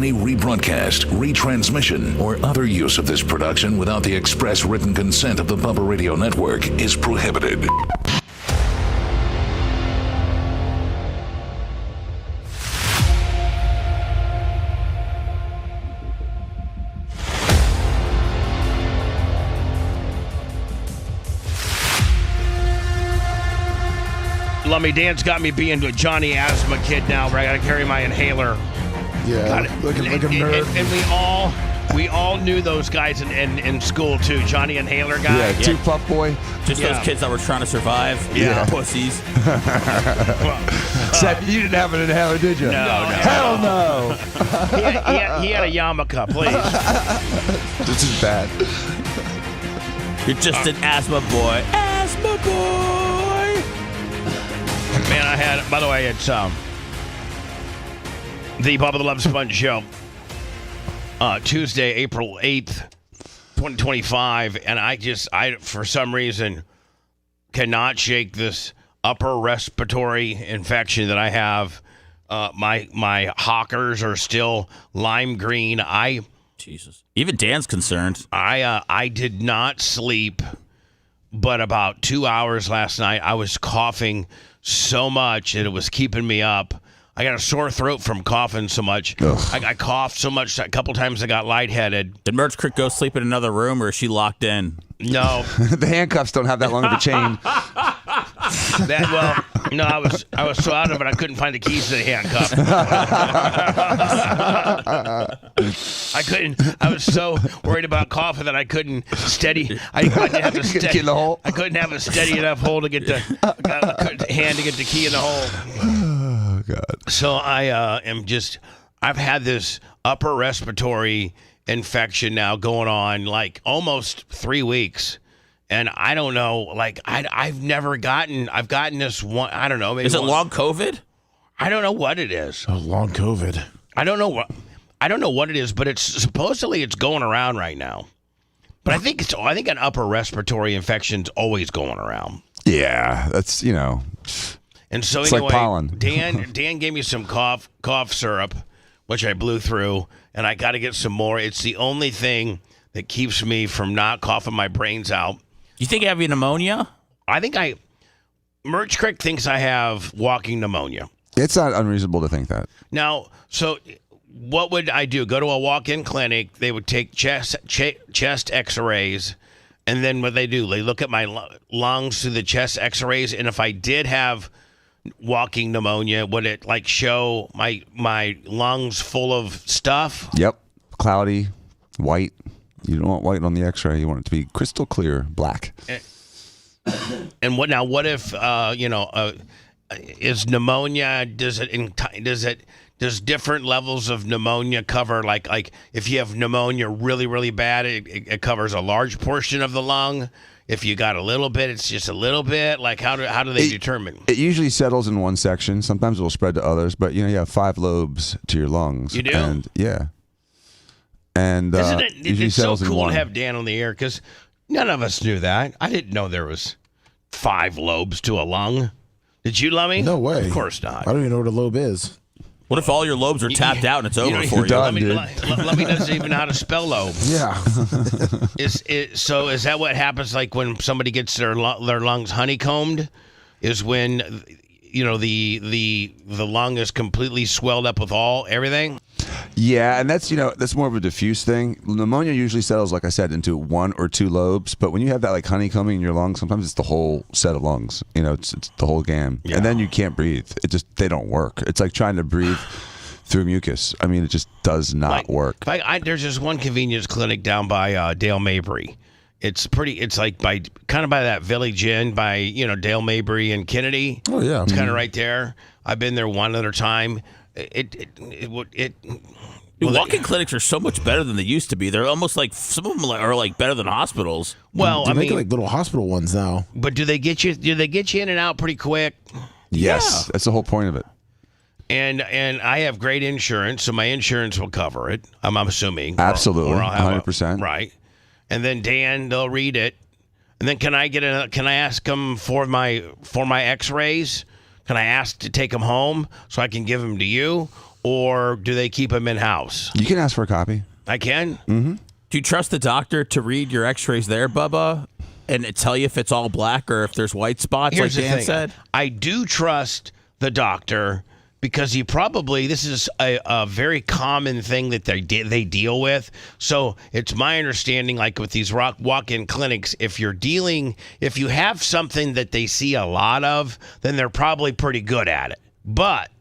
Any rebroadcast, retransmission, or other use of this production without the express written consent of the Bubba Radio Network is prohibited. Lummy Dan's got me being a Johnny Asthma kid now, where I gotta carry my inhaler. Yeah, looking like a nerd. And we all knew those guys in school too. Johnny Inhaler guy. Yeah, two puff boy. Just those kids that were trying to survive. Yeah. Pussies. Seth, you didn't have an inhaler, did you? No. Hell no. He had a yarmulke, please. This is bad. You're just an asthma boy. Asthma boy. Man, I had, by the way, it's the Bubba the Love Sponge show, Tuesday, April 8th, 2025, and I for some reason cannot shake this upper respiratory infection that I have. My hawkers are still lime green. Jesus. Even Dan's concerned. I did not sleep, but about 2 hours last night, I was coughing so much that it was keeping me up. I got a sore throat from coughing so much. I coughed so much a couple times I got lightheaded. Did Merch Crick go sleep in another room, or is she locked in? No. The handcuffs don't have that long of a chain. No, I was so out of it I couldn't find the keys to the handcuff. I was so worried about coughing that I couldn't steady. I couldn't have a steady in the hole. I couldn't have a steady enough hole to get the hand to get the key in the hole. Oh God. So I've had this upper respiratory infection now going on like almost 3 weeks. And I don't know, like I've gotten this one. I don't know. Maybe is it long COVID? I don't know what it is. Oh, long COVID. I don't know what it is, but it's supposedly going around right now. But I think an upper respiratory infection's always going around. Yeah, that's And so it's anyway, like pollen. Dan gave me some cough syrup, which I blew through, and I got to get some more. It's the only thing that keeps me from not coughing my brains out. You think I have pneumonia? I think Merch Crick thinks I have walking pneumonia. It's not unreasonable to think that. Now, so what would I do? Go to a walk-in clinic. They would take chest x-rays, and then what they do, they look at my lungs through the chest x-rays, and if I did have walking pneumonia, would it like show my lungs full of stuff? Yep. Cloudy, white. You don't want white on the x-ray. You want it to be crystal clear, black. And what if is pneumonia, does different levels of pneumonia cover like if you have pneumonia really, really bad, it covers a large portion of the lung. If you got a little bit, it's just a little bit. Like how do they determine? It usually settles in one section. Sometimes it will spread to others, but you have 5 lobes to your lungs. You do? And yeah. And Isn't usually it's so settles in cool one. to have Dan on the air because none of us knew that. I didn't know there was 5 lobes to a lung. Did you, Lummy? No way. Of course not. I don't even know what a lobe is. What if all your lobes are tapped out and it's over for you? done, dude. Lummy doesn't even know how to spell lobe. Yeah. So is that what happens like when somebody gets their lungs honeycombed? Is when the lung is completely swelled up with everything? Yeah, and that's that's more of a diffuse thing. Pneumonia usually settles, like I said, into 1 or 2 lobes. But when you have that like honeycombing in your lungs, sometimes it's the whole set of lungs. It's the whole game, and then you can't breathe. They don't work. It's like trying to breathe through mucus. I mean, it just does not work. There's this one convenience clinic down by Dale Mabry. It's like by that Village Inn by Dale Mabry and Kennedy. Oh yeah, it's kind of right there. I've been there one other time. Walk-in clinics are so much better than they used to be. They're almost like some of them are like better than hospitals. Well, they make like little hospital ones now. But do they get you in and out pretty quick? Yes, that's the whole point of it. And I have great insurance, so my insurance will cover it. I'm assuming. Absolutely, or I'll have 100%. Right. And then Dan, they'll read it. And then can I ask them for my X-rays? Can I ask to take them home so I can give them to you? or do they keep them in house? You can ask for a copy. I can. Mm-hmm. Do you trust the doctor to read your X-rays there, Bubba, and tell you if it's all black or if there's white spots, Here's like the Dan thing. said? I do trust the doctor because this is a very common thing that they deal with. So it's my understanding, like with these walk-in clinics, if you have something that they see a lot of, then they're probably pretty good at it. But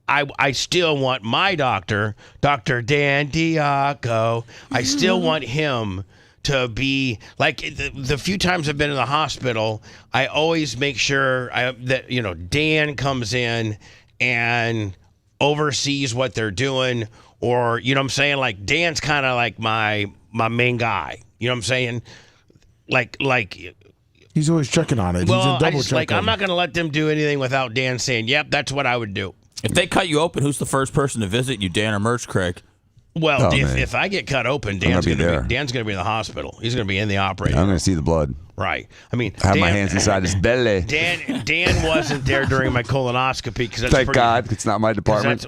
I still want my doctor, Dr. Dan Diaco, I still want him to be like the few times I've been in the hospital, I always make sure that Dan comes in and oversees what they're doing, or what I'm saying, like Dan's kind of like my main guy. You know what I'm saying? Like He's always checking on it. well, He's a double checker. I'm not going to let them do anything without Dan saying, "Yep, that's what I would do." If they cut you open, who's the first person to visit you, Dan or Merch Craig? Well, Oh, if I get cut open, gonna Dan's be going there. to be in the hospital. He's going to be in the operating I'm room. going to see the blood. Right. I mean, I have my hands inside his belly. Dan wasn't there during my colonoscopy because that's Thank pretty, God, it's not my department.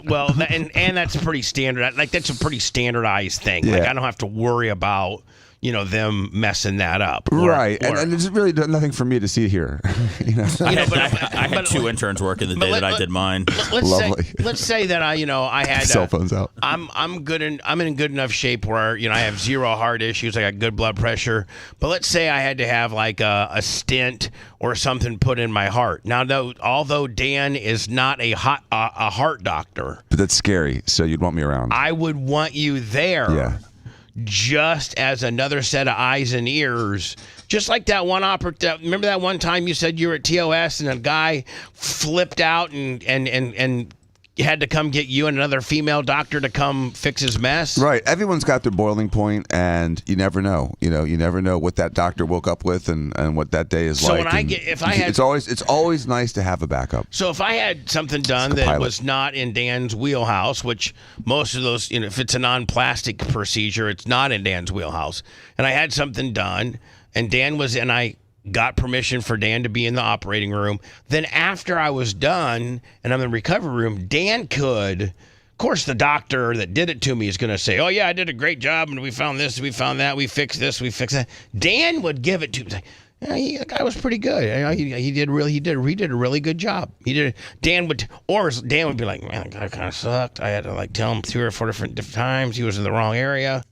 and that's pretty standard. Like that's a pretty standardized thing. Like Yeah. I don't have to worry about them messing that up. Right, and there's really nothing for me to see here. But I had two interns working the day that I did mine. Lovely. Let's say that I had Cell phones out. I'm in good enough shape where I have zero heart issues. I got good blood pressure. But let's say I had to have like a stent or something put in my heart. Now, although Dan is not a heart doctor, But that's scary, so you'd want me around. I would want you there. Yeah. Just as another set of eyes and ears, just like that one remember that one time you said you were at TOS and a guy flipped out and had to come get you and another female doctor to come fix his mess? Right. Everyone's got their boiling point, and you never know. You never know what that doctor woke up with and what that day is So like. when it's always nice to have a backup. So if I had something done Like a that pilot. was not in Dan's wheelhouse, which most of those, if it's a non-plastic procedure, it's not in Dan's wheelhouse, and I had something done, and I got permission for Dan to be in the operating room. Then after I was done and I'm in the recovery room, Dan could, of course, the doctor that did it to me is going to say, "Oh yeah, I did a great job, and we found this, we found that, we fixed this, we fixed that." Dan would give it to me. Like, yeah, the guy was pretty good. He did a really good job. Dan would be like, "Man, the guy kind of sucked. I had to tell him 3 or 4 different times he was in the wrong area."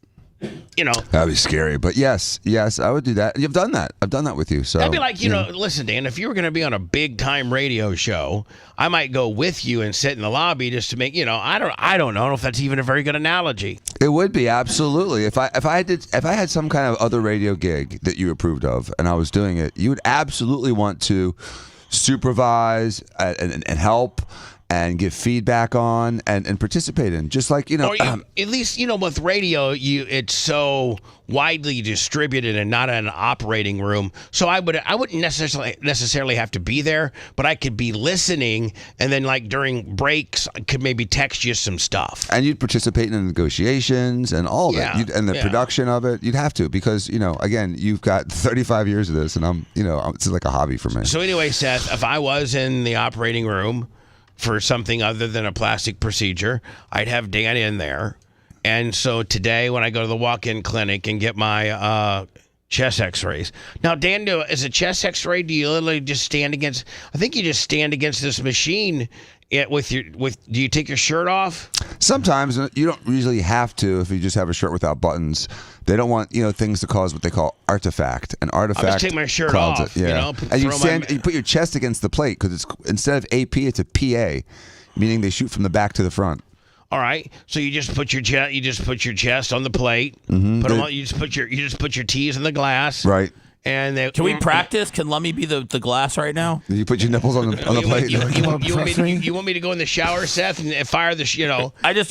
That'd be scary. But yes, I would do that. You've done that. I've done that with you. So that'd be like, listen, Dan, if you were going to be on a big time radio show, I might go with you and sit in the lobby just to make, I don't know if that's even a very good analogy. It would be, absolutely. If I had some kind of other radio gig that you approved of and I was doing it, you would absolutely want to supervise and help and give feedback on and participate in, just like Or at least with radio, it's so widely distributed and not in an operating room. So I wouldn't necessarily have to be there, but I could be listening, and then during breaks, I could maybe text you some stuff. And you'd participate in the negotiations and all that, and the production of it. You'd have to, because again, you've got 35 years of this, and it's like a hobby for me. So anyway, Seth, if I was in the operating room for something other than a plastic procedure, I'd have Dan in there. And so today when I go to the walk-in clinic and get my chest x-rays. Now, Dan, as a chest x-ray, do you literally just stand against, I think you just stand against this machine do you take your shirt off? Sometimes you don't usually have to if you just have a shirt without buttons. They don't want things to cause what they call artifact. An artifact. I'll just take my shirt clouds off. It, yeah. And you put your chest against the plate because it's instead of AP, it's a PA, meaning they shoot from the back to the front. All right, so you just put your chest on the plate. Mm-hmm. You just put your T's in the glass. Right. And can we practice? Can Lummy be the glass right now? You put your nipples on the plate. You want me to go in the shower, Seth, and fire the I just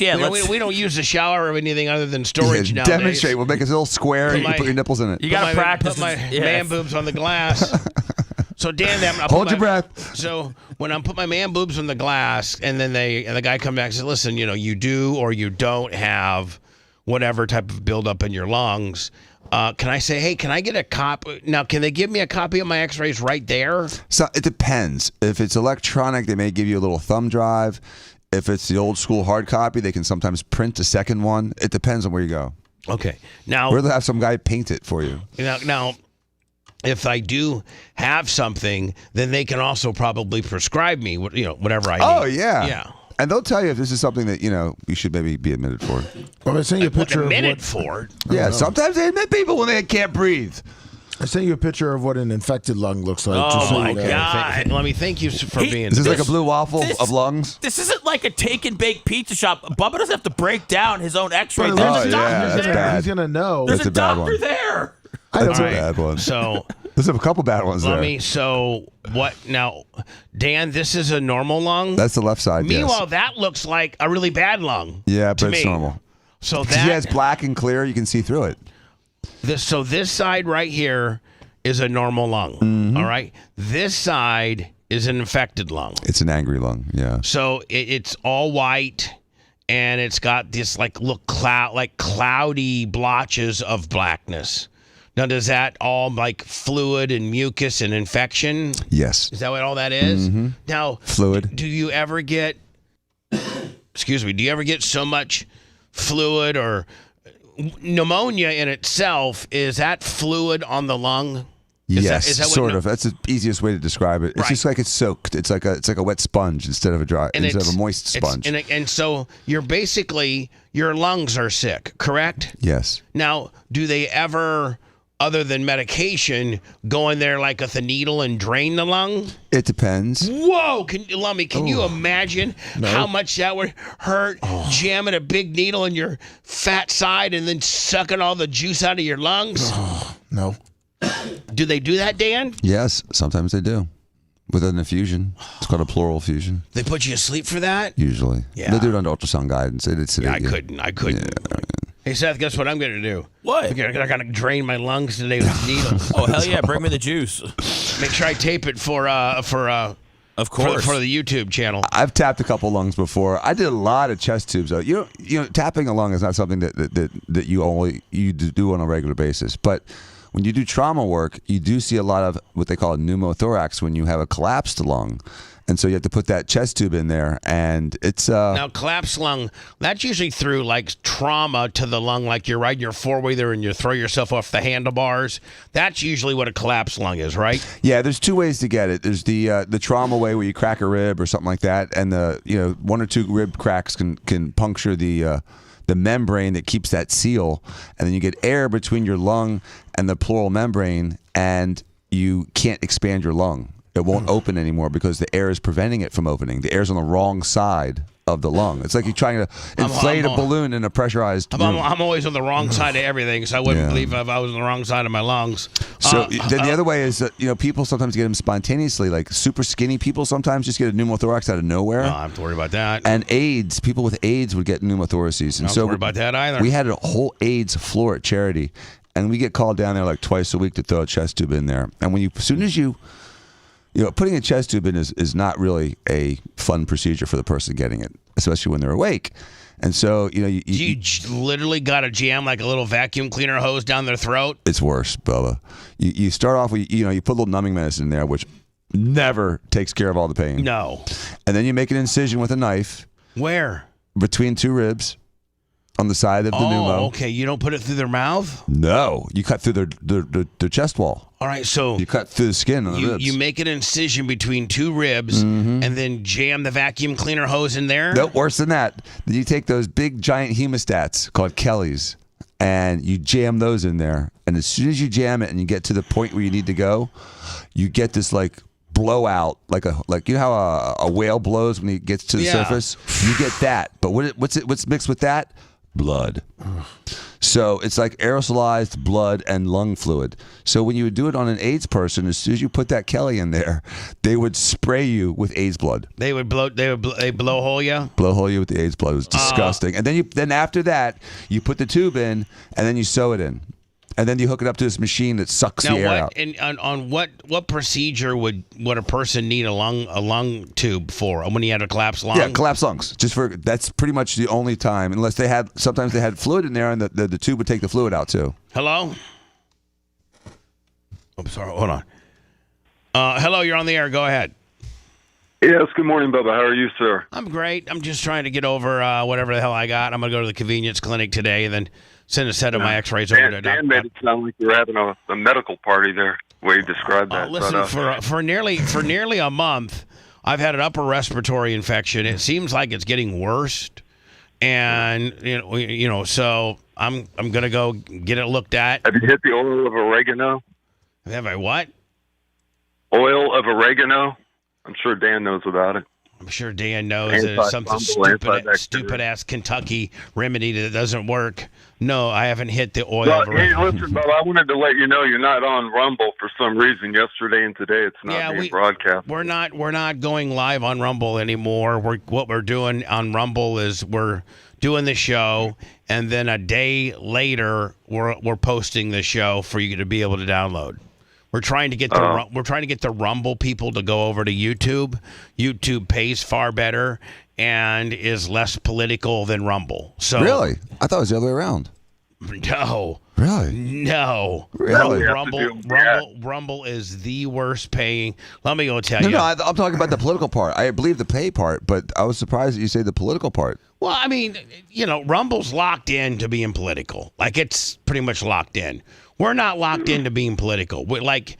we don't use the shower or anything other than storage nowadays. Demonstrate. We'll make a little square and you can put your nipples in it. You gotta practice. Put my man boobs on the glass. So Dan, hold your breath. So when I put my man boobs on the glass, and then the guy comes back and says, "Listen, you do or you don't have whatever type of buildup in your lungs. Can I say, hey, can I get a copy? Now, can they give me a copy of my x-rays right there? So it depends. If it's electronic, they may give you a little thumb drive. If it's the old school hard copy, they can sometimes print a second one. It depends on where you go. Okay. Now, or they'll have some guy paint it for you. Now, if I do have something, then they can also probably prescribe me, whatever I need. Oh, yeah. Yeah. And they'll tell you if this is something that, you should maybe be admitted for. Well, I sent you a picture for. Yeah, sometimes they admit people when they can't breathe. I sent you a picture of what an infected lung looks like. Oh, my God. Let me thank you for being Is this like a blue waffle of lungs? This isn't like a take and bake pizza shop. Bubba doesn't have to break down his own x-ray. Well, There's a yeah, doctor that's there. bad. He's going to know. There's That's a a bad doctor one. there. That's a All right. bad one. So There's a couple bad ones there. So what now, Dan? This is a normal lung. That's the left side. Meanwhile, yes. that looks like a really bad lung. Yeah, to but it's me. normal. So Because yeah, it's black and clear. You can see through it. this side right here is a normal lung. Mm-hmm. All right. This side is an infected lung. It's an angry lung. Yeah. So it's all white, and it's got this cloudy blotches of blackness. Now, does that all like fluid and mucus and infection? Yes. Is that what all that is? Mm-hmm. Now, Fluid. Do you ever get? Excuse me. Do you ever get so much fluid or pneumonia in itself? Is that fluid on the lung? Yes, is that what sort of. That's the easiest way to describe it. It's Right. just like it's soaked. It's like a wet sponge instead of a moist sponge. And so your lungs are sick, correct? Yes. Now, do they ever, other than medication, go in there like with a needle and drain the lung? It depends. Whoa! Can you imagine how much that would hurt? Jamming a big needle in your fat side and then sucking all the juice out of your lungs? No. Do they do that, Dan? Yes, sometimes they do. With an infusion. It's called a pleural effusion, They put you asleep for that? usually. Yeah. They do it under ultrasound guidance. It's Yeah, I couldn't. Hey, Seth, guess what I'm going to do? What? I got to drain my lungs today with needles. Oh, hell yeah. Bring me the juice. Make sure I tape it for Of course. for the YouTube channel. I've tapped a couple lungs before. I did a lot of chest tubes though. You know, tapping a lung is not something that you do on a regular basis. But when you do trauma work, you do see a lot of what they call a pneumothorax when you have a collapsed lung. And so you have to put that chest tube in there, and it's Now, collapsed lung, that's usually through like trauma to the lung, like you're riding your four-wheeler and you throw yourself off the handlebars. That's usually what a collapsed lung is, right? Yeah, there's two ways to get it. There's the trauma way where you crack a rib or something like that, and the one or two rib cracks can puncture the membrane that keeps that seal, and then you get air between your lung and the pleural membrane, and you can't expand your lung. It won't open anymore because the air is preventing it from opening. The air's on the wrong side of the lung. It's like you're trying to inflate a balloon in a pressurized room. I'm always on the wrong side of everything, so I wouldn't believe if I was on the wrong side of my lungs. So then the other way is that people sometimes get them spontaneously, like super skinny people sometimes just get a pneumothorax out of nowhere. I don't have to worry about that. And people with AIDS would get pneumothoraces. And I don't have to worry about that either. We had a whole AIDS floor at Charity, and we get called down there like twice a week to throw a chest tube in there. And as soon as putting a chest tube in is not really a fun procedure for the person getting it, especially when they're awake. And so, you literally got to jam like a little vacuum cleaner hose down their throat. It's worse, Bubba. You start off with, you put a little numbing medicine in there, which never takes care of all the pain. No. And then you make an incision with a knife. Where? Between two ribs on the side of the pneumo. Oh, okay. You don't put it through their mouth? No. You cut through their chest wall. All right, so you cut through the skin on the ribs. You make an incision between two ribs and then jam the vacuum cleaner hose in there? No, worse than that. Then you take those big giant hemostats called Kellys and you jam those in there. And as soon as you jam it and you get to the point where you need to go, you get this like blowout, like you know how a whale blows when he gets to the surface? You get that. But what's mixed with that? Blood. So it's like aerosolized blood and lung fluid. So when you would do it on an AIDS person, as soon as you put that Kelly in there, they would spray you with AIDS blood. They blowhole you? Blowhole you with the AIDS blood. It was disgusting. And then after that, you put the tube in and then you sew it in. and then you hook it up to this machine that sucks Now, the air out. And on what procedure would a person need a lung tube for when he had a collapsed lung? Yeah, collapsed lungs. That's pretty much the only time, unless sometimes they had fluid in there, and the tube would take the fluid out too. Hello? I'm sorry. Hold on. Hello, you're on the air. Go ahead. Yes, good morning, Bubba. How are you, sir? I'm great. I'm just trying to get over whatever the hell I got. I'm going to go to the convenience clinic today and then send a set of my x-rays over to Dan made it sound like you're having a medical party there, the way you described that. Listen, for nearly a month, I've had an upper respiratory infection. It seems like it's getting worse. And, so I'm going to go get it looked at. Have you hit the oil of oregano? Have I what? Oil of oregano? I'm sure Dan knows about it. I'm sure Dan knows that it's something stupid-ass Kentucky remedy that doesn't work. No, I haven't hit the oil. Well, hey, listen, Bob, I wanted to let you know you're not on Rumble for some reason. Yesterday and today, it's not being broadcast. We're not going live on Rumble anymore. What we're doing on Rumble is we're doing the show, and then a day later, we're posting the show for you to be able to download. We're trying to get the Rumble people to go over to YouTube. YouTube pays far better and is less political than Rumble. So Really? I thought it was the other way around. No. Really? No. Really? Rumble is the worst paying. Let me go tell you. No, I'm talking about the political part. I believe the pay part, but I was surprised that you say the political part. Well, I mean, Rumble's locked in to being political. Like, it's pretty much locked in. We're not locked into being political. We're locked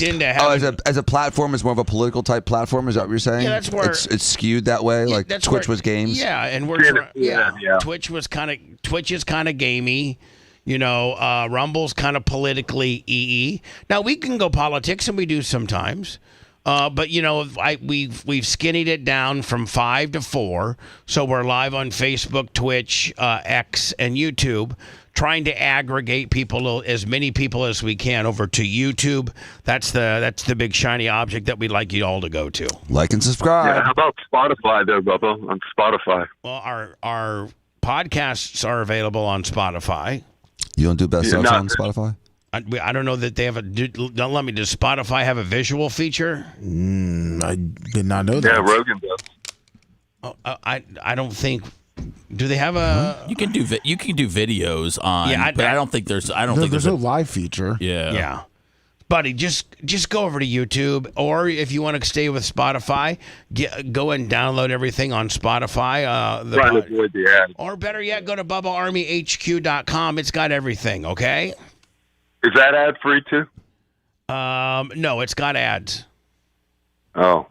into having... as a platform, it's more of a political type platform. Is that what you're saying? Yeah, that's where it's skewed that way. Yeah, like Twitch was games. Yeah, and Twitch is kind of gamey. Rumble's kind of politically ee. Now we can go politics, and we do sometimes. But we've skinnied it down from 5 to 4, so we're live on Facebook, Twitch, X, and YouTube, trying to aggregate as many people as we can over to YouTube. That's the big shiny object that we'd like you all to go to. Like and subscribe. Yeah, how about Spotify there, Bubba? On Spotify. Well, our podcasts are available on Spotify. You don't do best on Spotify? I don't know that they have don't let me. Does Spotify have a visual feature? I did not know that. Yeah, Rogan does. I don't think. Do they have a? You can do videos on. Yeah, but I don't think there's. I don't think there's no live feature. Yeah. Yeah. Buddy, just go over to YouTube, or if you want to stay with Spotify, go and download everything on Spotify. Trying to avoid the ad. Or better yet, go to BubbaArmyHQ.com. It's got everything. Okay. Is that ad free too? No, it's got ads. Oh.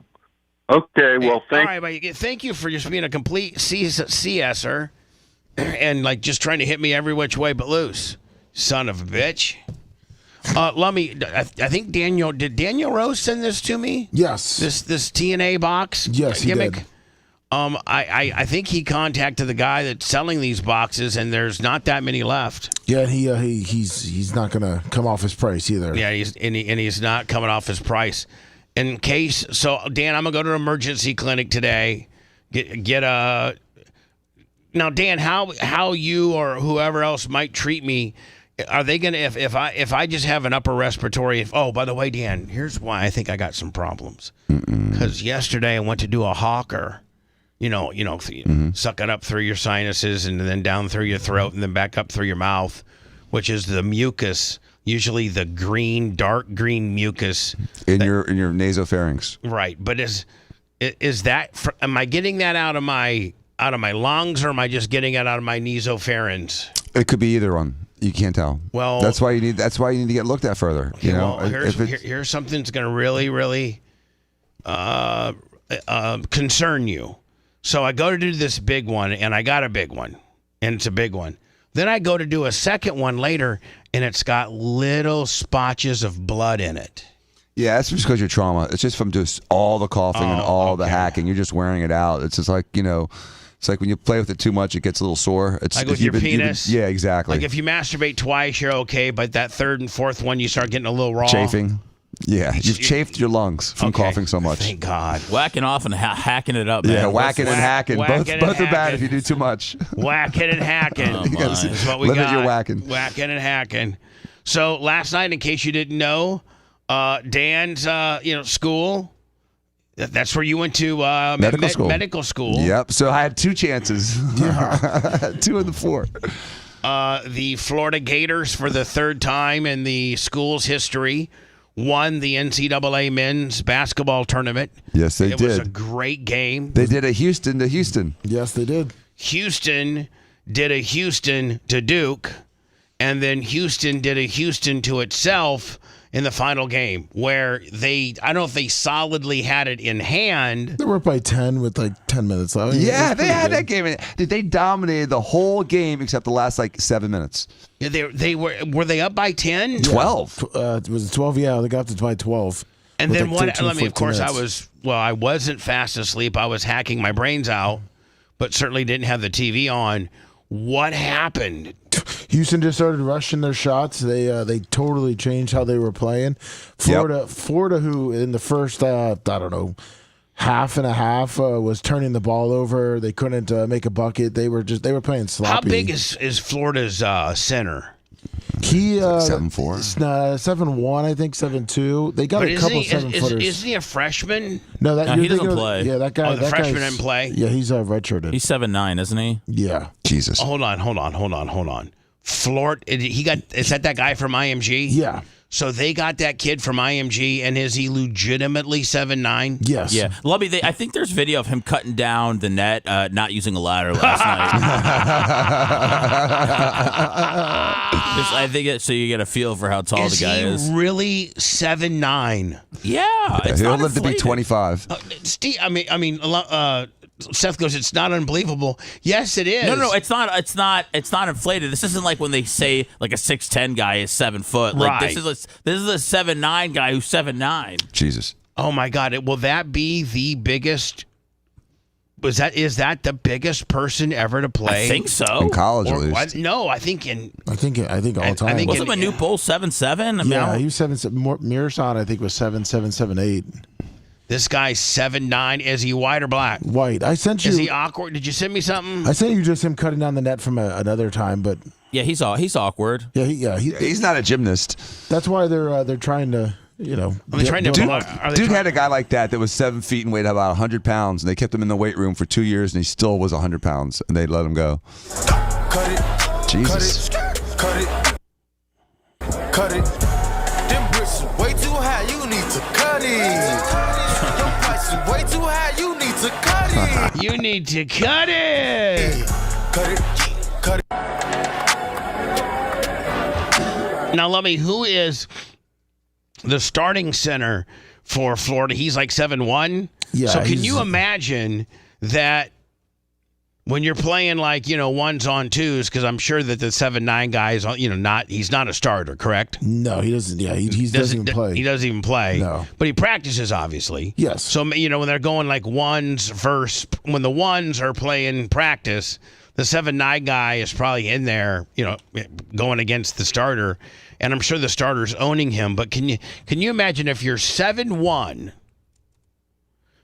Okay. Well, thank you for just being a complete CSer and just trying to hit me every which way but loose, son of a bitch. I think did Daniel Rose send this to me? Yes. This TNA box? Yes, he gimmick? did. I think he contacted the guy that's selling these boxes, and there's not that many left. Yeah, he's not gonna come off his price either. Yeah, he's not coming off his price. In case, so Dan, I'm gonna go to an emergency clinic today. Get a. Now, Dan, how you or whoever else might treat me? Are they gonna if I just have an upper respiratory? Oh, by the way, Dan, here's why I think I got some problems. Because yesterday I went to do a hawker. Suck it up through your sinuses and then down through your throat and then back up through your mouth, which is the mucus, usually the dark green mucus in your nasopharynx. Right, but is that? Am I getting that out of my lungs, or am I just getting it out of my nasopharynx? It could be either one. You can't tell. Well, that's why you need to get looked at further. Here's something that's going to really, really concern you. So I go to do this big one, and I got a big one, and it's a big one. Then I go to do a second one later, and it's got little spotches of blood in it. Yeah, that's just because you're trauma. It's just from just all the coughing and all the hacking. You're just wearing it out. It's just like, it's like when you play with it too much, it gets a little sore. It's like with your penis? Yeah, exactly. Like if you masturbate twice, you're okay, but that third and fourth one, you start getting a little raw. Chafing. Yeah, you've chafed your lungs from coughing so much. Thank God. Whacking off and hacking it up, man. Yeah, whacking and hacking. Both are bad if you do too much. Whacking and hacking. That's what we limit got. your whacking. Whacking and hacking. So last night, in case you didn't know, Dan's school. That's where you went to medical school. Yep. So I had 2 chances. 2 of the 4. The Florida Gators, for the 3rd time in the school's history, won the NCAA men's basketball tournament. Yes, they did. It was a great game. They did a Houston to Houston. Yes, they did. Houston did a Houston to Duke, and then Houston did a Houston to itself in the final game, where I don't know if they solidly had it in hand. They were up by 10 with like 10 minutes left. Yeah, they had that game. Dude, they dominated the whole game except the last 7 minutes. Yeah, they were they up by 10? 12. It was 12. Yeah, they got to by 12. And then like 13, what? Of course, minutes. I wasn't fast asleep. I was hacking my brains out, but certainly didn't have the TV on. What happened? Houston just started rushing their shots. They totally changed how they were playing. Florida, who in the first half and a half was turning the ball over. They couldn't make a bucket. They were playing sloppy. How big is Florida's center? He 7'4", 7'1", I think 7'2". They got a couple 7-footers. Isn't he a freshman? No, he doesn't play. Yeah, that guy. Oh, the freshman didn't play. Yeah, he's redshirted. He's 7'9", isn't he? Yeah. Jesus. Hold on. Florida. Is that guy from IMG? Yeah. So they got that kid from IMG, and is he legitimately 7'9"? Yes. Yeah. Lubby, I think there's video of him cutting down the net, not using a ladder last night. I think so you get a feel for how tall the guy is. Is he really 7'9"? Yeah. He'll live to be 25. Steve, Seth goes, it's not unbelievable. Yes, it is. No, it's not inflated. This isn't like when they say like a 6'10" guy is 7 foot. Like Right. this is a 7'9" guy who's 7'9". Jesus. Oh my God! Will that be the biggest? Is that the biggest person ever to play? I think so. In college, at Or least. what? No, I think I think all time. I think Wasn't Manute Bol 7'7"? yeah, he was 7'7". Mirsad, I think, was 7'7", 7'8". This guy's 7'9". Is he white or black? White. I sent you. Is he awkward? Did you send me something? I sent you just him cutting down the net from another time, but Yeah, he's awkward. He's not a gymnast. That's why they're trying to Dude had a guy like that was 7 feet and weighed about 100 pounds, and they kept him in the weight room for 2 years, and he still was 100 pounds, and they let him go. Cut it. Jesus. Cut it. Cut it. Them bricks are way too high. You need to cut it. Your price is way too high. You need to cut it. You need to cut it. Cut it. Cut it. Now, let me. Who is the starting center for Florida? He's like 7'1". Yeah. So can you imagine that when you're playing ones on twos? Because I'm sure that the 7'9" guy is he's not a starter, correct? No, he doesn't. Yeah, he doesn't even play. He doesn't even play. No. But he practices, obviously. Yes. So, when they're going ones when the ones are playing practice, the 7'9" guy is probably in there, going against the starter. And I'm sure the starter's owning him. But can you imagine if you're 7'1",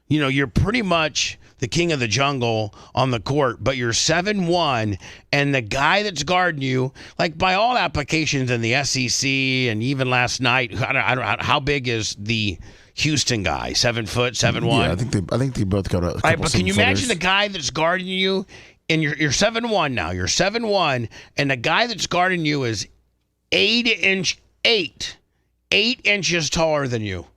you're pretty much the king of the jungle on the court, but you're 7'1", and the guy that's guarding you, like by all applications in the SEC and even last night, I don't know, how big is the Houston guy? 7 foot, 7'1"? Yeah, I think they both got a couple. All right, but can you imagine the the guy that's guarding you, and you're 7'1" now, you're 7'1", and the guy that's guarding you is 8 inches taller than you.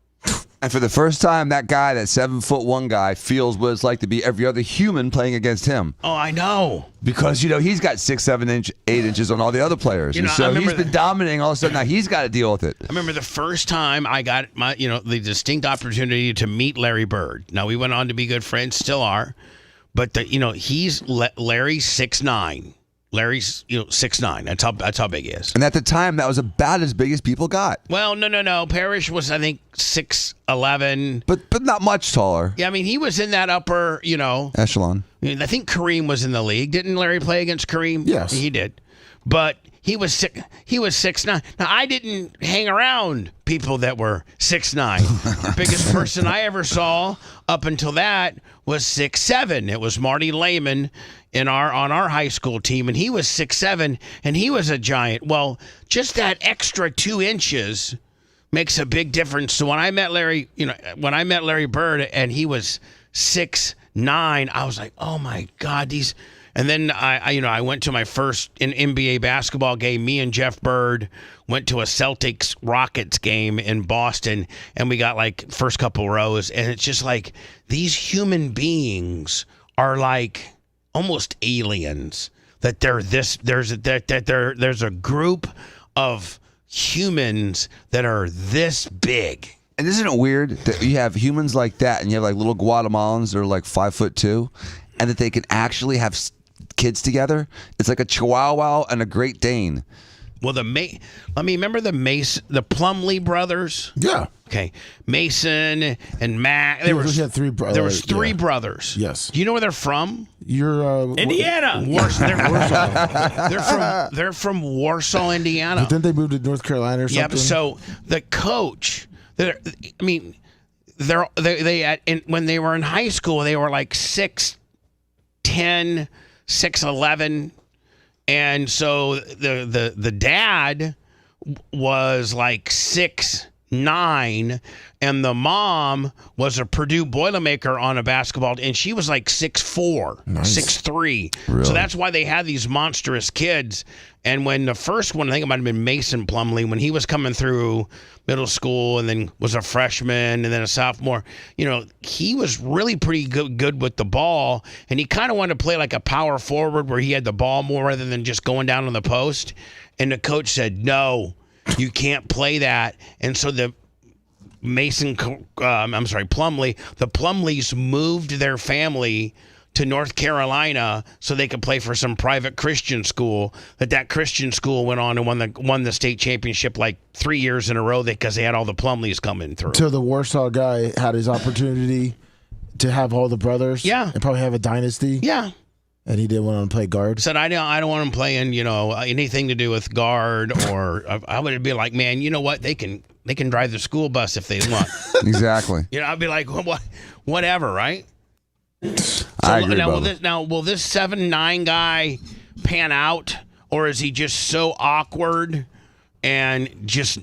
And for the first time, that guy, that 7'1" guy, feels what it's like to be every other human playing against him. Oh, I know. Because, he's got 6, 7 8 inches on all the other players. And so he's been dominating all of a sudden. Now he's got to deal with it. I remember the first time I got the distinct opportunity to meet Larry Bird. Now, we went on to be good friends, still are. But, Larry's 6'9". Larry's 6'9". That's how big he is. And at the time, that was about as big as people got. Well, no. Parrish was, I think, 6'11". But not much taller. Yeah, I mean, he was in that upper, Echelon. I think Kareem was in the league. Didn't Larry play against Kareem? Yes. He did. but he was 6'9". Now I didn't hang around people that were 6'9". The biggest person I ever saw up until that was 6'7". It was Marty Lehman on our high school team, and he was 6'7", and he was a giant. Well, just that extra 2 inches makes a big difference. So when I met Larry Bird and he was 6'9", I was like, oh my God, these. And then I went to my first NBA basketball game. Me and Jeff Bird went to a Celtics Rockets game in Boston, and we got like first couple rows. And it's just like these human beings are like almost aliens. That they're this. There's a group of humans that are this big. And isn't it weird that you have humans like that, and you have like little Guatemalans that are like 5'2", and that they can actually have kids together? It's like a Chihuahua and a Great Dane. Well, remember the Plumlee brothers? Yeah. Okay, Mason and Matt. There was 3 brothers. There was 3 brothers. Yes. Do you know where they're from? You're Indiana. They're from Warsaw, Indiana. But then they moved to North Carolina or something. Yeah. So the coach, when they were in high school, they were like 6'10", 6'11", and so the dad was like 6'9", and the mom was a Purdue Boilermaker on a basketball, and she was like 6'4", 6'3". Really? So that's why they had these monstrous kids. And when the first one, I think it might have been Mason Plumlee, when he was coming through middle school and then was a freshman and then a sophomore, he was really pretty good with the ball, and he kind of wanted to play like a power forward where he had the ball more rather than just going down on the post. And the coach said, no, you can't play that. And so the Plumlee, the Plumlees moved their family to North Carolina so they could play for some private Christian school. That Christian school went on and won the state championship like 3 years in a row because they had all the Plumlees coming through. So the Warsaw guy had his opportunity to have all the brothers. Yeah. And probably have a dynasty. Yeah. And he didn't want to play guard. Said I don't want him playing anything to do with guard, or I would be like, man, you know what, they can drive the school bus if they want. Exactly. I'd be like, whatever, right? I agree, will this 7'9" guy pan out, or is he just so awkward and just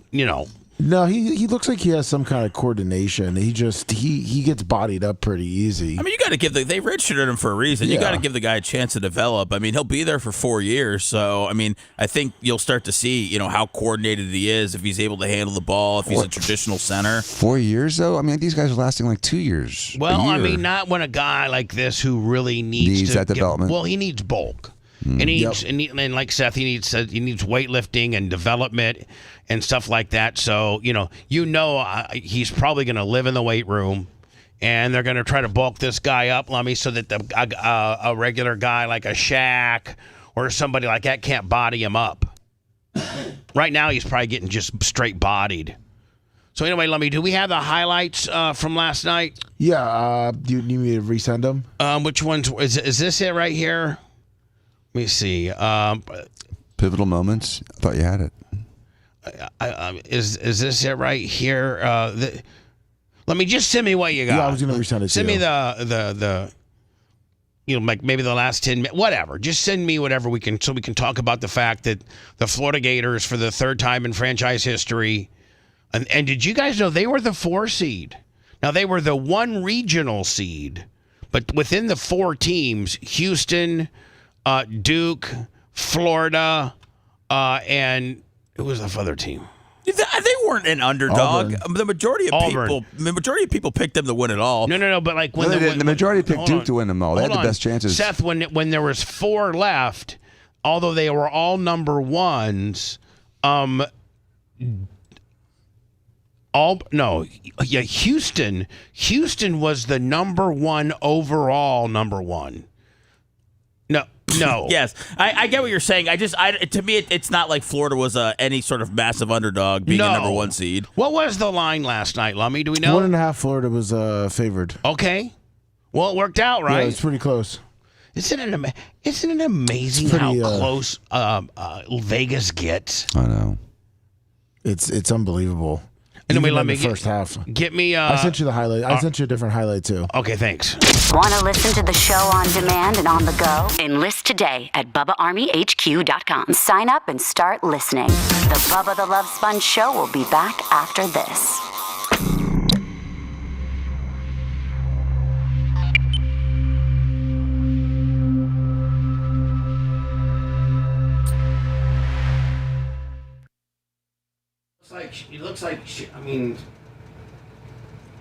No, he looks like he has some kind of coordination. He gets bodied up pretty easy. I mean, you got to give they redshirted him for a reason. You got to give the guy a chance to develop. I mean, he'll be there for 4 years, so I mean, I think you'll start to see how coordinated he is, if he's able to handle the ball, if he's a traditional center. 4 years though? I mean, these guys are lasting like 2 years. Well, I mean, not when a guy like this who really needs that development. Well, he needs bulk. And and like Seth, he needs weightlifting and development and stuff like that. So he's probably going to live in the weight room, and they're going to try to bulk this guy up, Lummy, so that a regular guy like a Shaq or somebody like that can't body him up. Right now, he's probably getting just straight bodied. So anyway, Lummy, do we have the highlights from last night? Yeah. Do you need me to resend them? Which ones is this it right here? Let me see. Pivotal moments. I thought you had it. Is this it right here? Let me just send me what you got. Yeah, I was going to resend it. Send me the like maybe the last 10 minutes, whatever. Just send me whatever we can, so we can talk about the fact that the Florida Gators, for the 3rd time in franchise history, and did you guys know they were the 4 seed? Now they were the 1 regional seed, but within the 4 teams, Houston, Duke, Florida, and who was the other team? They weren't an underdog. Auburn. The majority of people picked them to win it all. No. But like when the majority picked Duke to win them all. They had the best chances. Seth, when there was 4 left, although they were all number 1s, Houston was the number 1 overall number 1. No. Yes, I get what you're saying. To me, it's not like Florida was any sort of massive underdog being a number 1 seed. What was the line last night, Lummy? Do we know? 1.5 Florida was favored. Okay. Well, it worked out, right? Yeah, it's pretty close. Isn't it amazing It's how pretty, close Vegas gets? I know. It's unbelievable. Anyway, Even let in me the first half. Get me. I sent you the highlight. I sent you a different highlight too. Okay, thanks. Want to listen to the show on demand and on the go? Enlist today at BubbaArmyHQ.com. Sign up and start listening. The Bubba the Love Sponge Show will be back after this. It looks like. I mean,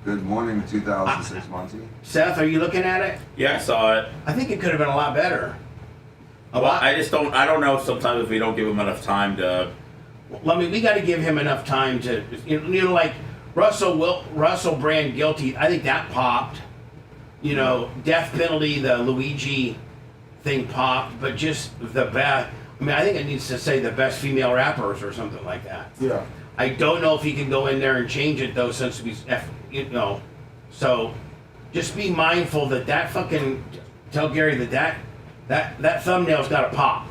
Good morning, 2006 Monty. Seth, are you looking at it? Yeah, I saw it. I think it could have been a lot better. I don't know sometimes if we don't give him enough time to. Well, I mean, we got to give him enough time to, like Russell Brand guilty. I think that popped. Death penalty, the Luigi thing popped, but just the best. I mean, I think it needs to say the best female rappers or something like that. Yeah. I don't know if he can go in there and change it though, since he's So, just be mindful that fucking tell Gary that thumbnail's got to pop.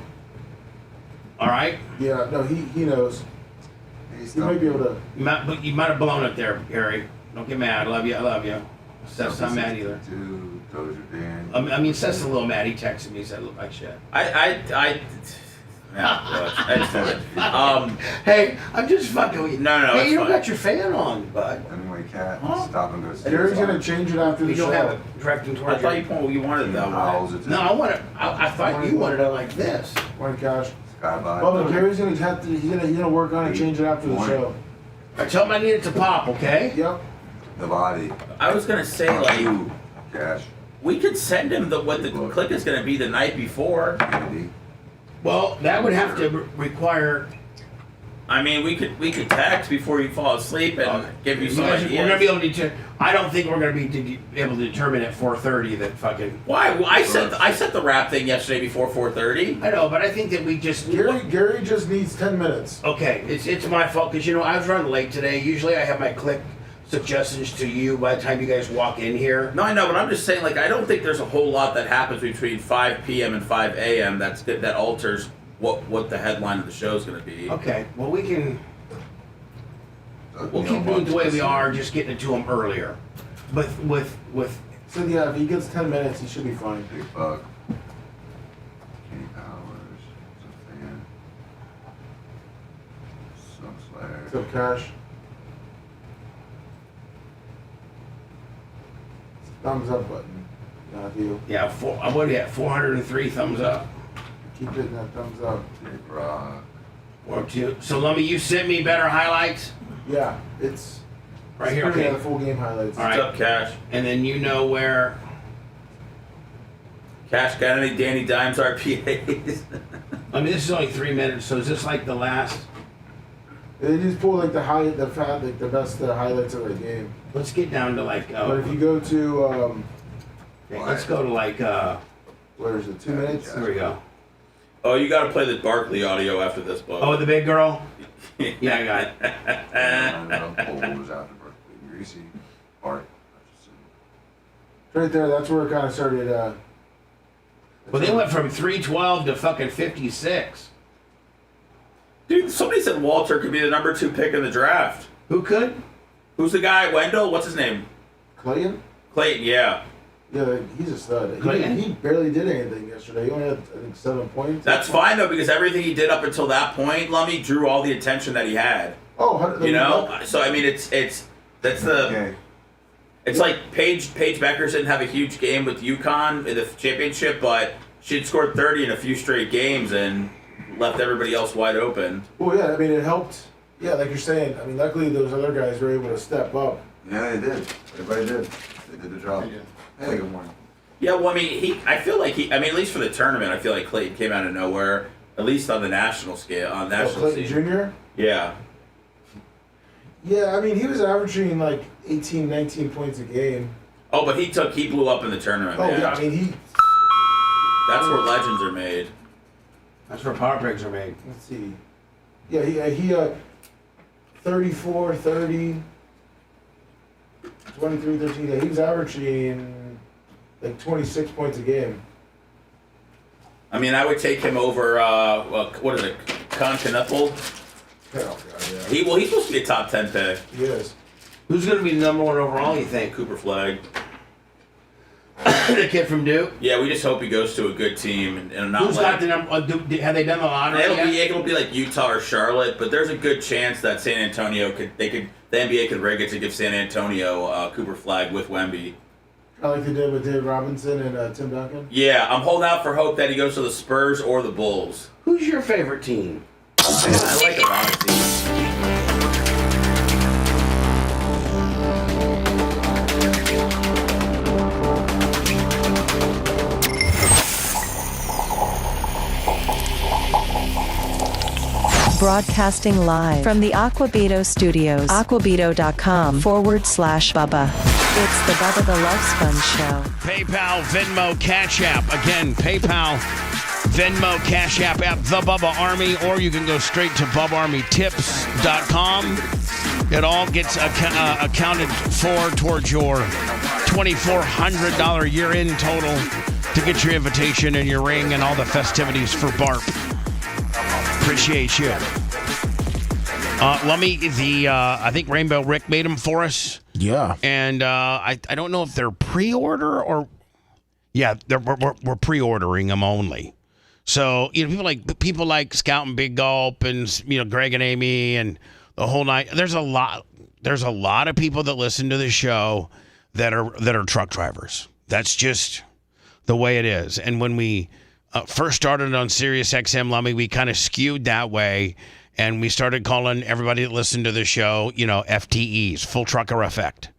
All right. Yeah. No, he knows. He might be able to. But you might have blown it there, Gary. Don't get mad. I love you. Seth's not mad either. I mean, Seth's a little mad. He texted me. He said, "Look like shit." Hey, I'm just fucking with you. No, hey, you don't fine. got your fan on, bud. Anyway, Cat, stop and go. Gary's gonna change it after the You show. don't have it directing I towards thought you wanted it that way. No, I want it. I thought you wanted it like this. One cash. Skyby. Well, Gary's gonna have to. He's gonna work on it, change it after the show. I tell him I need it to pop, okay? Yep. The body. I was gonna say like Cash. we could send him what the click is gonna be the night before. Andy. Well, that would have to require. I mean, we could text before you fall asleep and give you some ideas. We're gonna be able to. I don't think we're gonna be able to determine at 4:30 that fucking. Why? Well, I set the rap thing yesterday before 4:30. I know, but I think that we just. Gary just needs 10 minutes. Okay, it's my fault because I was running late today. Usually I have my click suggestions to you by the time you guys walk in here. No, I know, but I'm just saying, like, I don't think there's a whole lot that happens between 5 p.m. and 5 a.m. that alters what the headline of the show is going to be. Okay, well we'll keep doing it the way we are, just getting it to them earlier. But with. So yeah, if he gets 10 minutes, he should be fine. Big Buck. Kenny Powers. Fan. Slayer. What's up, Cash? Thumbs up button. Matthew. Yeah, what do you have? 403 thumbs up. Keep hitting that thumbs up. Big Rock. Or two. So Lummy, you sent me better highlights Yeah, it's right here. Okay. Okay. The full game highlights. All right. What's up, Cash? And then where. Cash, got any Danny Dimes RPAs? I mean, this is only 3 minutes, so is this like the last? They just pull like the best highlights of the game. Let's get down to like. But if you go to Okay, let's go to like. where is it? 2 minutes. There we go. Oh, you got to play the Barkley audio after this, Bubba. Oh, the big girl. Yeah, I got it. Polls after birthday. Greasy. Art. Right there. That's where it kind of started. Well, they went from 312 to fucking 56. Dude, somebody said Walter could be the number 2 pick in the draft. Who could? Who's the guy? Wendell? What's his name? Clayton. Clayton, yeah. Yeah, he's a stud. Clayton? He barely did anything yesterday. He only had, I think, 7 points. That's fine, though, because everything he did up until that point, Lummy, drew all the attention that he had. Oh, You know? So, I mean, that's the... Okay. It's like Paige Beckers didn't have a huge game with UConn in the championship, but she'd scored 30 in a few straight games and left everybody else wide open. Well, yeah, I mean, it helped. Yeah, like you're saying. I mean, luckily those other guys were able to step up. Yeah, they did. Everybody did. They did the job. Hey, good morning. Yeah, well, I mean, I feel like at least for the tournament, I feel like Clayton came out of nowhere, at least on the national scale, on national Clayton scene. Jr.? Yeah. Yeah, I mean, he was averaging like 18, 19 points a game. Oh, but he blew up in the tournament, Oh, man. yeah, I mean, That's where legends are made. That's where power breaks are made. let's see. Yeah, he 34, 30, 23, 13. Yeah, he was averaging like 26 points a game. I mean, I would take him over. What is it, Continental? He's supposed to be a top 10 pick. He is. Who's going to be the number 1 overall, you think? Cooper Flag. The kid from Duke? Yeah, we just hope he goes to a good team and not Who's got the number? Have they done the lottery yet? It'll be like Utah or Charlotte, but there's a good chance that San Antonio the NBA could rig it to give San Antonio Cooper Flag with Wemby. I like they did with Dave Robinson and Tim Duncan. Yeah, I'm holding out for hope that he goes to the Spurs or the Bulls. Who's your favorite team? I like a lot of teams. Broadcasting live from the Aquabito Studios. Aquabito.com/Bubba. It's the Bubba the Love Sponge Show. PayPal, Venmo, Cash App. Again, PayPal, Venmo, Cash App, The Bubba Army, or you can go straight to BubbaArmyTips.com. It all gets accounted for towards your $2,400 year-end total to get your invitation and your ring and all the festivities for BARP. Appreciate you. I think Rainbow Rick made them for us. Yeah. And I don't know if they're pre-order or... Yeah, we're pre-ordering them only. So, people like Scout and Big Gulp and, Greg and Amy and the whole night. There's a lot of people that listen to the show that are truck drivers. That's just the way it is. And when we first started on Sirius XM Lummy, we kind of skewed that way, and we started calling everybody that listened to the show, FTEs, Full Trucker Effect.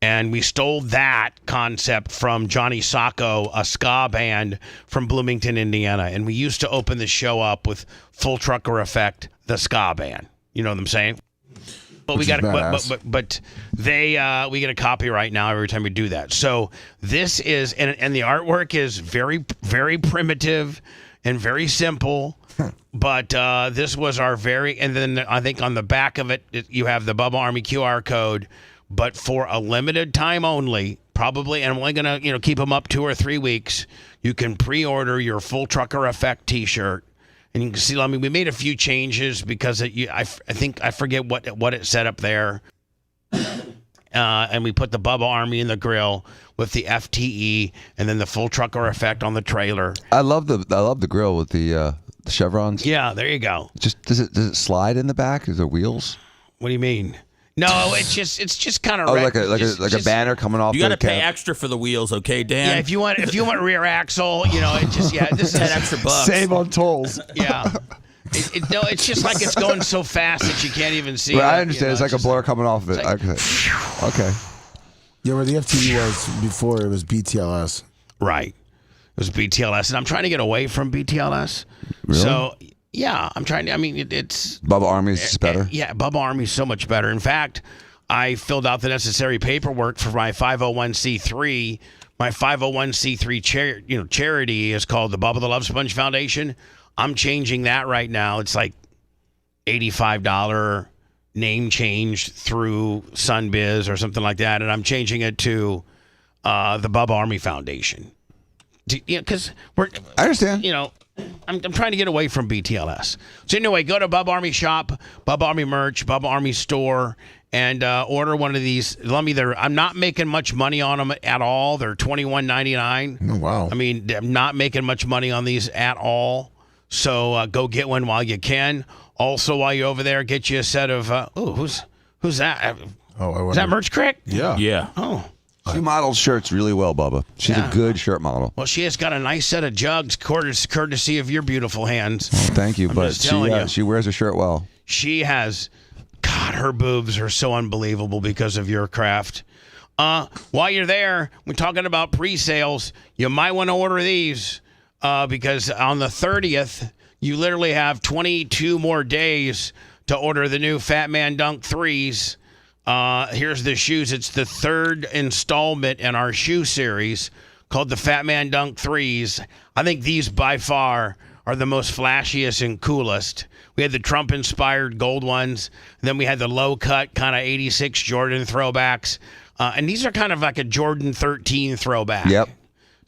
And we stole that concept from Johnny Sacco, a ska band from Bloomington, Indiana. And we used to open the show up with Full Trucker Effect, the ska band. You know what I'm saying? But we get a copyright now every time we do that. So this is, and the artwork is very, very primitive and very simple. But this was our and then I think on the back of it, you have the Bubba Army QR code. But for a limited time only, probably, and I'm only going to keep them up 2 or 3 weeks, you can pre-order your Full Trucker Effect T-shirt. And you can see, we made a few changes because I forget what it said up there. And we put the Bubba Army in the grill with the FTE and then the Full Trucker Effect on the trailer. I love the grill with the chevrons. Yeah, there you go. Just does it slide in the back? Is there wheels? What do you mean? No, it's just kind of like a banner coming off. You got to pay extra for the wheels, okay, Dan? Yeah, if you want rear axle, this is $10 extra bucks. Save on tolls. Yeah. It's just like it's going so fast that you can't even see. I understand. It's like a blur coming off of it. Okay. Yeah, where the FTE was before, it was BTLS. Right. It was BTLS, and I'm trying to get away from BTLS. Really? So. Yeah, I'm trying to. It's Bubba Army is better. Yeah, Bubba Army is so much better. In fact, I filled out the necessary paperwork for my 501c3. My 501c3 charity is called the Bubba the Love Sponge Foundation. I'm changing that right now. It's like $85 name change through Sunbiz or something like that, and I'm changing it to the Bubba Army Foundation. Because I understand. I'm trying to get away from BTLS. So anyway, go to Bubba Army Shop, Bubba Army Merch, Bubba Army Store, and order one of these. I'm not making much money on them at all. They're $21.99. Oh, wow. I'm not making much money on these at all. So go get one while you can. Also, while you're over there, get you a set of. Who's that? Oh, is that Merch Crick? Yeah. Yeah. Oh. She models shirts really well, Bubba. She's a good shirt model. Well, she has got a nice set of jugs, courtesy of your beautiful hands. Oh, thank you, but she wears her shirt well. She has, God, her boobs are so unbelievable because of your craft. While you're there, we're talking about pre-sales. You might want to order these because on the 30th, you literally have 22 more days to order the new Fat Man Dunk 3s. Here's the shoes. It's the third installment in our shoe series called the Fat Man Dunk 3s. I think these by far are the most flashiest and coolest. We had the Trump-inspired gold ones. Then we had the low-cut kind of 86 Jordan throwbacks. And these are kind of like a Jordan 13 throwback. Yep.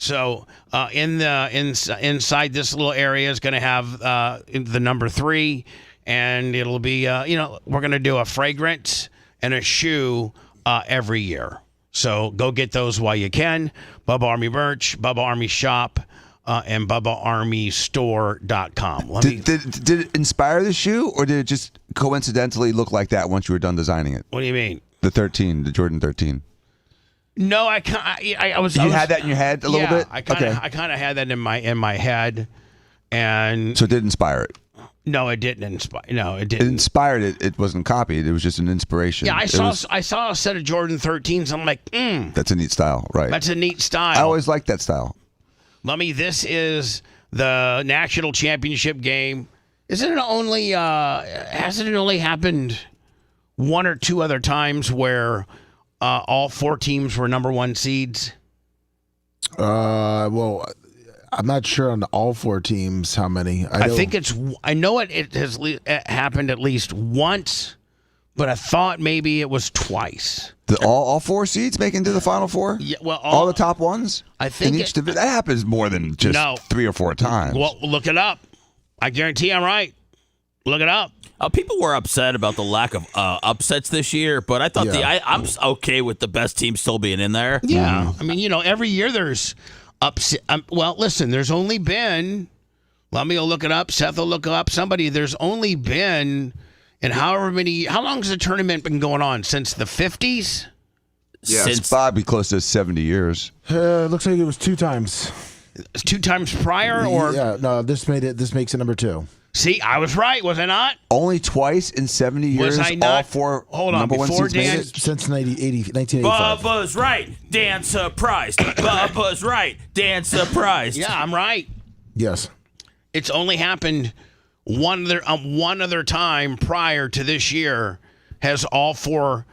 So inside this little area is going to have the number 3, and it'll be we're going to do a fragrance and a shoe every year. So go get those while you can. Bubba Army merch, Bubba Army shop, and BubbaArmyStore.com. Did it inspire the shoe, or did it just coincidentally look like that once you were done designing it? What do you mean? The Jordan 13. No, I was. You had that in your head a little bit. I kind of had that in my head, and so it did inspire it. No, it didn't inspire. No, it didn't. It inspired it. It wasn't copied. It was just an inspiration. Yeah, I saw a set of Jordan 13s. I'm like, that's a neat style, right? That's a neat style. I always liked that style. Lummy, this is the national championship game. Hasn't it only happened one or two other times where all 4 teams were number 1 seeds? Well, I'm not sure on all 4 teams how many. I know it has happened at least once, but I thought maybe it was twice. All 4 seeds make into the Final Four? Yeah, well, all the top ones? I think in each division? That happens more than just 3 or 4 times. Well, look it up. I guarantee I'm right. Look it up. People were upset about the lack of upsets this year, but I thought I'm okay with the best team still being in there. Yeah. I mean, every year there's upset. Well, listen, there's only been, let me look it up. Seth will look up somebody. There's only been, and how long has the tournament been going on? Since the 50s? Yeah, it's probably close to 70 years. Looks like it was 2 times. 2 times prior, or yeah, no, this makes it number 2. See, I was right, was I not? Only twice in 70 years. Was I not? All 4 Hold on, number 1 before seeds made Dan- it? Since 1985. Bubba's right. Dan surprised. Bubba's right. Dan surprised. Yeah, I'm right. Yes. It's only happened one other time prior to this year has all 4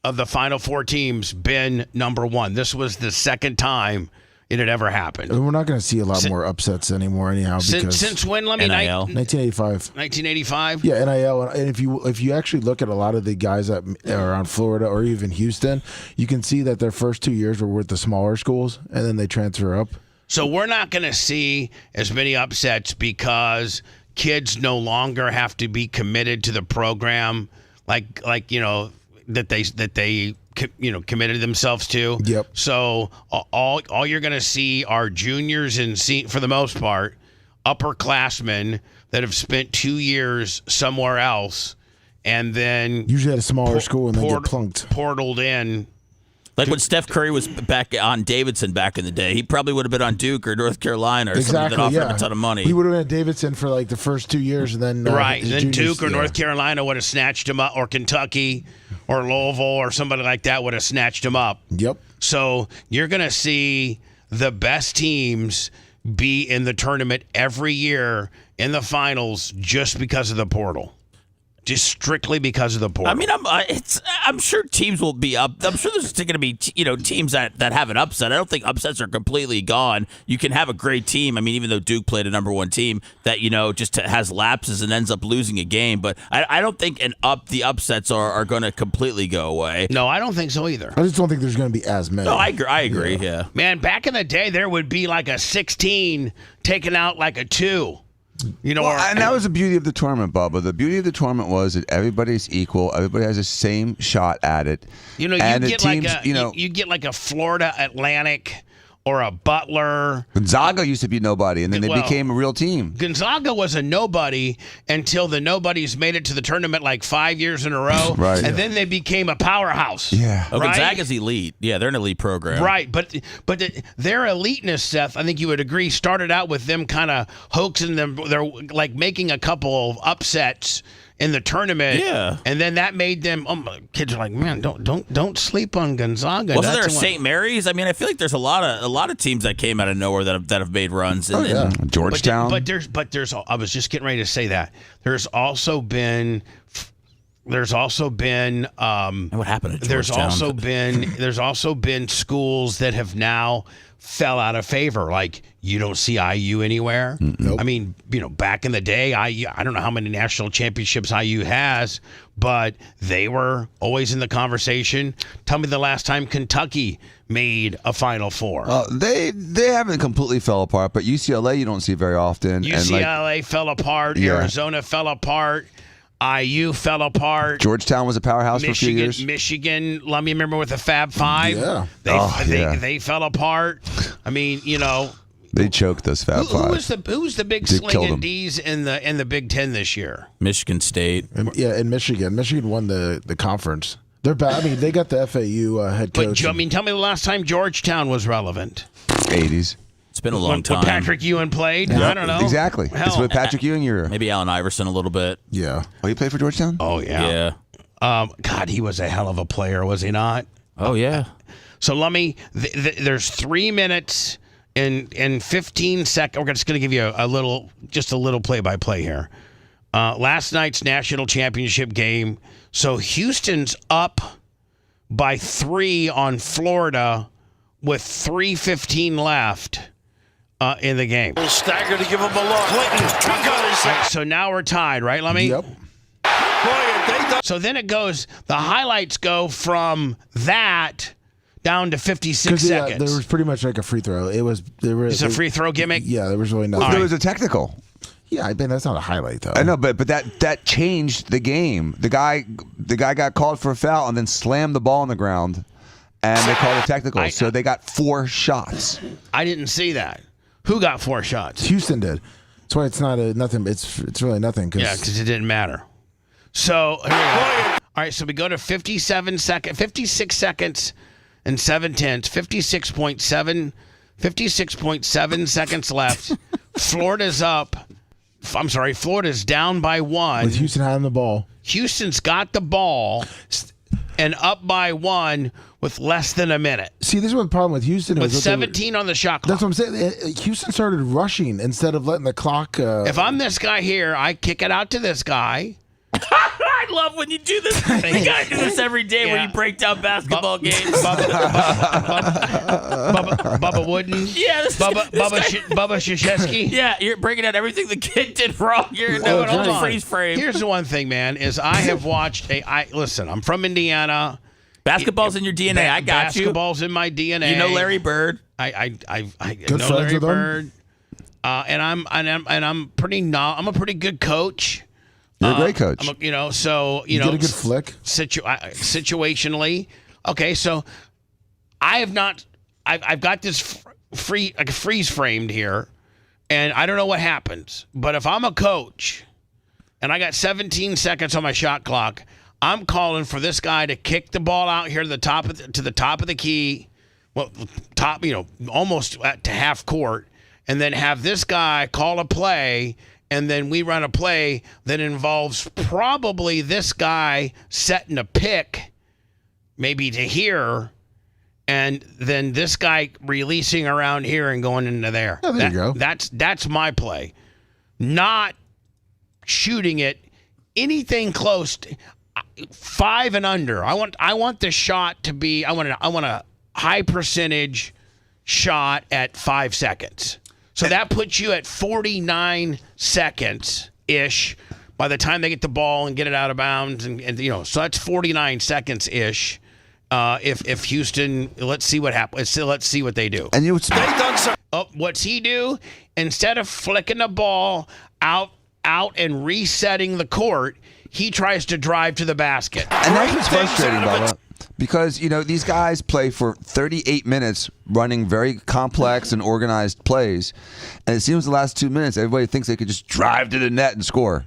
of the Final 4 teams been number 1. This was the second time it had ever happened. We're not going to see a lot more upsets anymore anyhow. Because since when? Let me NIL. 1985. 1985? Yeah, NIL. And if you actually look at a lot of the guys that are around Florida or even Houston, you can see that their first 2 years were with the smaller schools, and then they transfer up. So we're not going to see as many upsets because kids no longer have to be committed to the program like that they committed themselves to. Yep. So all you're going to see are juniors and for the most part, upperclassmen that have spent 2 years somewhere else, and then usually at a smaller school and then get plunked. Portaled in. Like when Steph Curry was back on Davidson back in the day, he probably would have been on Duke or North Carolina or something that offered him a ton of money. He would have been at Davidson for like the first 2 years, and then right, and then Duke or North Carolina would have snatched him up, or Kentucky or Louisville or somebody like that would have snatched him up. Yep. So you're going to see the best teams be in the tournament every year in the finals just because of the portal. Just strictly because of the portal. I mean, I'm sure teams will be up. I'm sure there's going to be teams that have an upset. I don't think upsets are completely gone. You can have a great team. I mean, even though Duke played a number 1 team that just has lapses and ends up losing a game. But I don't think the upsets are going to completely go away. No, I don't think so either. I just don't think there's going to be as many. No, I agree. Yeah. Man, back in the day, there would be like a 16 taking out like a 2. And that was the beauty of the tournament, Bubba. The beauty of the tournament was that everybody's equal. Everybody has the same shot at it. You get like a Florida Atlantic or a Butler. Gonzaga used to be nobody, and then they became a real team. Gonzaga was a nobody until the nobodies made it to the tournament like 5 years in a row, right? And then they became a powerhouse. Yeah, right? Gonzaga's elite. Yeah, they're an elite program, right? But their eliteness, Seth, I think you would agree, started out with them kind of hoaxing them. They're like making a couple of upsets in the tournament, yeah, and then that made them. Kids are like, man, don't sleep on Gonzaga. Wasn't there St. Mary's? I mean, I feel like there's a lot of teams that came out of nowhere that have made runs. Georgetown. But there's. I was just getting ready to say that there's also been there's also been And what happened to there's Georgetown? also been schools that have now fell out of favor. Like you don't see IU anywhere. Nope. I mean, back in the day, IU, I don't know how many national championships IU has, but they were always in the conversation. Tell me the last time Kentucky made a Final Four. They haven't completely fell apart, but UCLA you don't see very often. UCLA fell apart. Yeah. Arizona fell apart. IU fell apart. Georgetown was a powerhouse for a few years. Michigan, let me remember with the Fab Five. Yeah. They fell apart. I mean, They choked those Fab Five. Who's the big They killed slinging them. D's in the Big Ten this year? Michigan State. In Michigan. Michigan won the conference. They're bad. I mean, they got the FAU head coach. But tell me the last time Georgetown was relevant. 80s. It's been a long time. When Patrick Ewing played? I don't know. Exactly. Hell. It's with Patrick Ewing era. Maybe Allen Iverson a little bit. Yeah. Oh, he played for Georgetown? Oh, yeah. Yeah. God, he was a hell of a player, was he not? Oh, yeah. So there's 3 minutes and 15 seconds. We're just going to give you a little play-by-play here. Last night's national championship game. So Houston's up by 3 on Florida with 3:15 left in the game. Stagger to give him a look. Clinton. So now we're tied, right, Lemmy? Yep. So then the highlights go from that down to 56 Yeah, seconds. there was pretty much like a free throw. It's a free throw gimmick? Yeah, there was really nothing. There was a technical. Yeah, I mean that's not a highlight though. I know, but that changed the game. The guy got called for a foul and then slammed the ball on the ground, and they called a technical. So they got 4 shots. I didn't see that. Who got 4 shots? Houston did. That's why it's not nothing. It's really nothing. Yeah, because it didn't matter. So here we go. All right, so we go to 56 seconds and 7/10, 56.7 seconds left. Florida's down by 1. With Houston having the ball. Houston's got the ball and up by 1 with less than a minute. See, this is what the problem with Houston With is. 17 on the shot clock. That's what I'm saying. Houston started rushing instead of letting the clock. If I'm this guy here, I kick it out to this guy. I love when you do this. You gotta do this every day when you break down basketball games. Bubba Wooden. Yeah, Bubba Krzyzewski. Yeah, you're breaking out everything the kid did wrong. You're Hold on. freeze frame. Here's the one thing, man, is I have watched listen, I'm from Indiana. Basketball's in your DNA. I got you. Basketball's in my DNA. You know Larry Bird. I Good know friends Larry with him? Bird. And I'm a pretty good coach. You're a great coach. You get a good flick. Situationally. Okay, so I've got this freeze framed here, and I don't know what happens. But if I'm a coach, and I got 17 seconds on my shot clock, I'm calling for this guy to kick the ball out here to the top of the key, almost to half court, and then have this guy call a play. And then we run a play that involves probably this guy setting a pick, maybe to here, and then this guy releasing around here and going into there. Oh, there you go. That's my play. Not shooting it anything close to 5 and under. I want the shot to be. I want a high percentage shot at 5 seconds. So that puts you at 49 seconds-ish by the time they get the ball and get it out of bounds. And so that's 49 seconds-ish. If Houston, let's see what happens. Let's see what they do. And What's he do? Instead of flicking the ball out and resetting the court, he tries to drive to the basket. And that's what's frustrating, Bubba. Because, these guys play for 38 minutes running very complex and organized plays. And it seems the last 2 minutes, everybody thinks they could just drive to the net and score.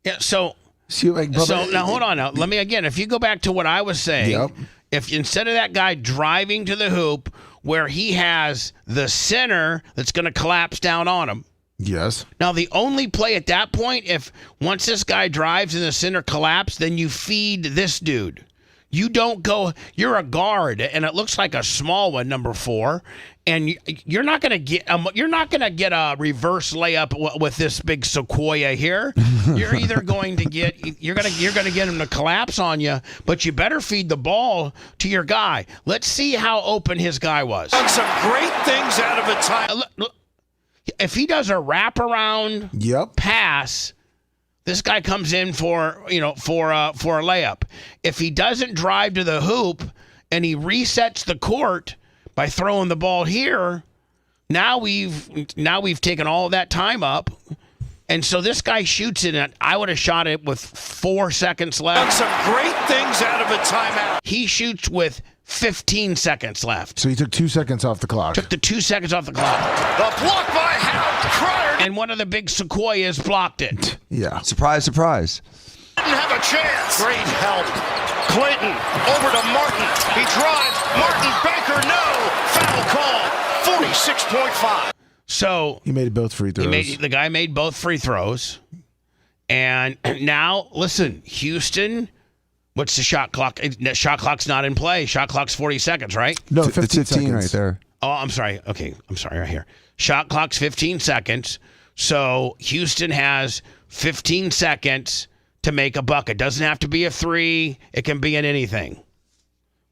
Yeah, so now hold on. Now, let me again, if you go back to what I was saying, if instead of that guy driving to the hoop where he has the center that's going to collapse down on him. Yes. Now, the only play at that point, if once this guy drives and the center collapse, then you feed this dude. You don't go. You're a guard, and it looks like a small one, number 4. And you're not gonna get a reverse layup with this big sequoia here. You're either going to get you're gonna get him to collapse on you, but you better feed the ball to your guy. Let's see how open his guy was. Done some great things out of a time. Look, if he does a wraparound pass, this guy comes in for a layup. If he doesn't drive to the hoop and he resets the court by throwing the ball here, now we've taken all of that time up, and so this guy shoots it. And I would have shot it with 4 seconds left. Done some great things out of a timeout. He shoots with 15 seconds left. So he took 2 seconds off the clock. Took the 2 seconds off the clock. The block by Howard Cryer. And one of the big sequoias blocked it. Yeah. Surprise, surprise. Didn't have a chance. Great help. Clayton over to Martin. He drives. Martin Baker, no. Foul call. 46.5. So he made both free throws. The guy made both free throws. And now, listen, Houston, what's the shot clock? Shot clock's not in play. Shot clock's 40 seconds, right? No, 15 seconds. right there. Oh, I'm sorry. Okay, I'm sorry, right here. Shot clock's 15 seconds. So Houston has 15 seconds to make a bucket. Doesn't have to be a 3. It can be in anything,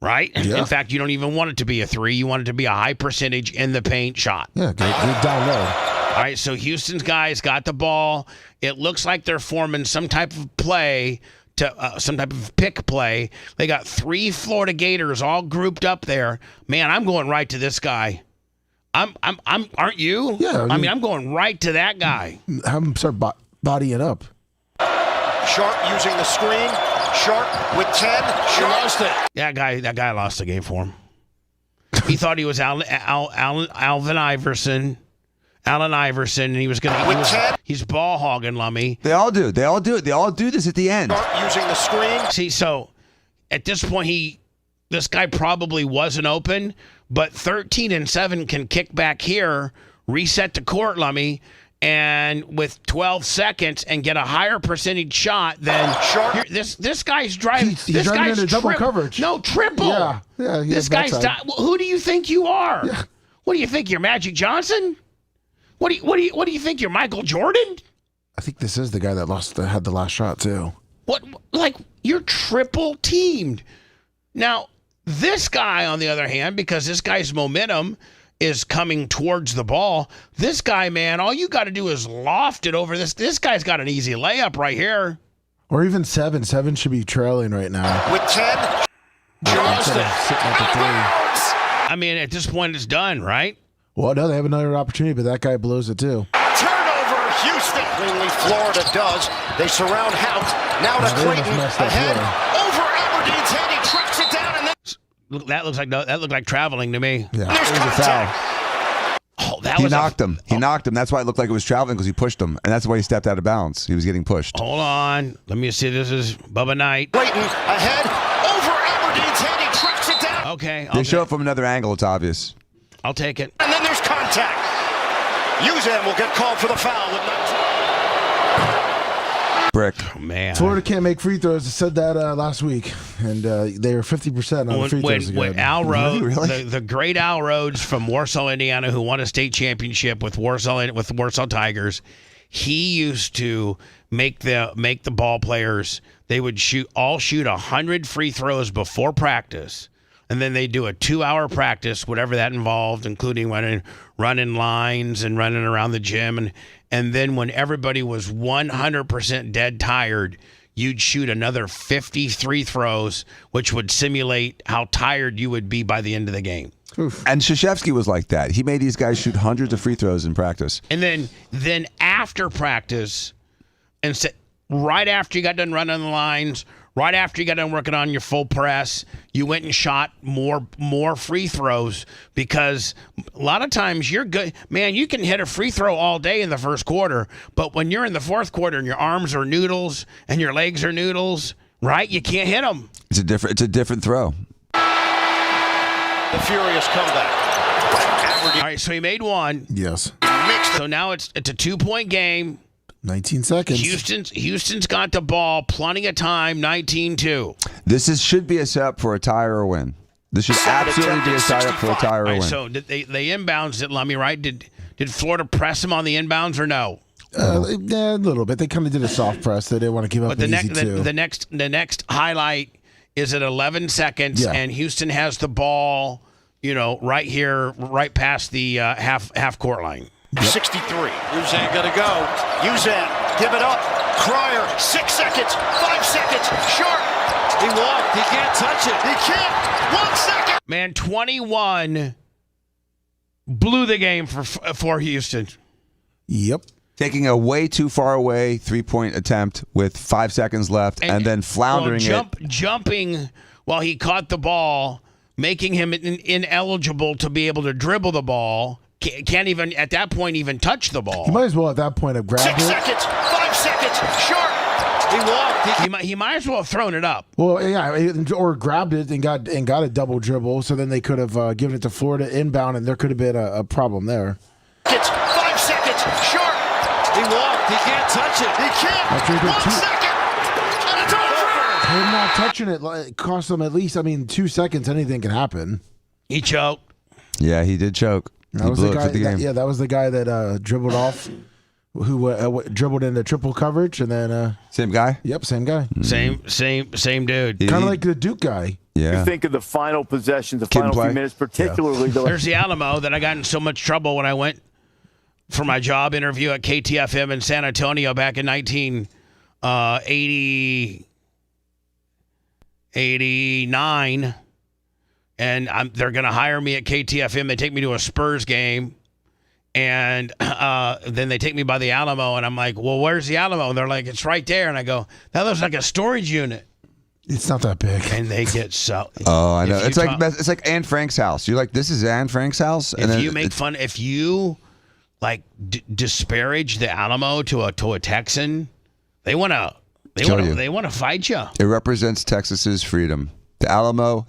right? Yeah. In fact, you don't even want it to be a 3. You want it to be a high percentage in the paint shot. Yeah, get down low. All right, so Houston's guys got the ball. It looks like they're forming some type of play, some type of pick play. They got 3 Florida Gators all grouped up there. Man, I'm going right to this guy. Aren't you? Yeah. I mean, I'm going right to that guy. Have him start bodying up. Sharp using the screen. Sharp with 10. She lost it. That guy lost the game for him. He thought he was Allen Iverson, and he was going to. He's ball hogging, Lummy. They all do. They all do it. They all do this at the end. Sharp using the screen. See, so at this point, this guy probably wasn't open, but 13 and 7 can kick back here, reset the court, Lummy, and with 12 seconds and get a higher percentage shot than this guy's driving. He's driving into double coverage. No, triple. Yeah. This guy's. Who do you think you are? Yeah. What do you think? You're Magic Johnson? What do you think? You're Michael Jordan? I think this is the guy that had the last shot too. What? Like you're triple teamed. Now this guy, on the other hand, because this guy's momentum is coming towards the ball. This guy, man, all you got to do is loft it over this. This guy's got an easy layup right here. Or even 7. 7 should be trailing right now. With 10. Sitting at the 3. I mean, at this point, it's done, right? Well, no, they have another opportunity, but that guy blows it too. Turnover, Houston. Cleanly, Florida does. They surround Hout. Now to Clayton. Ahead. Over Aberdeen's head. He tracks it down and then. That looked like traveling to me. Yeah, there's it was a foul. Oh, He knocked him. He knocked him. That's why it looked like it was traveling, because he pushed him, and that's why he stepped out of bounds. He was getting pushed. Hold on. Let me see. This is Bubba Knight. Clayton ahead. Over Aberdeen's head. He tracks it down. Okay. They show it from another angle. It's obvious. I'll take it. And then there's contact. Uzan will get called for the foul with 19. Brick. Oh, man. Florida can't make free throws. I said that last week, and they were 50% on the free throws again. When Al Rhodes, Really? the great Al Rhodes from Warsaw, Indiana, who won a state championship with Warsaw Tigers, he used to make the ball players. They would shoot 100 free throws before practice, and then they do a 2-hour practice, whatever that involved, including running lines and running around the gym, and then when everybody was 100% dead tired, you'd shoot another 50 free throws, which would simulate how tired you would be by the end of the game. Oof. And Krzyzewski was like that. He made these guys shoot hundreds of free throws in practice. And then after practice, and right after you got done running the lines, right after you got done working on your full press, you went and shot more free throws, because a lot of times you're good. Man, you can hit a free throw all day in the first quarter, but when you're in the fourth quarter and your arms are noodles and your legs are noodles, right? You can't hit them. It's a different throw. The furious comeback. All right, so he made one. Yes. So now it's a 2-point game. 19 seconds. Houston's got the ball, plenty of time, 19-2. This should be a setup for a tie or a win. This should absolutely be a setup for a tie or a win. So they inbounds it, Lummy, right? Did Florida press him on the inbounds or no? Yeah, a little bit. They kind of did a soft press. They didn't want to give up an easy two. The next highlight is at 11 seconds, and Houston has the ball, right here, right past the half court line. 63. Uzan gonna go. Uzan, give it up. Cryer, 6 seconds, 5 seconds, short. He walked. He can't touch it. He can't. 1 second. Man, 21 blew the game for Houston. Yep. Taking a way too far away 3-point attempt with 5 seconds left, and then floundering jumping while he caught the ball, making him ineligible to be able to dribble the ball. Can't even at that point even touch the ball. He might as well at that point have grabbed 6 it. seconds, 5 seconds, short. He walked. He might as well have thrown it up. Well, yeah, or grabbed it and got a double dribble. So then they could have given it to Florida inbound, and there could have been a problem there. 5 seconds, short. He walked. He can't touch it. He can't. 1 second. And it's over. Him not touching it cost them at least, 2 seconds. Anything can happen. He choked. Yeah, he did choke. That was the guy. That was the guy that dribbled off, who dribbled into triple coverage, and then same guy. Yep, same guy. Same dude. Kind of like the Duke guy. Yeah. You think of the final possession, the final few minutes, particularly. There's the Alamo that I got in so much trouble when I went for my job interview at KTFM in San Antonio back in 1989. And they're going to hire me at KTFM. They take me to a Spurs game, and then they take me by the Alamo, and I'm like, well, where's the Alamo? And they're like, it's right there. And I go, that looks like a storage unit. It's not that big. And they get so. Oh, I know. It's like Anne Frank's house. You're like, this is Anne Frank's house. And if you make fun, if you disparage the Alamo to a Texan, they want to fight you. It represents Texas's freedom. The Alamo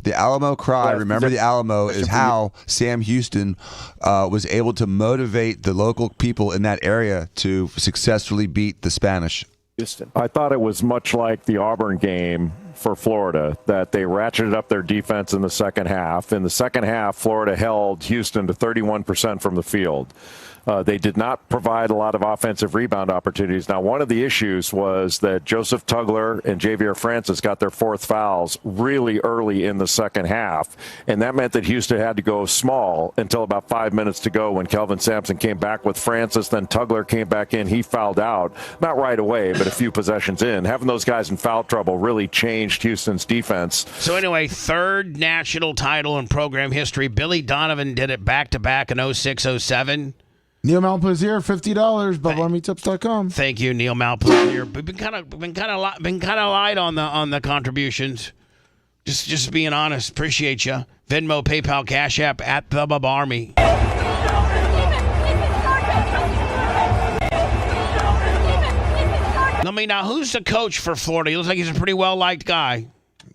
cry. Remember, the Alamo is how Sam Houston was able to motivate the local people in that area to successfully beat the Spanish. I thought it was much like the Auburn game for Florida, that they ratcheted up their defense in the second half. In the second half, Florida held Houston to 31% from the field. They did not provide a lot of offensive rebound opportunities. Now, one of the issues was that Joseph Tugler and Javier Francis got their fourth fouls really early in the second half, and that meant that Houston had to go small until about 5 minutes to go when Kelvin Sampson came back with Francis. Then Tugler came back in. He fouled out, not right away, but a few possessions in. Having those guys in foul trouble really changed Houston's defense. So anyway, third national title in program history. Billy Donovan did it back-to-back in 06-07. Neil Malpazier, $50. BubbaArmyTips.com. Thank you, Neil Malpazier. We've been kind of light on the contributions. Just being honest. Appreciate you. Venmo, PayPal, Cash App at the Bubba Army. Let me know, who's the coach for Florida? He looks like he's a pretty well liked guy.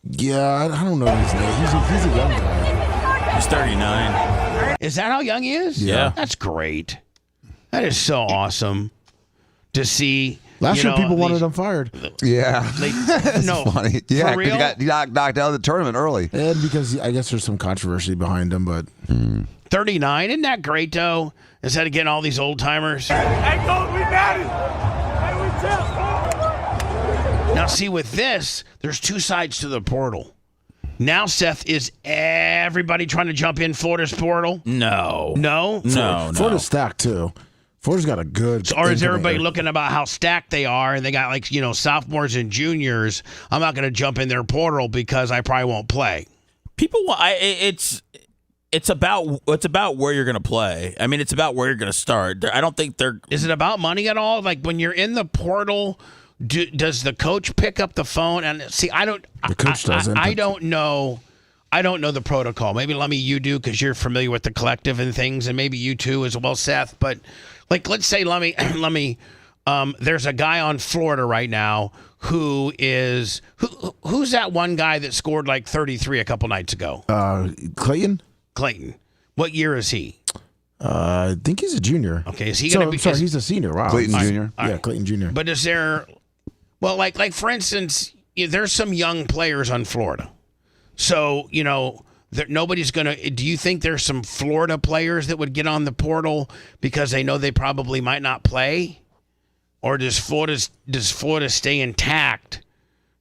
Yeah, I don't know his name. He's a young guy. He's 39. Is that how young he is? Yeah. That's great. That is so awesome to see. Last year, people wanted him fired. Yeah. No. Funny. Yeah, for real? he got knocked out of the tournament early. And because I guess there's some controversy behind him, but 39, isn't that great though? Instead of getting all these old timers. Now see, with this, there's two sides to the portal. Now, Seth, is everybody trying to jump in Florida's portal? No. Florida's stacked too. Florida's got a good. Or is everybody looking about how stacked they are, and they got sophomores and juniors? I'm not going to jump in their portal because I probably won't play. People, it's about where you're going to play. I mean, it's about where you're going to start. I don't think they're. Is it about money at all? Like when you're in the portal, does the coach pick up the phone and see? I don't. The coach doesn't. I don't know. I don't know the protocol. Maybe you do because you're familiar with the collective and things, and maybe you too as well, Seth. But let's say let me. There's a guy on Florida right now who's that one guy that scored like 33 a couple nights ago? Clayton. What year is he? I think he's a junior. Okay, is he going to be? Sorry, he's a senior. Wow, Clayton Jr. Yeah, Clayton Jr. But is there? Well, like for instance, there's some young players on Florida, so nobody's going to. Do you think there's some Florida players that would get on the portal because they know they probably might not play, or does Florida stay intact?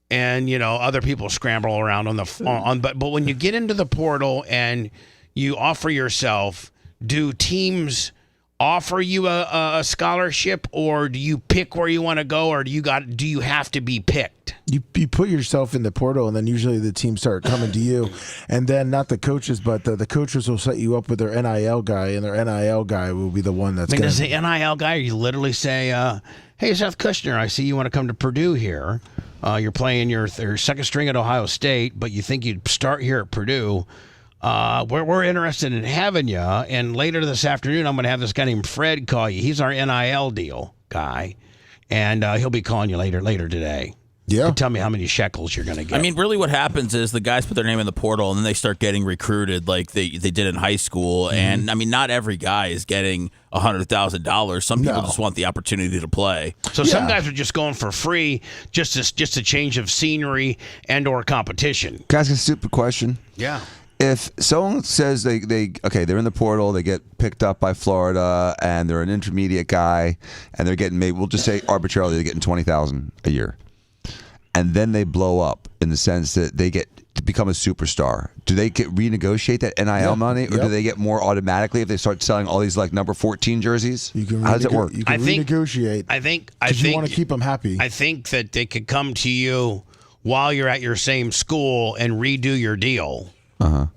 And other people scramble around but when you get into the portal and you offer yourself, do teams offer you a scholarship, or do you pick where you want to go, or do you have to be picked? You put yourself in the portal, and then usually the teams start coming to you, and then not the coaches, but the coaches will set you up with their NIL guy, and their NIL guy will be the one that's. Does the NIL guy? You literally say, "Hey, Seth Kushner, I see you want to come to Purdue here. You're playing your second string at Ohio State, but you think you'd start here at Purdue. We're interested in having you, and later this afternoon I'm going to have this guy named Fred call you. He's our NIL deal guy, and he'll be calling you later today. Yeah. Tell me how many shekels you're going to get. I mean, really what happens is the guys put their name in the portal, and then they start getting recruited like they did in high school. Mm-hmm. And, I mean, not every guy is getting $100,000. Some people just want the opportunity to play. So some guys are just going for free, just a change of scenery and or competition. Can I ask a stupid question? Yeah. If someone says they're in the portal, they get picked up by Florida, and they're an intermediate guy, and they're getting we'll just say arbitrarily they're getting $20,000 a year, and then they blow up in the sense that they get to become a superstar. Do they get renegotiate that NIL money, or do they get more automatically if they start selling all these like number 14 jerseys? How does it work? You can renegotiate. I think you want to keep them happy. I think that they could come to you while you're at your same school and redo your deal.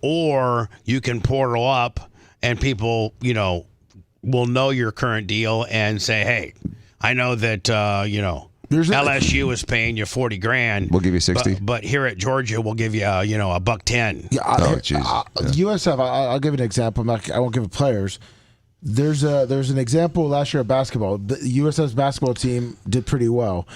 Or you can portal up, and people, will know your current deal and say, "Hey, I know that LSU is paying you $40,000. We'll give you 60. But here at Georgia, we'll give you $110." Yeah. USF. I'll give an example. I won't give it players. There's an example last year of basketball. The USF's basketball team did pretty well.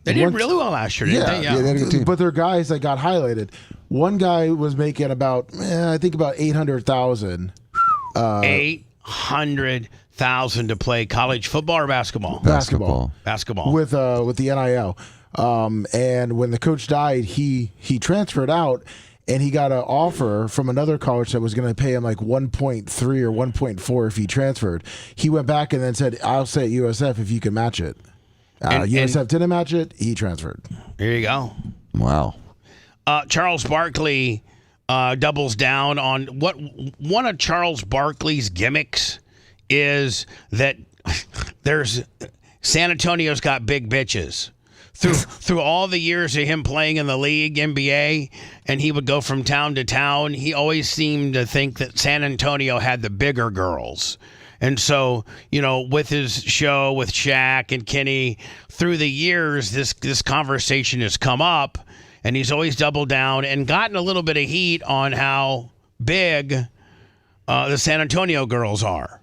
They did really well last year, didn't they? Yeah, they had a good team. But their guys that got highlighted. One guy was making about $800,000. $800,000 to play college football or basketball? Basketball. With the NIL. And when the coach died, he transferred out, and he got an offer from another college that was going to pay him like 1.3 or 1.4 if he transferred. He went back and then said, "I'll stay at USF if you can match it." USF didn't match it. He transferred. There you go. Wow. Charles Barkley doubles down on one of Charles Barkley's gimmicks is that San Antonio's got big bitches. Through all the years of him playing in the league, NBA, and he would go from town to town, he always seemed to think that San Antonio had the bigger girls. And so, with his show with Shaq and Kenny, through the years, this conversation has come up, and he's always doubled down and gotten a little bit of heat on how big the San Antonio girls are.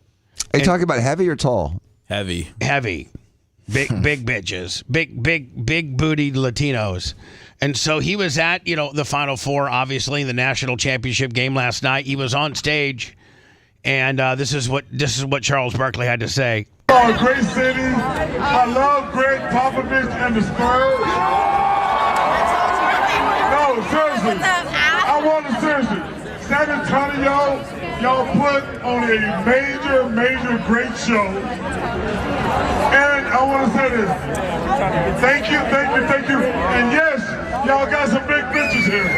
Are you talking about heavy or tall? Heavy. Big bitches. Big booty Latinos. And so he was at, the Final Four, obviously, the national championship game last night. He was on stage. And this is what Charles Barkley had to say. Oh, great city. I love Greg Popovich and the Spurs. No, seriously. I want to seriously. San Antonio, y'all put on a major great show. And I want to say this. Thank you. And yes, y'all got some big bitches here.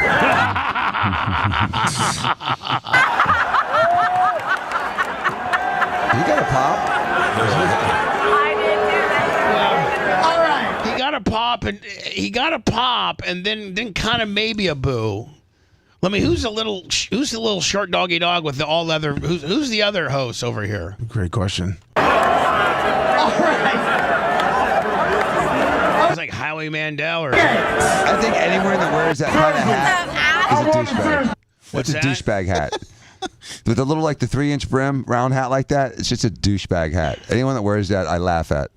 He got a pop. I didn't do that. All right. He got a pop, and then kind of maybe a boo. Let me. Who's the little short doggy dog with the all leather? Who's the other host over here? Great question. All right. It's like Howie Mandel or. I think anyone that wears that kind of hat is a douchebag. What's That's a douchebag hat. With a little like the 3-inch brim round hat like that, it's just a douchebag hat. Anyone that wears that, I laugh at.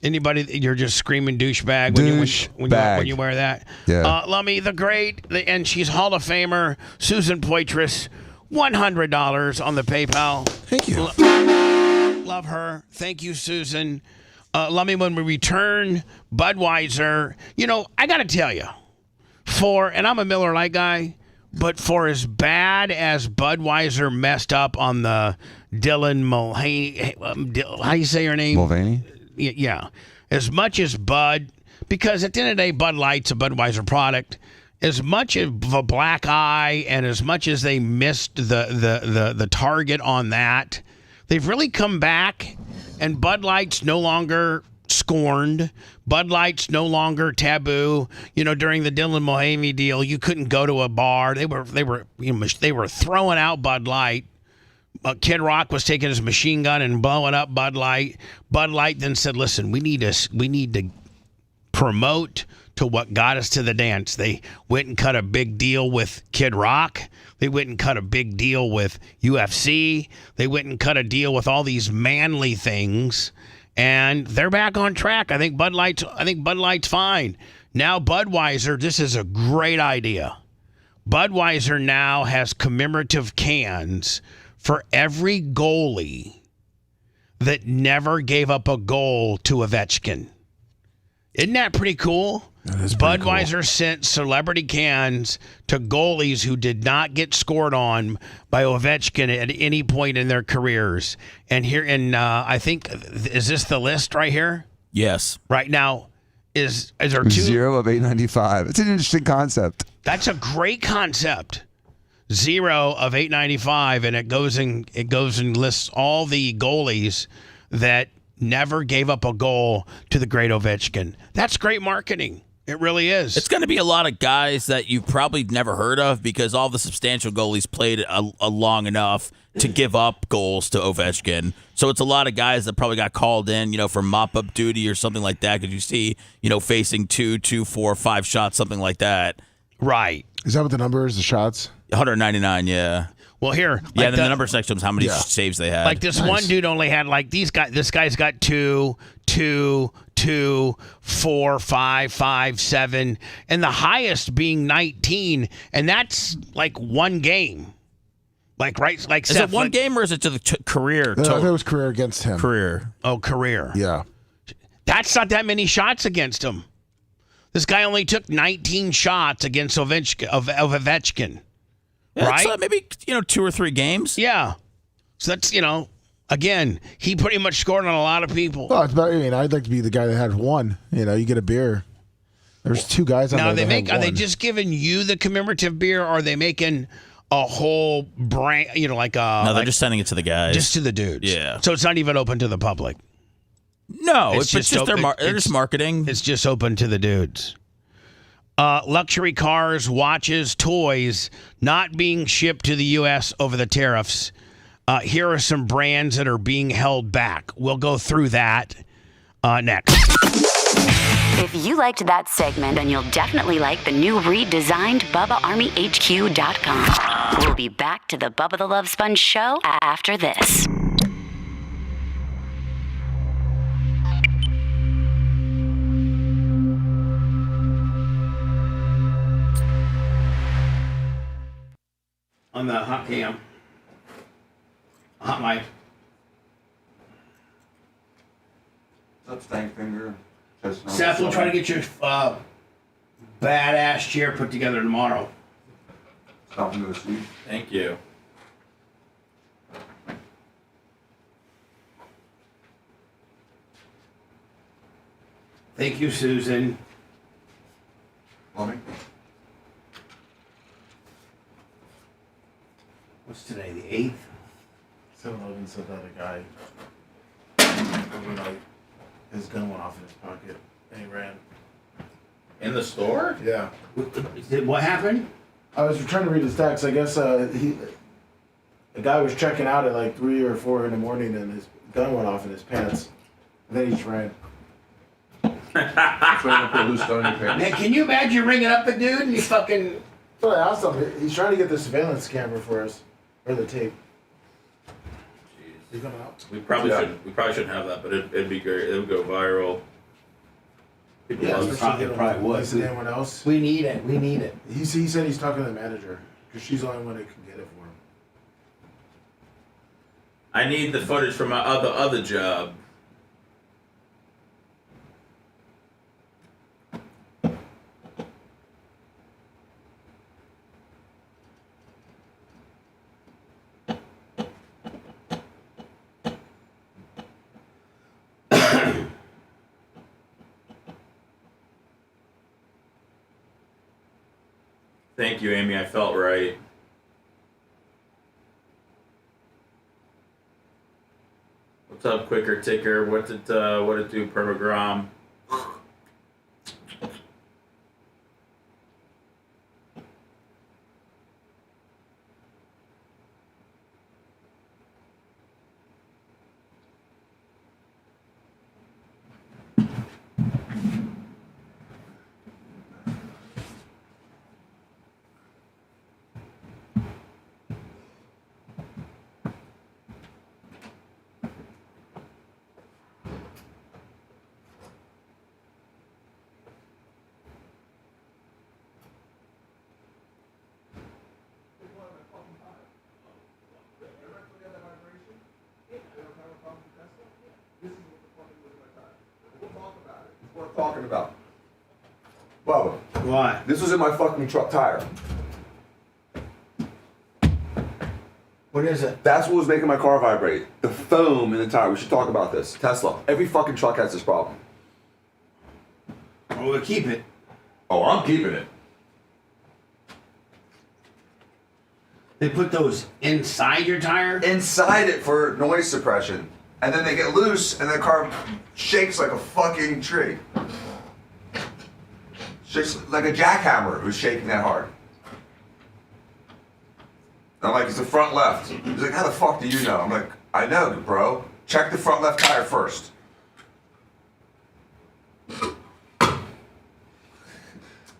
Anybody, you're just screaming douchebag when you wear that. Yeah. Lummy, the great, and she's Hall of Famer, Susan Poitras. $100 on the PayPal. Thank you. Love her. Thank you, Susan. Let me, when we return, Budweiser. You know, I got to tell you, and I'm a Miller Lite guy, but for as bad as Budweiser messed up on the Dylan Mulvaney, how do you say your name? Mulvaney? Yeah. As much as Bud, because at the end of the day, Bud Light's a Budweiser product. As much of a black eye and as much as they missed the target on that, they've really come back, and Bud Light's no longer scorned. Bud Light's no longer taboo. You know, during the Dylan Mulvaney deal, you couldn't go to a bar. They were throwing out Bud Light. Kid Rock was taking his machine gun and blowing up Bud Light. Bud Light then said, "Listen, we need to promote to what got us to the dance." They went and cut a big deal with Kid Rock. They went and cut a big deal with UFC. They went and cut a deal with all these manly things, and they're back on track. I think Bud Light's fine. Now Budweiser, this is a great idea. Budweiser now has commemorative cans for every goalie that never gave up a goal to Ovechkin. Isn't that pretty cool? That is pretty Budweiser sent celebrity cans to goalies who did not get scored on by Ovechkin at any point in their careers. And here, I think, is this the list right here? Yes. Right now, is there 2? 0 of 895. It's an interesting concept. That's a great concept. 0 of 895, and it goes and lists all the goalies that never gave up a goal to the great Ovechkin. That's great marketing. It really is. It's going to be a lot of guys that you've probably never heard of because all the substantial goalies played a long enough to give up goals to Ovechkin. So it's a lot of guys that probably got called in, for mop-up duty or something like that because you see, facing 2, 4, 5 shots, something like that. Right. Is that what the number is, the shots? 199, yeah. Well, here. Yeah, then the number section is how many saves they had. Like this one dude only had this guy's got 2, 4, 5, 7, and the highest being 19, and that's like one game. Is it one game or is it to the career? I thought it was career against him. Career. Oh, career. Yeah. That's not that many shots against him. This guy only took 19 shots against Ovechkin. Yeah, right? Maybe 2 or 3 games. Yeah. So that's again, he pretty much scored on a lot of people. Well, it's about. I'd like to be the guy that had one. You get a beer. There's 2 guys on now there. Are they just giving you the commemorative beer, or are they making a whole brand? No, they're just sending it to the guys, just to the dudes. Yeah. So it's not even open to the public. No, it's just they're just marketing. It's just open to the dudes. Luxury cars, watches, toys not being shipped to the U.S. over the tariffs. Here are some brands that are being held back. We'll go through that next. If you liked that segment, then you'll definitely like the new redesigned BubbaArmyHQ.com. We'll be back to the Bubba the Love Sponge show after this. On the hot cam. Hot mic. What's up, stank finger? Seth, we'll try to get your badass chair put together tomorrow. Stop and go to sleep. Thank you. Thank you, Susan. Plumbing? What's today, the 8th? 7-Eleven said that a guy overnight, his gun went off in his pocket and he ran. In the store? Yeah. What happened? I was trying to read his text. I guess the guy was checking out at like 3 or 4 in the morning and his gun went off in his pants. And then he just ran. Man, can you imagine ringing up a dude and he's fucking... So I asked him, he's trying to get the surveillance camera for us. Or the tape. He's coming out. We probably shouldn't have that, but it'd be great. It would go viral. People love it probably would. Is it anyone else? We need it. He said he's talking to the manager because she's the only one that can get it for him. I need the footage from my other job. Thank you, Amy. I felt right. What's up, Quicker Ticker? What it do, Permagram? Talking about. Bubba. What? This was in my fucking truck tire. What is it? That's what was making my car vibrate. The foam in the tire. We should talk about this. Tesla. Every fucking truck has this problem. Well, we'll keep it. Oh, I'm keeping it. They put those inside your tire? Inside it for noise suppression. And then they get loose and the car shakes like a fucking tree. Shakes like a jackhammer who's shaking that hard. I'm like, it's the front left. He's like, how the fuck do you know? I'm like, I know, bro. Check the front left tire first.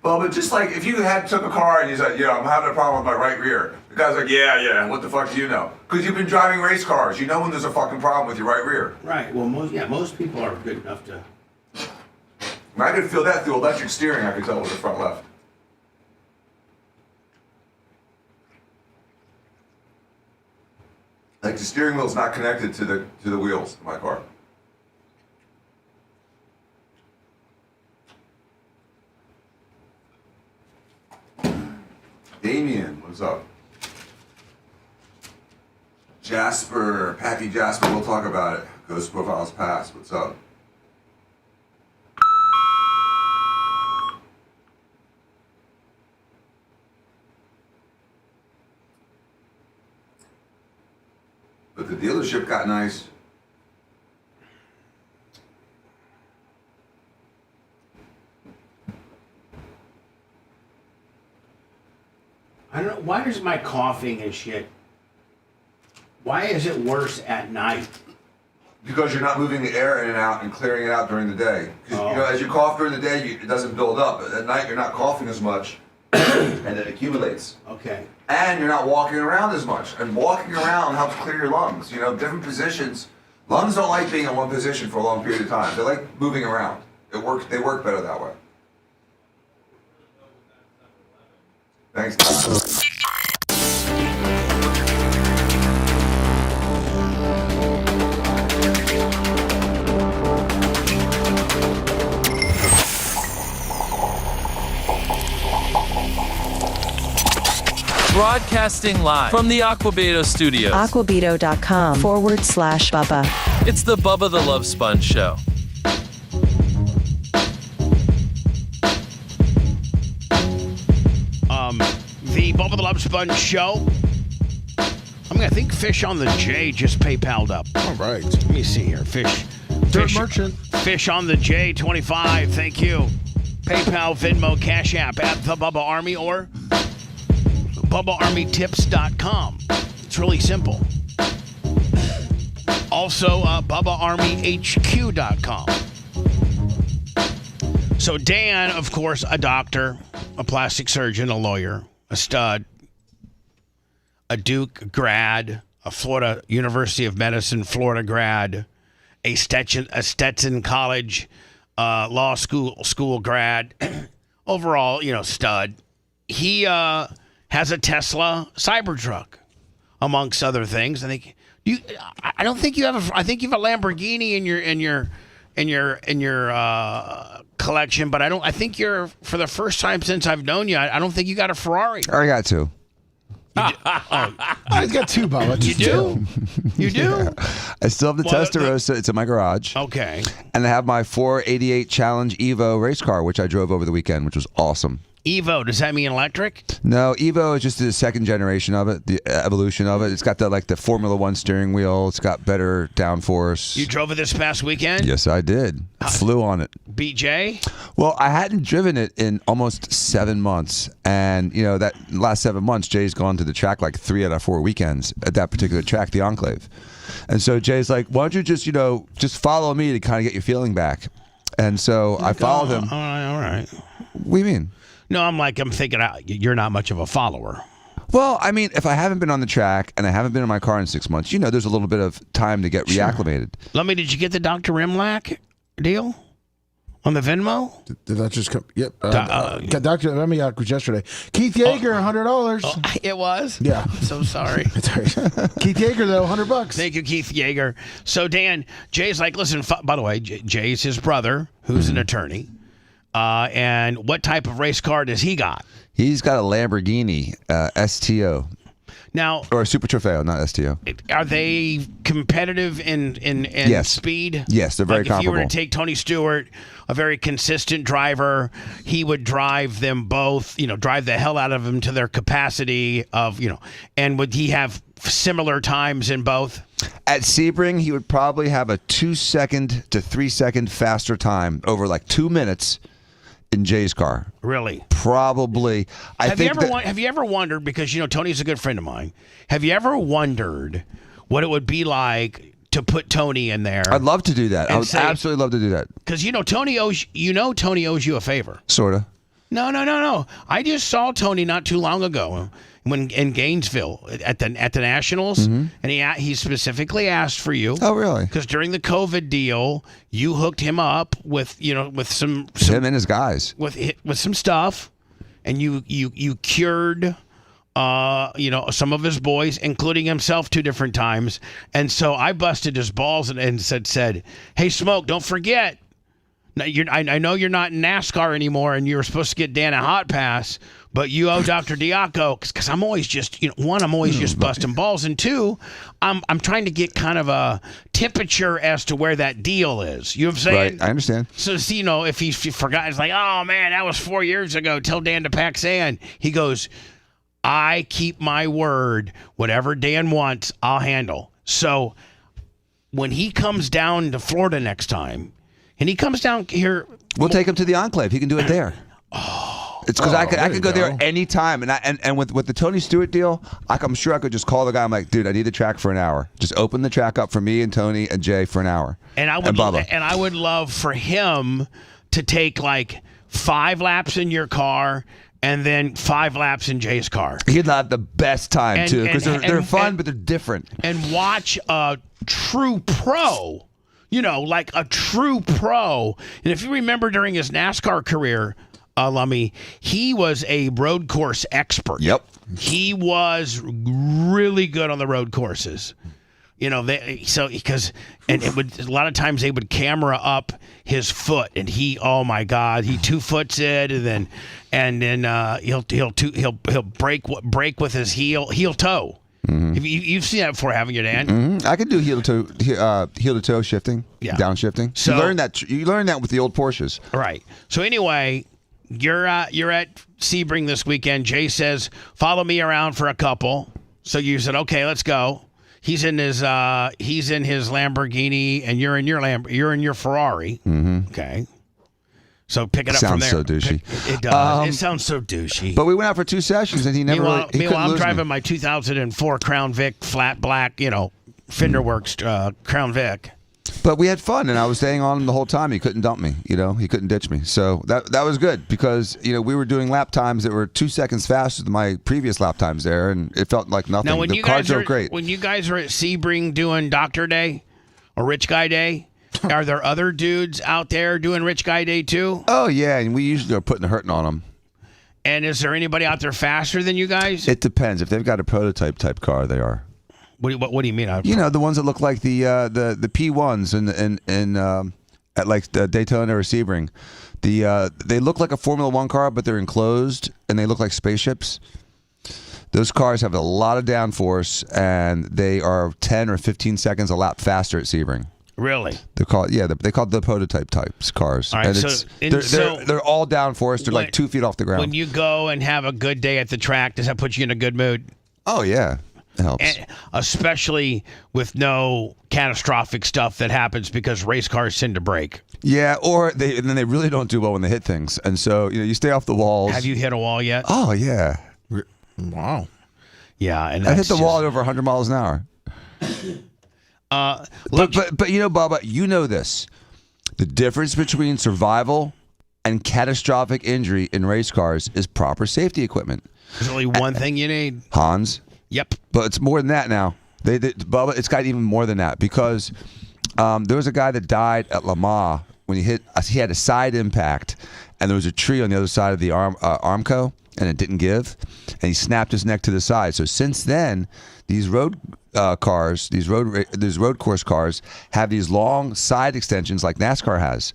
Well, but just like if you took a car and you said, I'm having a problem with my right rear. The guy's like, yeah, what the fuck do you know? Because you've been driving race cars. You know when there's a fucking problem with your right rear. Right. Well, most people are good enough to. I could feel that through electric steering. I could tell with the front left. Like the steering wheel's not connected to the wheels in my car. Damien, what's up? Jasper, Pappy Jasper, we'll talk about it. Ghost Profiles Pass, what's up? But the dealership got nice. I don't know. Why does my coughing and shit, why is it worse at night? Because you're not moving the air in and out and clearing it out during the day. Because as you cough during the day, it doesn't build up. But at night, you're not coughing as much, and it accumulates. Okay. And you're not walking around as much. And walking around helps clear your lungs. Different positions. Lungs don't like being in one position for a long period of time. They like moving around. They work better that way. Thanks. Broadcasting live from the Aquabeto studios. Aquabeto.com/Bubba. It's the Bubba the Love Sponge show. The Bubba the Love Sponge show. I think Fish on the J just PayPal'd up. All right. Let me see here. Fish Merchant. Fish on the J 25. Thank you. PayPal, Venmo, Cash App at the Bubba Army or BubbaArmyTips.com. It's really simple. Also, BubbaArmyHQ.com. So Dan, of course, a doctor, a plastic surgeon, a lawyer, a stud, a Duke grad, a Florida University of Medicine, Florida grad, a Stetson College law school grad. Overall, stud. He has a Tesla Cybertruck, amongst other things. I think I don't think you have. I think you have a Lamborghini in your collection, but I don't. I think you're for the first time since I've known you. I don't think you got a Ferrari. I got two. I've got two, Bubba. You do? You do? Yeah. I still have the Testarossa. It's in my garage. Okay. And I have my 488 Challenge Evo race car, which I drove over the weekend, which was awesome. Evo, does that mean electric? No, Evo is just the second generation of it, the evolution of it. It's got the Formula One steering wheel. It's got better downforce. You drove it this past weekend? Yes, I did. Flew on it. BJ? Well, I hadn't driven it in almost 7 months. And, that last 7 months, Jay's gone to the track like 3 out of 4 weekends at that particular track, the Enclave. And so Jay's like, why don't you just follow me to kind of get your feeling back? And so I followed him. All right. What do you mean? No, I'm thinking you're not much of a follower. Well, I mean, if I haven't been on the track and I haven't been in my car in 6 months, there's a little bit of time to get reacclimated. Did you get the Dr. Rimlack deal on the Venmo? Did that just come? Yep. Dr. Rimlack was yesterday. Keith Yeager, $100. Oh, it was? Yeah. I'm so sorry. Keith Yeager, though, $100. Thank you, Keith Yeager. So, Dan, Jay's like, listen, by the way, Jay's his brother, who's an attorney. And what type of race car does he got? He's got a Lamborghini STO. Now, or a Super Trofeo, not STO. Are they competitive in yes. speed? Yes, they're very comparable. If you were to take Tony Stewart, a very consistent driver, he would drive them both, drive the hell out of them to their capacity of, and would he have similar times in both? At Sebring, he would probably have a 2-second to 3-second faster time over like 2 minutes in Jay's car. Really? Probably. Have you ever wondered, because Tony's a good friend of mine, have you ever wondered what it would be like to put Tony in there? I'd love to do that. I would absolutely love to do that. Because Tony owes you a favor. Sorta. No. I just saw Tony not too long ago when in Gainesville at the Nationals, and he specifically asked for you. Oh, really? Because during the COVID deal, you hooked him up with some him and his guys with some stuff, and you cured some of his boys, including himself, 2 different times. And so I busted his balls and said, hey, Smoke, don't forget. Now, I know you're not in NASCAR anymore, and you were supposed to get Dan a hot pass, but you owe Dr. Diaco, because I'm always just, one, I'm always just busting balls, and 2, I'm trying to get kind of a temperature as to where that deal is. You know what I'm saying? Right, I understand. So, if he forgot, it's like, oh, man, that was 4 years ago. Tell Dan to pack sand. He goes, I keep my word. Whatever Dan wants, I'll handle. So when he comes down to Florida next time, and he comes down here, we'll take him to the Enclave. He can do it there. It's because I could go there anytime, and with the Tony Stewart deal, I'm sure I could just call the guy. I'm like, dude, I need the track for an hour. Just open the track up for me and Tony and Jay for an hour. And I would love for him to take like 5 laps in your car and then 5 laps in Jay's car. He'd have the best time too, because they're fun, but they're different. And watch a true pro. Like a true pro. And if you remember during his NASCAR career, Lummy, he was a road course expert. Yep. He was really good on the road courses. Because a lot of times they would camera up his foot, and oh my God, he 2-foots it, and then he'll break with his heel toe. Mm-hmm. You've seen that before, haven't you, Dan? Mm-hmm. I can do heel to toe shifting, downshifting. So you learn that with the old Porsches, right? So anyway, you're at Sebring this weekend. Jay says, "Follow me around for a couple." So you said, "Okay, let's go." He's in his Lamborghini, and you're in your Ferrari. Mm-hmm. Okay. So pick it up from there. Sounds so douchey. It does. It sounds so douchey. But we went out for 2 sessions, and he never. Meanwhile, I'm driving my 2004 Crown Vic flat black, Fender Works Crown Vic. But we had fun, and I was staying on him the whole time. He couldn't dump me. He couldn't ditch me. So that was good, because we were doing lap times that were 2 seconds faster than my previous lap times there, and it felt like nothing. Now, when the cars drove great. When you guys are at Sebring doing Doctor Day or Rich Guy Day, are there other dudes out there doing Rich Guy Day too? Oh yeah, and we usually are putting the hurting on them. And is there anybody out there faster than you guys? It depends. If they've got a prototype type car, they are. What do you mean? You know, the ones that look like the P1s in at like the Daytona or Sebring. They look like a Formula One car, but they're enclosed and they look like spaceships. Those cars have a lot of downforce, and they are 10 or 15 seconds a lap faster at Sebring. Really? They're called the prototype types cars. All right, and they're all downforce. They're like 2 feet off the ground. When you go and have a good day at the track, does that put you in a good mood? Oh yeah, it helps. And especially with no catastrophic stuff that happens because race cars tend to break. Yeah, and then they really don't do well when they hit things, and so you stay off the walls. Have you hit a wall yet? Oh yeah. Wow. Yeah, and I hit the wall at over 100 miles an hour. But Bubba, you know this. The difference between survival and catastrophic injury in race cars is proper safety equipment. There's only one thing you need. Hans. Yep. But it's more than that now. Bubba, it's got even more than that because there was a guy that died at Le Mans when he had a side impact, and there was a tree on the other side of the Armco, and it didn't give, and he snapped his neck to the side. So since then, these road cars, these road course cars, have these long side extensions like NASCAR has.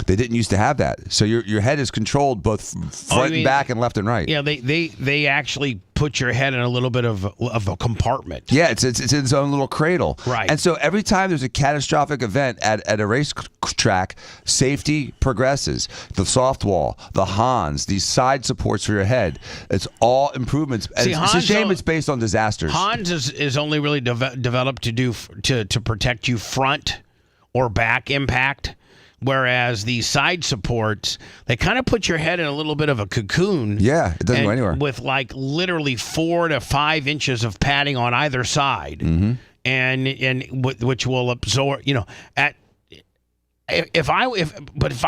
They didn't used to have that. So your head is controlled both front and back and left and right. Yeah, they actually put your head in a little bit of a compartment. Yeah, it's in its own little cradle. Right. And so every time there's a catastrophic event at a race track, safety progresses. The soft wall, the Hans, these side supports for your head. It's all improvements. And it's a shame it's based on disasters. Hans is only really developed to protect you front or back impact. Whereas the side supports, they kind of put your head in a little bit of a cocoon. Yeah, it doesn't go anywhere. With like literally 4 to 5 inches of padding on either side, and which will absorb. If I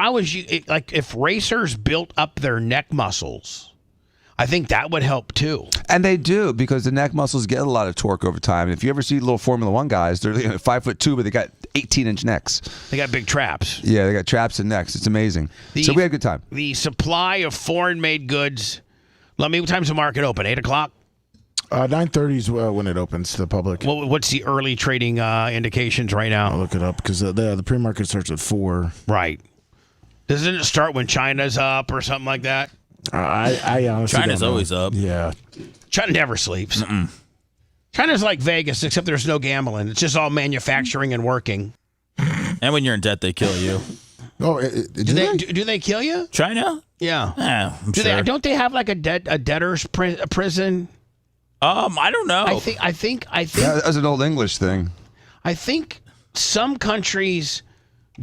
was you, if racers built up their neck muscles, I think that would help too. And they do, because the neck muscles get a lot of torque over time. And if you ever see little Formula One guys, they're 5'2", but they got 18-inch necks. They got big traps. Yeah, they got traps and necks. It's amazing. So we had a good time. The supply of foreign-made goods. Let me. What time's the market open? 8 o'clock. 9:30 is when it opens to the public. What's the early trading indications right now? I'll look it up because the pre-market starts at 4. Right. Doesn't it start when China's up or something like that? I honestly China's don't know. always up. Yeah. China never sleeps. China's like Vegas, except there's no gambling. It's just all manufacturing and working. And when you're in debt, they kill you. Oh, do they kill you? China? Yeah. I'm sure. Don't they have like a debtor's prison? I don't know. I think. Yeah, that's an old English thing. I think some countries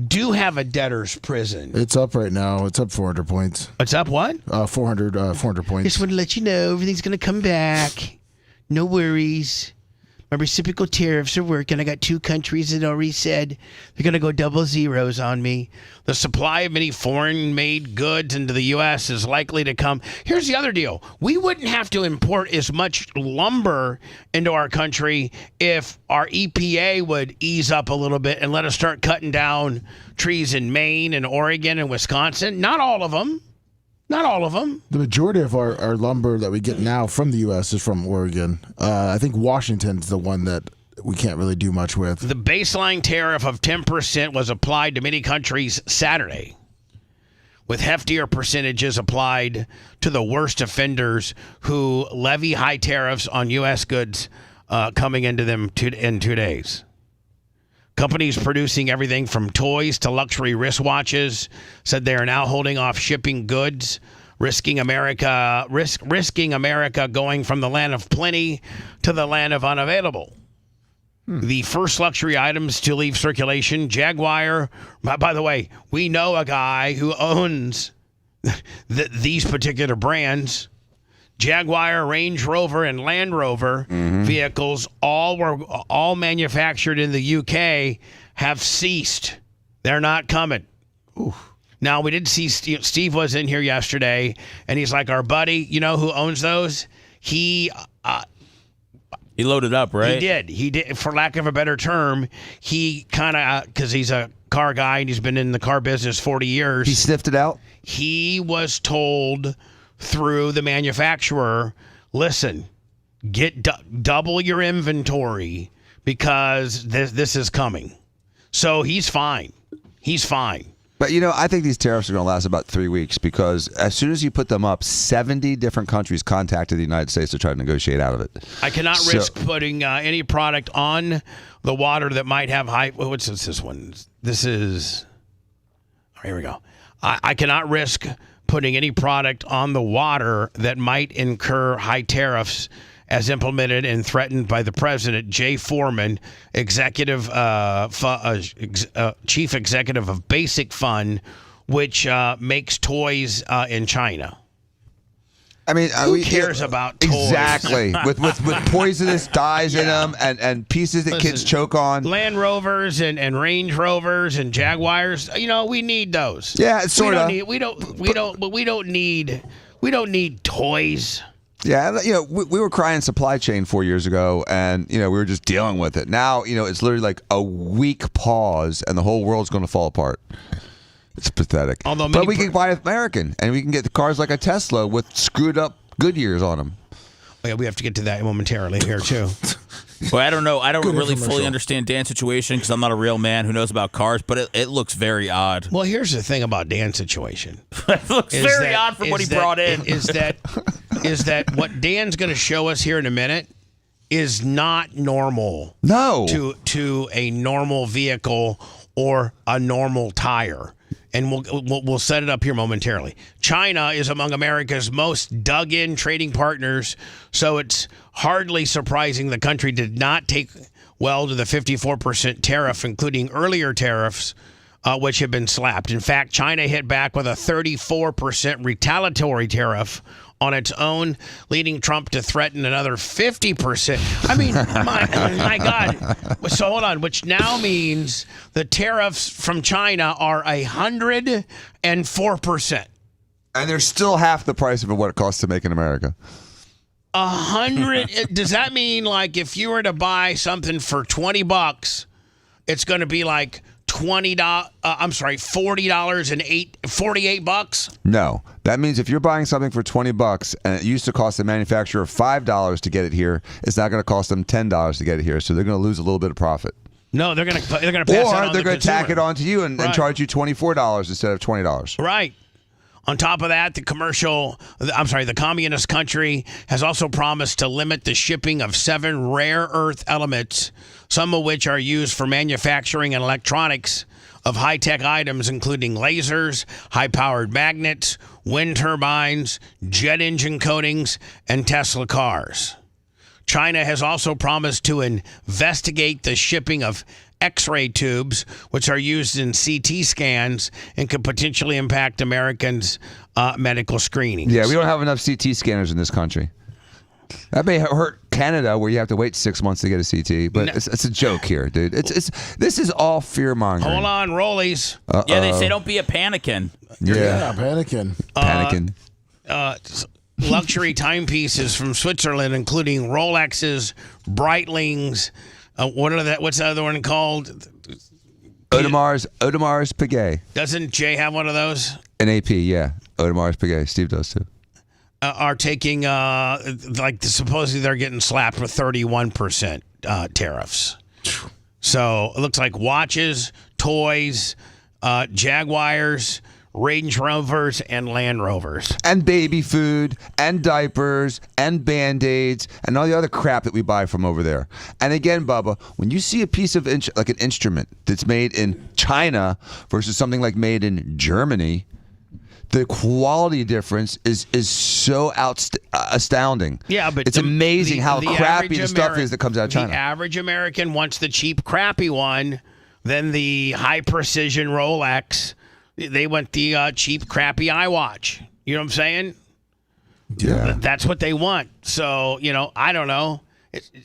do have a debtor's prison. It's up right now. It's up 400 points. It's up what? 400 points. Just want to let you know everything's going to come back. No worries. My reciprocal tariffs are working. I got 2 countries that already said they're going to go double zeros on me. The supply of many foreign-made goods into the U.S. is likely to come. Here's the other deal. We wouldn't have to import as much lumber into our country if our EPA would ease up a little bit and let us start cutting down trees in Maine and Oregon and Wisconsin. Not all of them. Not all of them. The majority of our lumber that we get now from the U.S. is from Oregon. I think Washington's the one that we can't really do much with. The baseline tariff of 10% was applied to many countries Saturday, with heftier percentages applied to the worst offenders who levy high tariffs on U.S. goods coming into them in 2 days. Companies producing everything from toys to luxury wristwatches said they are now holding off shipping goods, risking America going from the land of plenty to the land of unavailable. The first luxury items to leave circulation, Jaguar. By the way, we know a guy who owns these particular brands. Jaguar, Range Rover, and Land Rover vehicles, all manufactured in the UK, have ceased. They're not coming. Oof. Now, we did see Steve was in here yesterday, and he's like, our buddy, you know who owns those? He loaded up, right? He did. For lack of a better term, he kind of, because he's a car guy and he's been in the car business 40 years. He sniffed it out? He was told through the manufacturer, listen, get double your inventory because this is coming. So he's fine. He's fine. But, I think these tariffs are going to last about 3 weeks because as soon as you put them up, 70 different countries contacted the United States to try to negotiate out of it. I cannot risk putting any product on the water that might have high... What's this one? This is... Here we go. I cannot risk putting any product on the water that might incur high tariffs as implemented and threatened by the president, Jay Foreman, chief executive of Basic Fund, which makes toys in China. I mean, who cares about toys? Exactly. with poisonous dyes in them and pieces that kids choke on. Land Rovers and Range Rovers and Jaguars, we need those. Yeah, it's sort of. We don't need toys. Yeah, we were crying supply chain 4 years ago, and we were just dealing with it. Now, it's literally like a week pause, and the whole world's going to fall apart. It's pathetic. But we can buy American, and we can get the cars like a Tesla with screwed up Goodyears on them. Oh, yeah, we have to get to that momentarily here too. Well, I don't know. I don't really fully understand Dan's situation because I'm not a real man who knows about cars, but it looks very odd. Well, here's the thing about Dan's situation. It looks very odd from what he brought in. Is that what Dan's going to show us here in a minute is not normal. No. To a normal vehicle or a normal tire. And we'll set it up here momentarily. China is among America's most dug-in trading partners, so it's hardly surprising the country did not take well to the 54% tariff, including earlier tariffs, which have been slapped. In fact, China hit back with a 34% retaliatory tariff on its own, leading Trump to threaten another 50%. I mean, my God. So hold on, which now means the tariffs from China are 104%. And they're still half the price of what it costs to make in America. 100. Does that mean like if you were to buy something for $20, it's going to be like $48? No, that means if you're buying something for $20 and it used to cost the manufacturer $5 to get it here, it's not going to cost them $10 to get it here. So they're going to lose a little bit of profit. No, they're going to pass it on or they're going to tack it onto you and charge you $24 instead of $20. Right. On top of that, the communist country has also promised to limit the shipping of 7 rare earth elements, some of which are used for manufacturing and electronics of high-tech items, including lasers, high-powered magnets, wind turbines, jet engine coatings, and Tesla cars. China has also promised to investigate the shipping of X-ray tubes, which are used in CT scans and could potentially impact Americans' medical screenings. Yeah, we don't have enough CT scanners in this country. That may hurt Canada, where you have to wait 6 months to get a CT, but it's a joke here, dude. This is all fear mongering. Hold on, rollies. Yeah, they say don't be a panicking. Yeah, panicking. Luxury timepieces from Switzerland, including Rolexes, Breitlings. What's the other one called? Audemars Piguet. Doesn't Jay have one of those? An AP, yeah. Audemars Piguet. Steve does too. Are taking supposedly they're getting slapped with 31% tariffs. So it looks like watches, toys, Jaguars, Range Rovers, and Land Rovers. And baby food, and diapers, and Band-Aids, and all the other crap that we buy from over there. And again, Bubba, when you see a piece of like an instrument that's made in China versus something like made in Germany, the quality difference is so astounding. Yeah, but it's amazing how crappy the stuff is that comes out of China. The average American wants the cheap, crappy one, then the high-precision Rolex. They want the cheap, crappy iWatch. You know what I'm saying? Yeah. That's what they want. So, I don't know.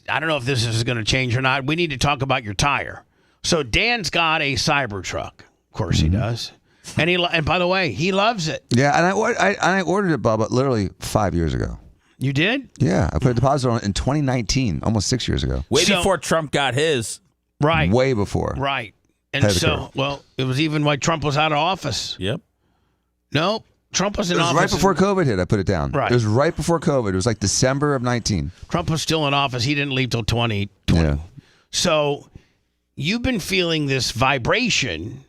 I don't know if this is going to change or not. We need to talk about your tire. So Dan's got a Cybertruck. Of course he does. And by the way, he loves it. Yeah, and I ordered it, Bubba, literally 5 years ago. You did? Yeah, I put a deposit on it in 2019, almost 6 years ago. Way before Trump got his. Right. Way before. Right. And so, it was even while Trump was out of office. Yep. Nope. Trump was in It was office. right before COVID hit. I put it down. Right. It was right before COVID. It was like December of 19. Trump was still in office. He didn't leave till 2020. Yeah. So you've been feeling this vibration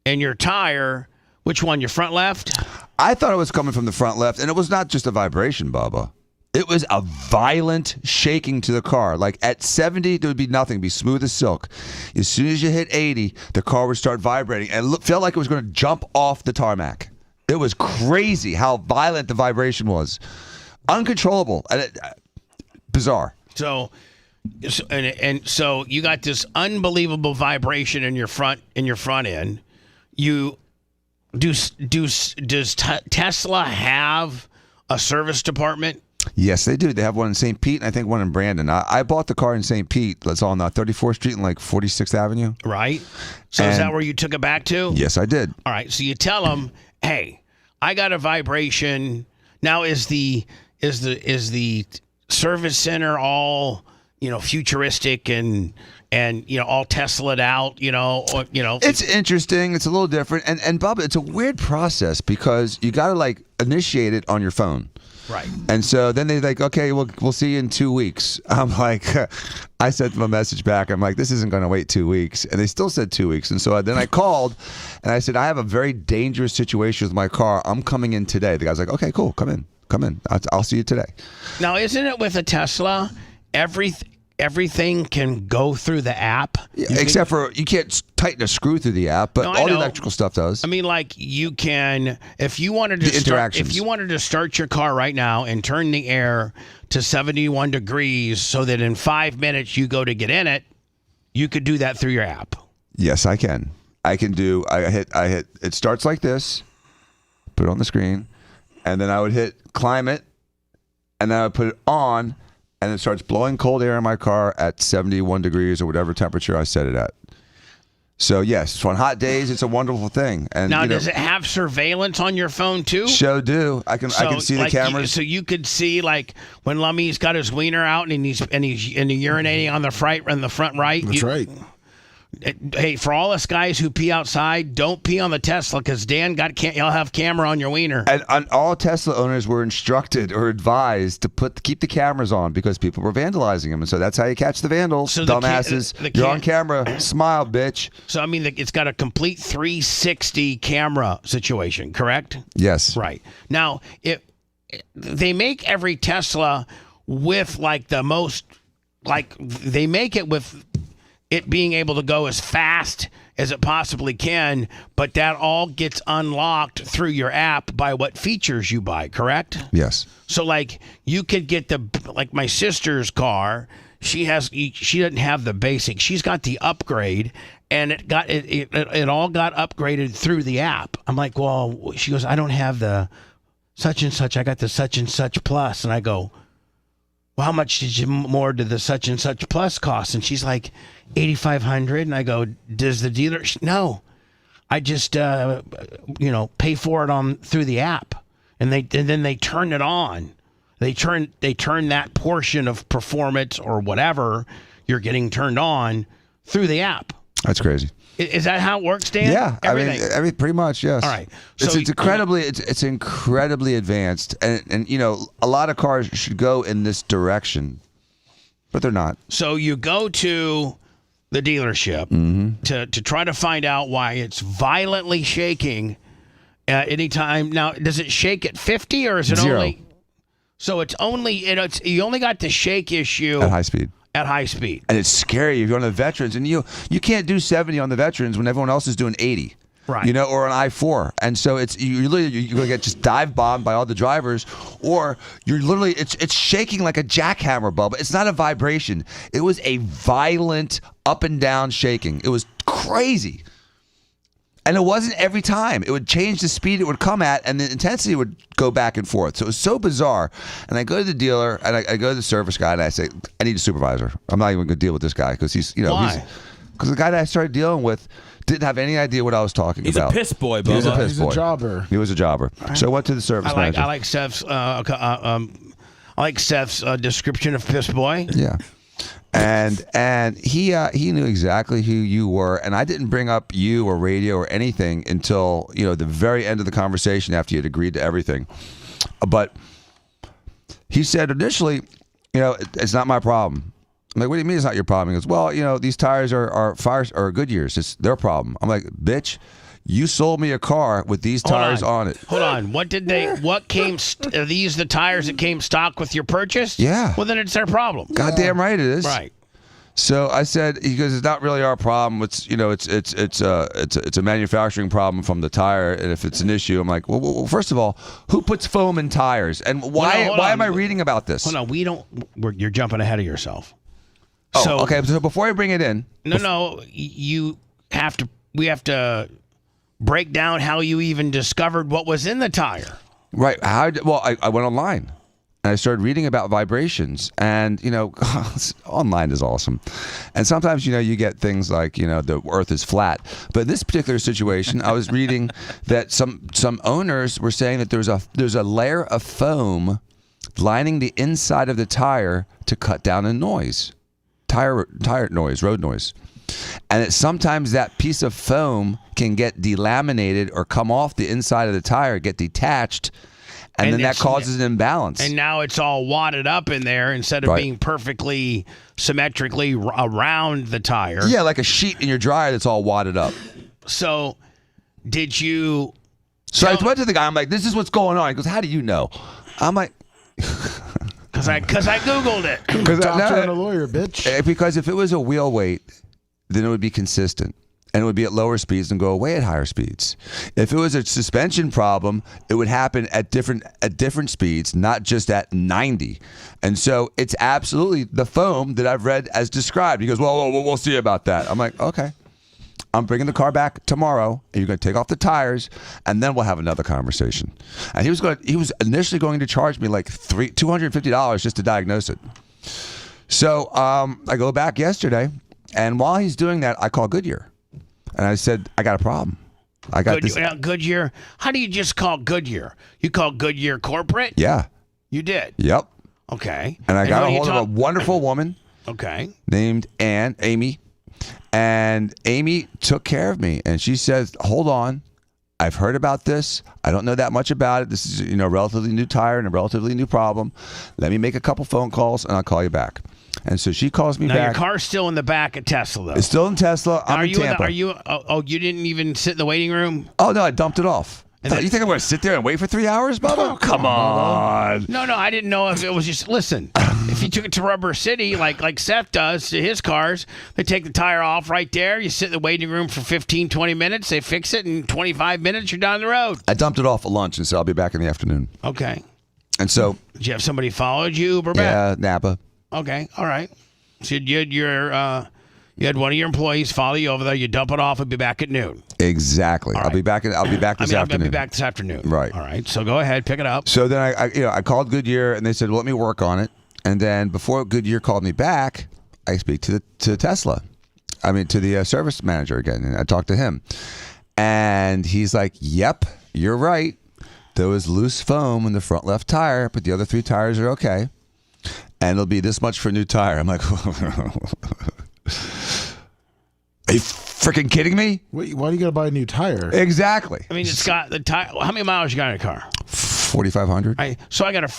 in your tire. Which one? Your front left? I thought it was coming from the front left, and it was not just a vibration, Bubba. It was a violent shaking to the car. Like at 70, there would be nothing, be smooth as silk. As soon as you hit 80, the car would start vibrating, and it felt like it was going to jump off the tarmac. It was crazy how violent the vibration was, uncontrollable, and bizarre. So you got this unbelievable vibration in your front end. Does Tesla have a service department? Yes, they do. They have one in St. Pete, and I think one in Brandon. I bought the car in St. Pete. That's on 34th Street and like 46th Avenue. Right. So is that where you took it back to? Yes, I did. All right. So you tell them, hey, I got a vibration. Now is the service center all futuristic and all Tesla'd out, It's interesting. It's a little different. And Bubba, it's a weird process because you got to initiate it on your phone. Right. And so then they're like, okay, we'll see you in 2 weeks. I'm like, I sent them a message back. I'm like, this isn't going to wait 2 weeks. And they still said 2 weeks. And so then I called and I said, I have a very dangerous situation with my car. I'm coming in today. The guy's like, okay, cool. Come in. I'll see you today. Now, isn't it with a Tesla, everything can go through the app? Except for you can't tighten a screw through the app, but all the electrical stuff does. I mean, you can, if you wanted to start your car right now and turn the air to 71 degrees so that in 5 minutes you go to get in it, you could do that through your app. Yes, I can. I hit, it starts like this, put it on the screen, and then I would hit climate, and then I would put it on, and it starts blowing cold air in my car at 71 degrees or whatever temperature I set it at. So yes, on hot days, it's a wonderful thing. And now, does it have surveillance on your phone too? Sure do. I can see the cameras. So you could see when Lummy's got his wiener out and he's urinating on the front right. That's right. Hey, for all us guys who pee outside, don't pee on the Tesla because Dan y'all have camera on your wiener. And all Tesla owners were instructed or advised to keep the cameras on because people were vandalizing them, and so that's how you catch the vandals. So dumbasses, you're on camera. Smile, bitch. So I mean, it's got a complete 360 camera situation, correct? Yes. Right. Now, they make every Tesla with they make it with it being able to go as fast as it possibly can, but that all gets unlocked through your app by what features you buy, correct? Yes. So you could get my sister's car, she doesn't have the basic. She's got the upgrade, and it all got upgraded through the app. I'm like, well, she goes, I don't have the such and such. I got the such and such plus. And I go, well, how much more did the such and such plus cost? And she's like, $8,500. And I go, does the dealer? No, I just pay for it through the app, and then they turn it on. They turn that portion of performance or whatever you're getting turned on through the app. That's crazy. Is that how it works, Dan? Yeah, everything. I mean, pretty much, yes. All right, so it's incredibly advanced, and a lot of cars should go in this direction, but they're not. So you go to the dealership to try to find out why it's violently shaking anytime. Now, does it shake at 50 or is it 0? Only? So it's only you only got the shake issue at high speed. At high speed. And it's scary if you're on the veterans, and you can't do 70 on the veterans when everyone else is doing 80. Right. Or on I-4. And so you're going to get just dive bombed by all the drivers, or you're literally, it's shaking like a jackhammer, Bubba. It's not a vibration. It was a violent up and down shaking. It was crazy. And it wasn't every time. It would change the speed it would come at, and the intensity would go back and forth. So it was so bizarre. And I go to the dealer, and I go to the service guy, and I say, I need a supervisor. I'm not even going to deal with this guy because he's, Why? Because the guy that I started dealing with didn't have any idea what I was talking about. He's a piss boy, Bubba. He was a piss He's boy. a jobber. He was a jobber. So I went to the service manager. I like Seth's description of piss boy. Yeah. And he knew exactly who you were, and I didn't bring up you or radio or anything until the very end of the conversation after you had agreed to everything. But he said initially, it's not my problem. I'm like, what do you mean it's not your problem? He goes, well, these tires are Goodyears. It's their problem. I'm like, bitch, you sold me a car with these tires on it. Hold on. Are these the tires that came stock with your purchase? Yeah. Well, then it's their problem. Goddamn right it is. Right. So I said, he goes, it's not really our problem. It's it's a manufacturing problem from the tire, and if it's an issue, I'm like, well, first of all, who puts foam in tires, and why am I reading about this? Hold on, you're jumping ahead of yourself. Oh, okay. So before I bring it in, we have to break down how you even discovered what was in the tire. Right. I went online. And I started reading about vibrations, and online is awesome. And sometimes you get things like the Earth is flat. But in this particular situation, I was reading that some owners were saying that there's a layer of foam lining the inside of the tire to cut down the noise, tire noise, road noise, and that sometimes that piece of foam can get delaminated or come off the inside of the tire, get detached. And then that causes an imbalance. And now it's all wadded up in there instead of being perfectly symmetrically around the tire. Yeah, like a sheet in your dryer that's all wadded up. So, did you... So I went to the guy, I'm like, this is what's going on. He goes, how do you know? I'm like... Because I Googled it. Doctor and a lawyer, bitch. Because if it was a wheel weight, then it would be consistent. And it would be at lower speeds and go away at higher speeds. If it was a suspension problem, it would happen at different speeds, not just at 90. And so it's absolutely the foam that I've read as described. He goes, well, we'll see about that. I'm like, okay. I'm bringing the car back tomorrow, and you're going to take off the tires, and then we'll have another conversation. And he was initially going to charge me like $250 just to diagnose it. So I go back yesterday, and while he's doing that, I call Goodyear. And I said, I got a problem. I got this. Goodyear? How do you just call Goodyear? You call Goodyear corporate? Yeah. You did? Yep. Okay. And I got a hold of a wonderful woman. Okay. Named Amy. And Amy took care of me. And she says, hold on. I've heard about this. I don't know that much about it. This is, a relatively new tire and a relatively new problem. Let me make a couple phone calls, and I'll call you back. And so she calls me back. Now, your car's still in the back at Tesla, though. It's still in Tesla. I'm in Tampa. You didn't even sit in the waiting room? Oh, no, I dumped it off. You think I'm going to sit there and wait for 3 hours, Bubba? Oh, come on. No, I didn't know if it was just, listen, if you took it to Rubber City, like Seth does to his cars, they take the tire off right there. You sit in the waiting room for 15, 20 minutes. They fix it. In 25 minutes, you're down the road. I dumped it off at lunch and said I'll be back in the afternoon. Okay. And so. Did you have somebody followed you, Uber back? Yeah, Napa. Okay, all right. So you had one of your employees follow you over there. You dump it off and be back at noon. Exactly. Right. I'll be back this afternoon. I'll be back this afternoon. Right. All right. So go ahead, pick it up. So then I called Goodyear and they said, well, let me work on it. And then before Goodyear called me back, I speak to Tesla. I mean, to the service manager again, and I talked to him, and he's like, "Yep, you're right. There was loose foam in the front left tire, but the other 3 tires are okay." And it'll be this much for a new tire. I'm like, are you freaking kidding me? Wait, why do you got to buy a new tire? Exactly. I mean, it's got the tire. How many miles you got in a car? 4,500. So I got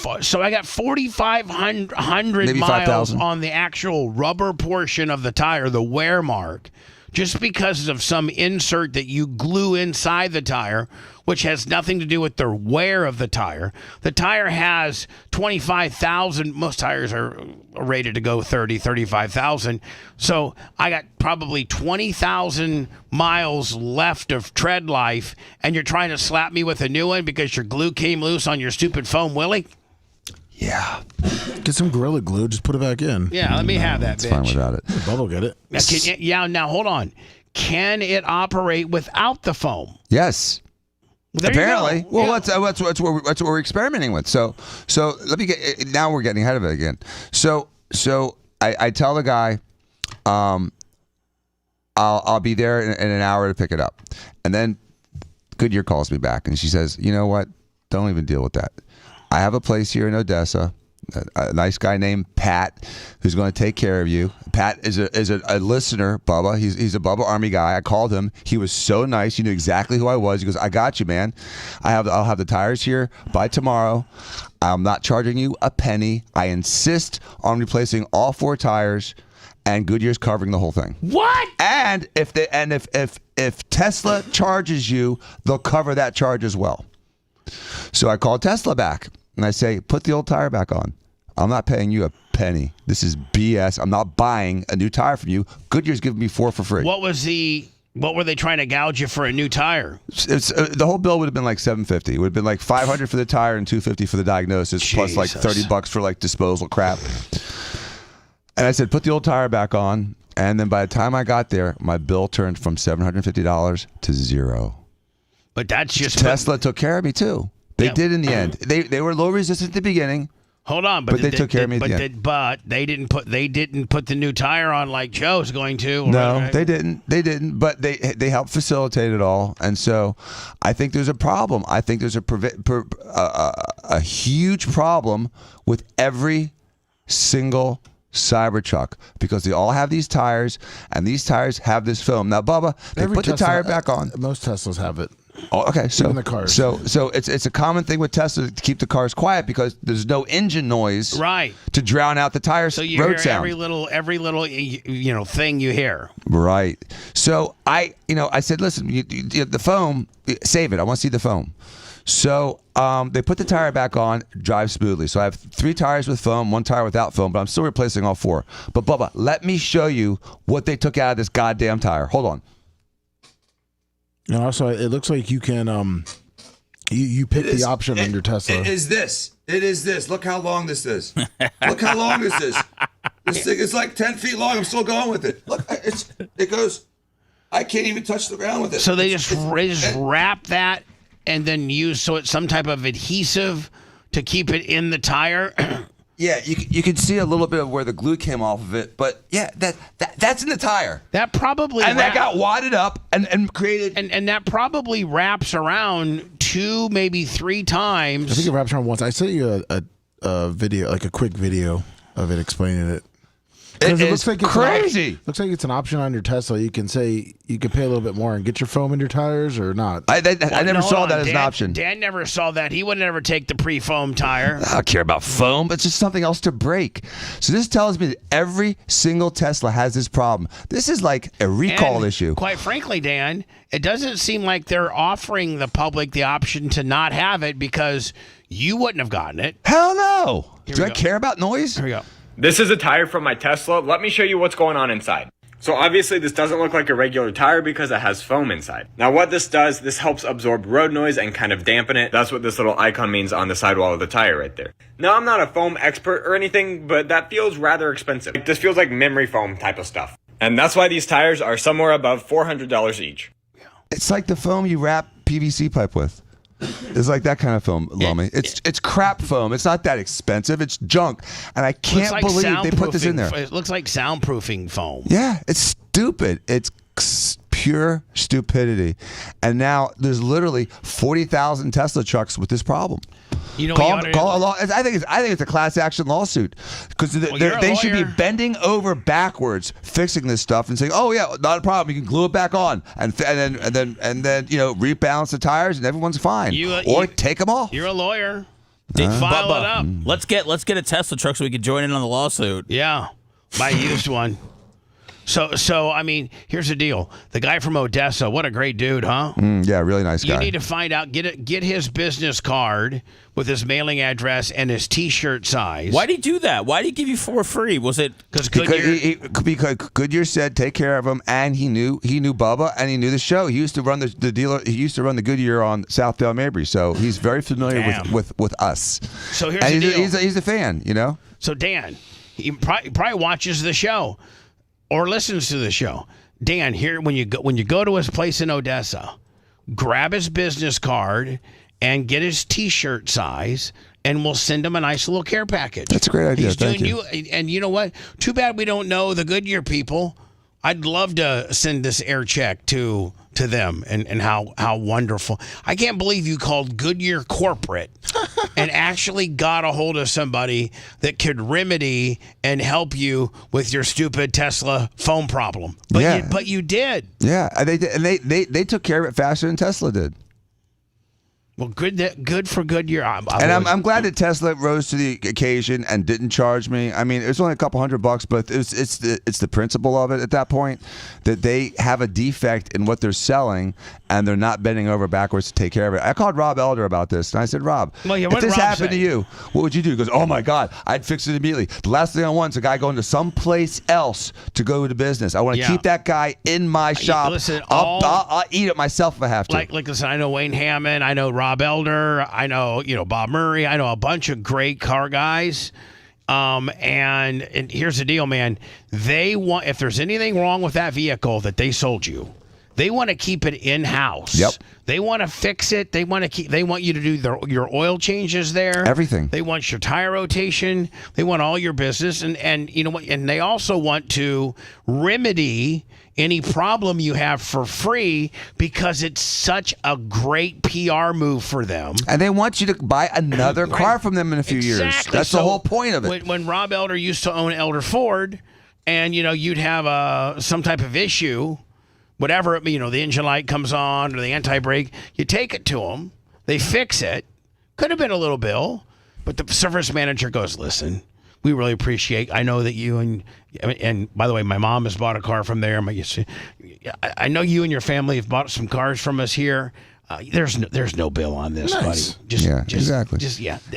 4,500 Maybe miles 5,000 on the actual rubber portion of the tire, the wear mark, just because of some insert that you glue inside the tire, which has nothing to do with the wear of the tire. The tire has 25,000. Most tires are rated to go 30, 35,000. So I got probably 20,000 miles left of tread life, and you're trying to slap me with a new one because your glue came loose on your stupid foam Willie? Yeah. Get some Gorilla Glue. Just put it back in. Yeah, let me have that, It's bitch. fine without it. Bubba get it. Now hold on. Can it operate without the foam? Yes. There Apparently. you go. Well, that's what we're experimenting with. So let me get. Now we're getting ahead of it again. So I tell the guy, I'll be there in an hour to pick it up, and then Goodyear calls me back and she says, you know what? Don't even deal with that. I have a place here in Odessa. a nice guy named Pat who's going to take care of you. Pat is a listener, Bubba. He's a Bubba Army guy. I called him. He was so nice. He knew exactly who I was. He goes, I got you, man. I'll have the tires here by tomorrow. I'm not charging you a penny. I insist on replacing all 4 tires, and Goodyear's covering the whole thing. What? And if Tesla charges you, they'll cover that charge as well. So I called Tesla back and I say, put the old tire back on. I'm not paying you a penny. This is BS. I'm not buying a new tire from you. Goodyear's giving me 4 for free. What were they trying to gouge you for a new tire? The whole bill would have been like $750. It would have been like $500 for the tire and $250 for the diagnosis, plus like $30 for like disposal crap. And I said, put the old tire back on. And then by the time I got there, my bill turned from $750 to $0. But that's just Tesla took care of me too. They did in the end. They were low resistance at the beginning. Hold on, but they took care of me at the end. But they didn't put the new tire on like Joe's going to. No, right? they didn't. They didn't. But they helped facilitate it all. And so, I think there's a problem. I think there's a huge problem with every single Cybertruck because they all have these tires, and these tires have this film. Now, Bubba, they put the tire back on. Most Teslas have it. Oh, okay. So in the cars. So it's a common thing with Tesla to keep the cars quiet because there's no engine noise, right, to drown out the tires. So you road hear sound. every little thing you hear. Right. So I said, listen, the foam, save it. I want to see the foam. So they put the tire back on, drive smoothly. So I have 3 tires with foam, 1 tire without foam, but I'm still replacing all 4. But Bubba, let me show you what they took out of this goddamn tire. Hold on. And also, it looks like you can you pick the option on your Tesla. It is this. Look how long this is. Look how long this is. This thing is like 10 feet long. I'm still going with it. Look, it goes. I can't even touch the ground with it. So they just wrap that and then use it's some type of adhesive to keep it in the tire. Yeah, you can see a little bit of where the glue came off of it, but yeah, that's in the tire. That probably that got wadded up and created, and that probably wraps around 2, maybe 3 times. I think it wraps around once. I sent you a video, like a quick video of it explaining it. It looks like it's crazy. Looks like it's an option on your Tesla. You can say you can pay a little bit more and get your foam in your tires or not. I never saw that as an option. Dan never saw that. He would never take the pre-foam tire. I don't care about foam. It's just something else to break. So this tells me that every single Tesla has this problem. This is like a recall issue. Quite frankly, Dan, it doesn't seem like they're offering the public the option to not have it because you wouldn't have gotten it. Hell no. Do I care about noise? Here we go. This is a tire from my Tesla. Let me show you what's going on inside. So obviously this doesn't look like a regular tire because it has foam inside. Now what this does, this helps absorb road noise and kind of dampen it. That's what this little icon means on the sidewall of the tire right there. Now I'm not a foam expert or anything, but that feels rather expensive. This feels like memory foam type of stuff. And that's why these tires are somewhere above $400 each. It's like the foam you wrap PVC pipe with. It's like that kind of foam, Lummy. It's crap foam. It's not that expensive. It's junk. And I can't believe they put this in there. It looks like soundproofing foam. Yeah, it's stupid. It's pure stupidity. And now there's literally 40,000 Tesla trucks with this problem. You know, call a law. I think it's a class action lawsuit because they should be bending over backwards fixing this stuff and saying, "Oh yeah, not a problem. You can glue it back on and then rebalance the tires and everyone's fine." Or take them off. You're a lawyer. File it up. Let's get a Tesla truck so we can join in on the lawsuit. Yeah, buy a used one. So I mean, here's the deal. The guy from Odessa, what a great dude, huh? Yeah, really nice guy. You need to find out, get his business card with his mailing address and his T-shirt size. Why did he do that? Why did he give you 4 free? Was it because Goodyear? Because Goodyear said take care of him, and he knew Bubba, and he knew the show. He used to run the dealer. He used to run the Goodyear on Southdale Mabry, so he's very familiar with us. So here's the deal. He's a fan, you know. So Dan, he probably watches the show. Or listens to the show. Dan, here when you go to his place in Odessa, grab his business card and get his T-shirt size, and we'll send him a nice little care package. That's a great idea. Thank you. And you know what? Too bad we don't know the Goodyear people. I'd love to send this air check to to them and how wonderful. I can't believe you called Goodyear corporate and actually got a hold of somebody that could remedy and help you with your stupid Tesla phone problem. But you did. Yeah, they did, and they took care of it faster than Tesla did. Well, good for Goodyear. I'm glad that Tesla rose to the occasion and didn't charge me. I mean, it was only a couple $100, but it's the principle of it at that point that they have a defect in what they're selling and they're not bending over backwards to take care of it. I called Rob Elder about this and I said, Rob, if this happened to you, what would you do? He goes, oh my God, I'd fix it immediately. The last thing I want is a guy going to someplace else to go to business. I want to keep that guy in my shop. Listen, I'll eat it myself if I have to. Like listen, I know Wayne Hammond, I know Rob Elder, I know Bob Murray, I know a bunch of great car guys. And here's the deal, man. They want, if there's anything wrong with that vehicle that they sold you, they want to keep it in-house. Yep. They want to fix it. They want you to do your oil changes there. Everything. They want your tire rotation. They want all your business. And you know what? And they also want to remedy any problem you have for free because it's such a great PR move for them. And they want you to buy another car from them in a few years. That's the whole point of it. When Rob Elder used to own Elder Ford and, you'd have some type of issue, whatever, the engine light comes on or the anti-brake, you take it to them, they fix it. Could have been a little bill, but the service manager goes, listen, we really appreciate, I know that you and by the way, my mom has bought a car from there. I know you and your family have bought some cars from us here. There's no bill on this, buddy. Exactly.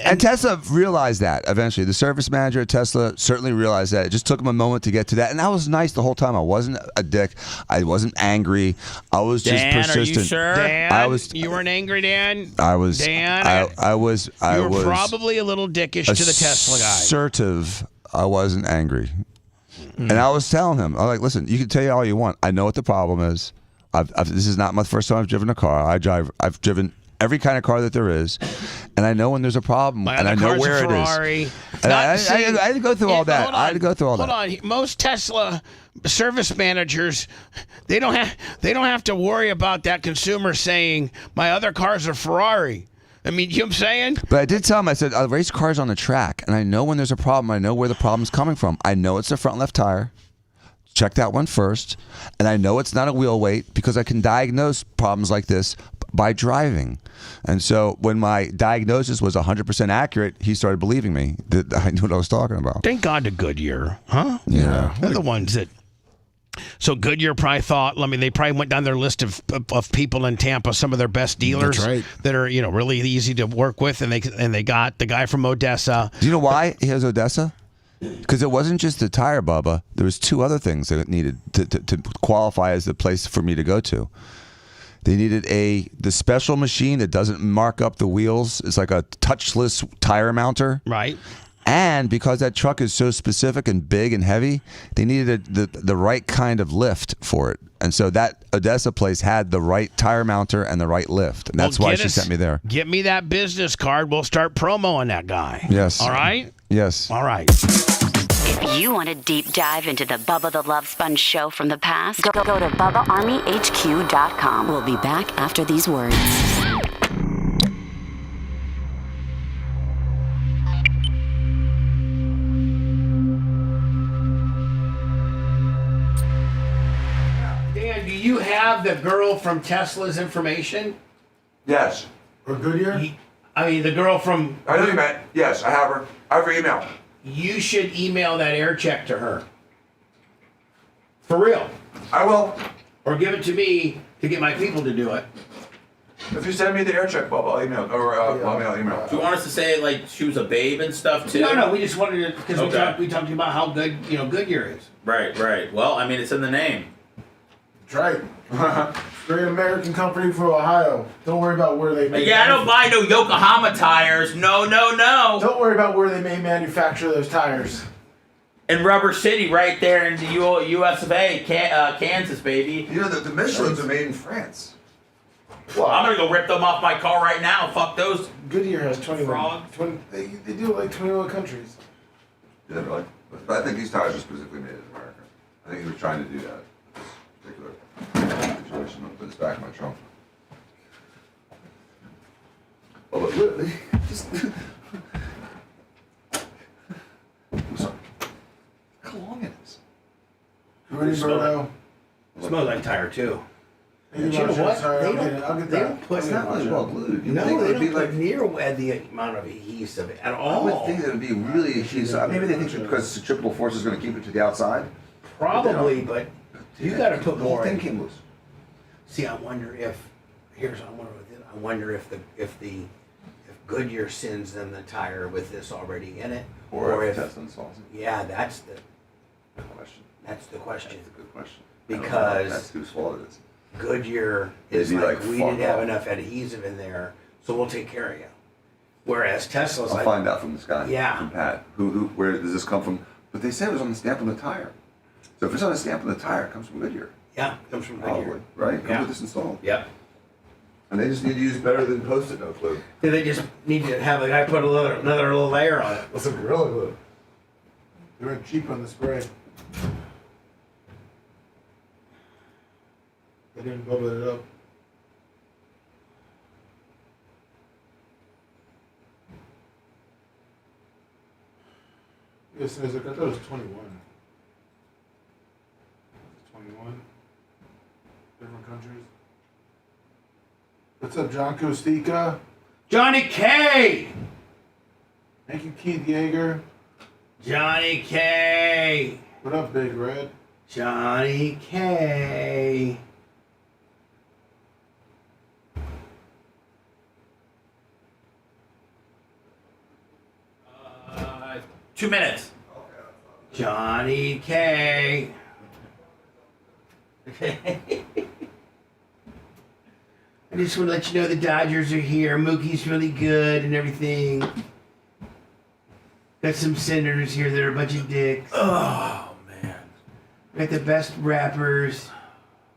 And Tesla realized that eventually. The service manager at Tesla certainly realized that. It just took him a moment to get to that, and that was nice the whole time. I wasn't a dick. I wasn't angry. I was just persistent. Are you sure? Dan, you weren't angry, Dan. I was. Dan, I was. You were probably a little dickish to the Tesla guy. Assertive. I wasn't angry, and I was telling him, I'm like, listen, you can tell you all you want. I know what the problem is. This is not my first time I've driven a car. I've driven every kind of car that there is, and I know when there's a problem, and I know where it is. And I had to go through all that. I had to go through all that. Hold on. Most Tesla service managers, they don't have to worry about that consumer saying my other car's a Ferrari. I mean, you know what I'm saying? But I did tell him, I said, I race cars on the track, and I know when there's a problem. I know where the problem's coming from. I know it's the front left tire. Check that one first. And I know it's not a wheel weight because I can diagnose problems like this by driving. And so when my diagnosis was 100% accurate, he started believing me that I knew what I was talking about. Thank God to Goodyear, huh? Yeah. They're the ones that... So Goodyear probably thought, they probably went down their list of people in Tampa, some of their best dealers that are, really easy to work with, and they got the guy from Odessa. Do you know why he has Odessa? Because it wasn't just the tire, Bubba. There was two other things that it needed to qualify as the place for me to go to. They needed the special machine that doesn't mark up the wheels. It's like a touchless tire mounter. Right. And because that truck is so specific and big and heavy, they needed the right kind of lift for it. And so that Odessa place had the right tire mounter and the right lift. And that's why she sent me there. Get me that business card. We'll start promoing that guy. Yes. All right? Yes. All right. If you want a deep dive into the Bubba the Love Sponge show from the past, go to BubbaArmyHQ.com. We'll be back after these words. Dan, do you have the girl from Tesla's information? Yes. Or Goodyear? The girl from... I know you meant. Yes, I have her. I have her email. You should email that air check to her. For real. I will. Or give it to me to get my people to do it. If you send me the air check, Bob, I'll email. I'll email. Do you want us to say she was a babe and stuff too? No. We just wanted to because we talked about how good Goodyear is. Right. Well, it's in the name. That's right. Great American company for Ohio. Don't worry about where they make. Yeah, I don't buy no Yokohama tires. No. Don't worry about where they may manufacture those tires. In Rubber City, right there in the U.S. of A., Kansas, baby. The Michelins are made in France. Well, I'm gonna go rip them off my car right now. Fuck those. Goodyear has 21. They do it 21 countries. Yeah, really? But I think these tires are specifically made in America. I think he was trying to do that. Particular. I'm gonna put this back in my trunk. Oh, but literally, just. I'm sorry. How long it is? Ready, Birdo? Smells like tire too. You know what? Sorry, They don't put It's not really well glued. No, they don't put near the amount of adhesive at all. I would think that would be really adhesive. Maybe they think because centripetal force is going to keep it to the outside. Probably, but you got to put the whole more. thing came loose. See, I wonder if Goodyear sends them the tire with this already in it, or if Tesla installs it. Yeah, that's the question. That's the question. That's a good question. Because that's whose fault it is. Goodyear is like we didn't have enough adhesive in there, so we'll take care of you. Whereas Tesla's I'll find out from this guy. Yeah. From Pat. Where does this come from? But they said it was on the stamp on the tire. So if it's on the stamp on the tire, it comes from Goodyear. Yeah, it comes from Goodyear. Probably, right? Comes with this installed. Yep. And they just need to use better than Post-it note glue. Yeah, they just need to have the guy put another little layer on it. What's a Gorilla Glue? They were cheap on the spray. They didn't bubble it up. Yes, I thought it was 21. 21. Different countries. What's up, John Kostika? Johnny K! Thank you, Keith Yeager. Johnny K! What up, Big Red? Johnny K! 2 minutes. Johnny K! I just want to let you know the Dodgers are here. Mookie's really good and everything. Got some senators here that are a bunch of dicks. Oh, man. Got the best rappers.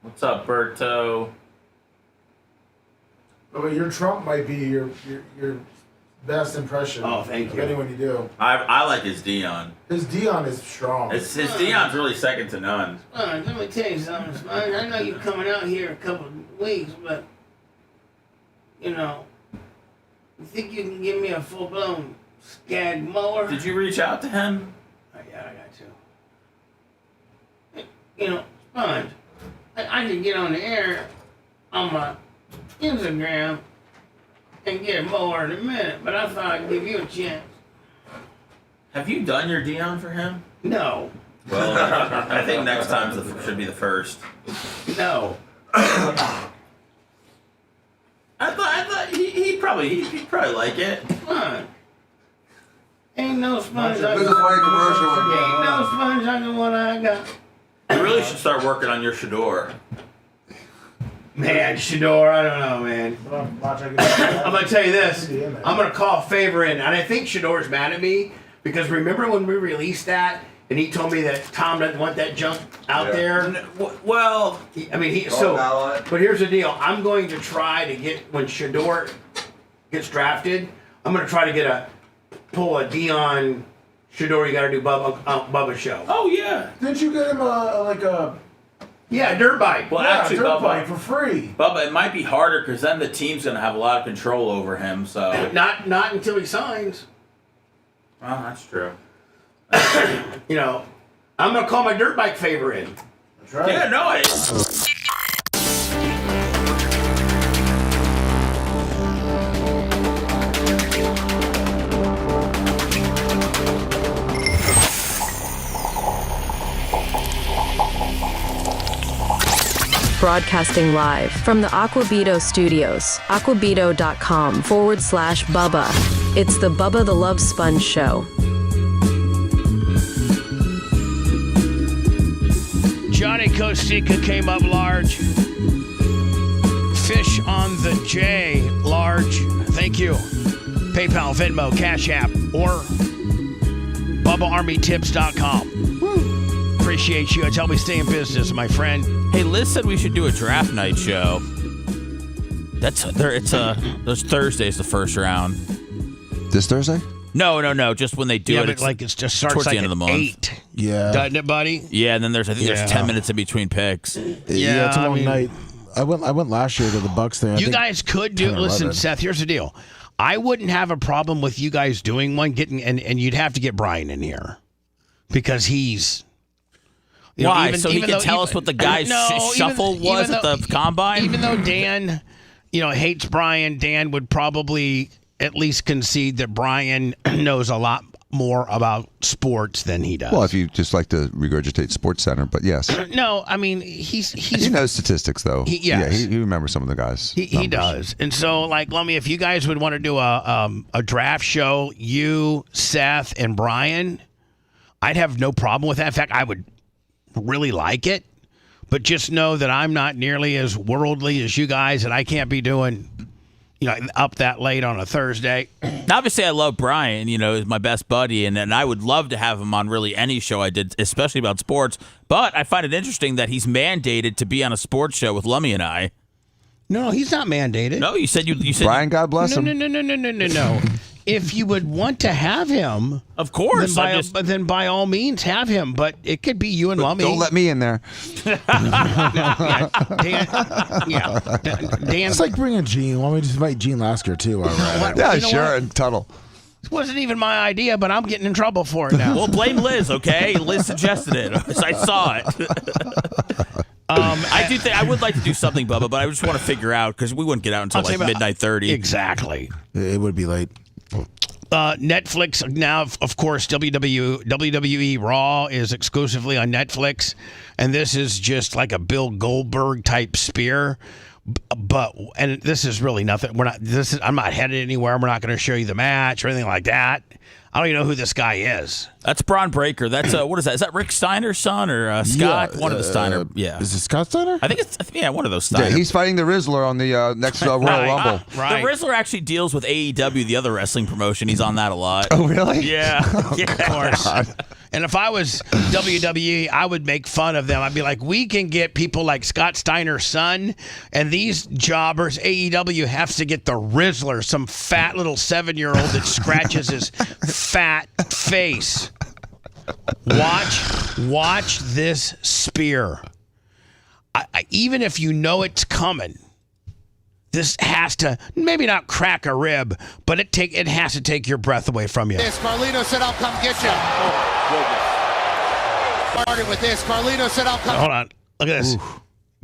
What's up, Berto? Oh, but your Trump might be your best impression. Oh, thank of you. anyone you do. I like his Dion. His Dion is strong. His Dion's really second to none. Let me tell you something, Sponge. I know you're coming out here a couple of weeks, but, you know, you think you can give me a full-blown skag mower? Did you reach out to him? Yeah, I got to. You know, Sponge, I can get on the air on my Instagram and get a mower in a minute, but I thought I'd give you a chance. Have you done your Dion for him? No. Well, I think next time should be the first. No. I thought he'd probably like it. Fine. Ain't no sponge This is a funny commercial. Ain't no sponge like the one I got. You really should start working on your Shador. Man, Shador, I don't know, man. I'm gonna tell you this. I'm gonna call Favor in, and I think Shador's mad at me because remember when we released that, and he told me that Tom doesn't want that junk out there. Well, I mean, but here's the deal. I'm going to try to get when Shador gets drafted. I'm gonna try to pull a Dion Shador. You got to do Bubba show. Oh yeah. Didn't you get him a dirt bike? Well, yeah, actually, dirt Bubba, bike for free. Bubba, it might be harder because then the team's gonna have a lot of control over him. So not until he signs. Well, that's true. You know, I'm gonna call my dirt bike Favor in. That's right. Yeah, no, Broadcasting live from the Aquabito studios, aquabito.com/Bubba. It's the Bubba the Love Sponge Show. Johnny Kostika came up large. Fish on the J, large. Thank you. PayPal, Venmo, Cash App, or BubbaArmyTips.com. Appreciate you. It's how we stay in business, my friend. Hey, Liz said we should do a draft night show. There's Thursday's the first round. This Thursday? No. Just when they do it. But like it just starts towards like the end of the month. 8. Yeah. Doesn't it, buddy? Yeah, and then there's 10 minutes in between picks. Yeah, it's a long night. I went last year to the Bucks thing. You guys could do. Listen, Seth. Here's the deal. I wouldn't have a problem with you guys doing one. And you'd have to get Brian in here because he's. Why? So he can tell us what the guy's shuffle was at the combine? Even though Dan, hates Brian, Dan would probably at least concede that Brian knows a lot more about sports than he does. Well, if you just like to regurgitate Sports Center, but yes. No, I mean, he knows statistics, though. He remembers some of the guys. He does. And so, like, Lummy, if you guys would want to do a draft show, you, Seth, and Brian, I'd have no problem with that. In fact, I would really like it, but just know that I'm not nearly as worldly as you guys, and I can't be doing up that late on a Thursday. Obviously I love Brian, is my best buddy, and I would love to have him on really any show I did, especially about sports, but I find it interesting that he's mandated to be on a sports show with Lummy and I. No, he's not mandated. No, you said Brian, God bless him. No. If you would want to have him, of course, then by all means have him. But it could be you and Lummy. Don't let me in there. Dan. It's like bringing Gene. Why don't we just invite Gene Lasker too? All right. Yeah, sure. And Tuttle. This wasn't even my idea, but I'm getting in trouble for it now. Well, blame Liz, okay? Liz suggested it. I saw it. I do think I would like to do something, Bubba, but I just want to figure out because we wouldn't get out until like midnight 30. Exactly. It would be late. Netflix now, of course, WWE Raw is exclusively on Netflix, and this is just like a Bill Goldberg type spear. And this is really nothing. I'm not headed anywhere. We're not going to show you the match or anything like that. I don't even know who this guy is. That's Braun Breaker. That's what is that? Is that Rick Steiner's son or Scott? Yeah, one of the Steiner. Yeah. Is it Scott Steiner? I think it's one of those Steiner. Yeah, he's fighting the Rizzler on the next Royal Rumble. Right. The Rizzler actually deals with AEW, the other wrestling promotion. He's on that a lot. Oh, really? Yeah. Of course. And if I was WWE, I would make fun of them. I'd be like, we can get people like Scott Steiner's son, and these jobbers, AEW, has to get the Rizzler, some fat little 7-year-old that scratches his fat face. Watch this spear. Even if you know it's coming, this has to maybe not crack a rib, but it has to take your breath away from you. Carlito said, "I'll come get you." Started with this. Carlito said, "I'll come." Hold on. Look at this. Oof.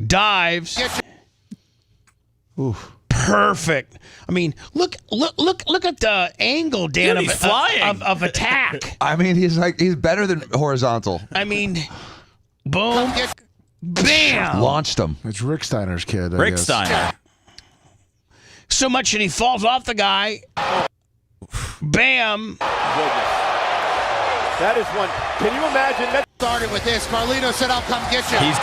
Dives. Oof. Perfect. I mean, look at the angle, Dan, Dude, he's flying. Of attack. I mean, he's better than horizontal. I mean, boom, bam. Launched him. It's Rick Steiner's kid. Rick Steiner. So much that he falls off the guy. Bam. That is one. Can you imagine that? Started with this. Carlito said, "I'll come get you." He's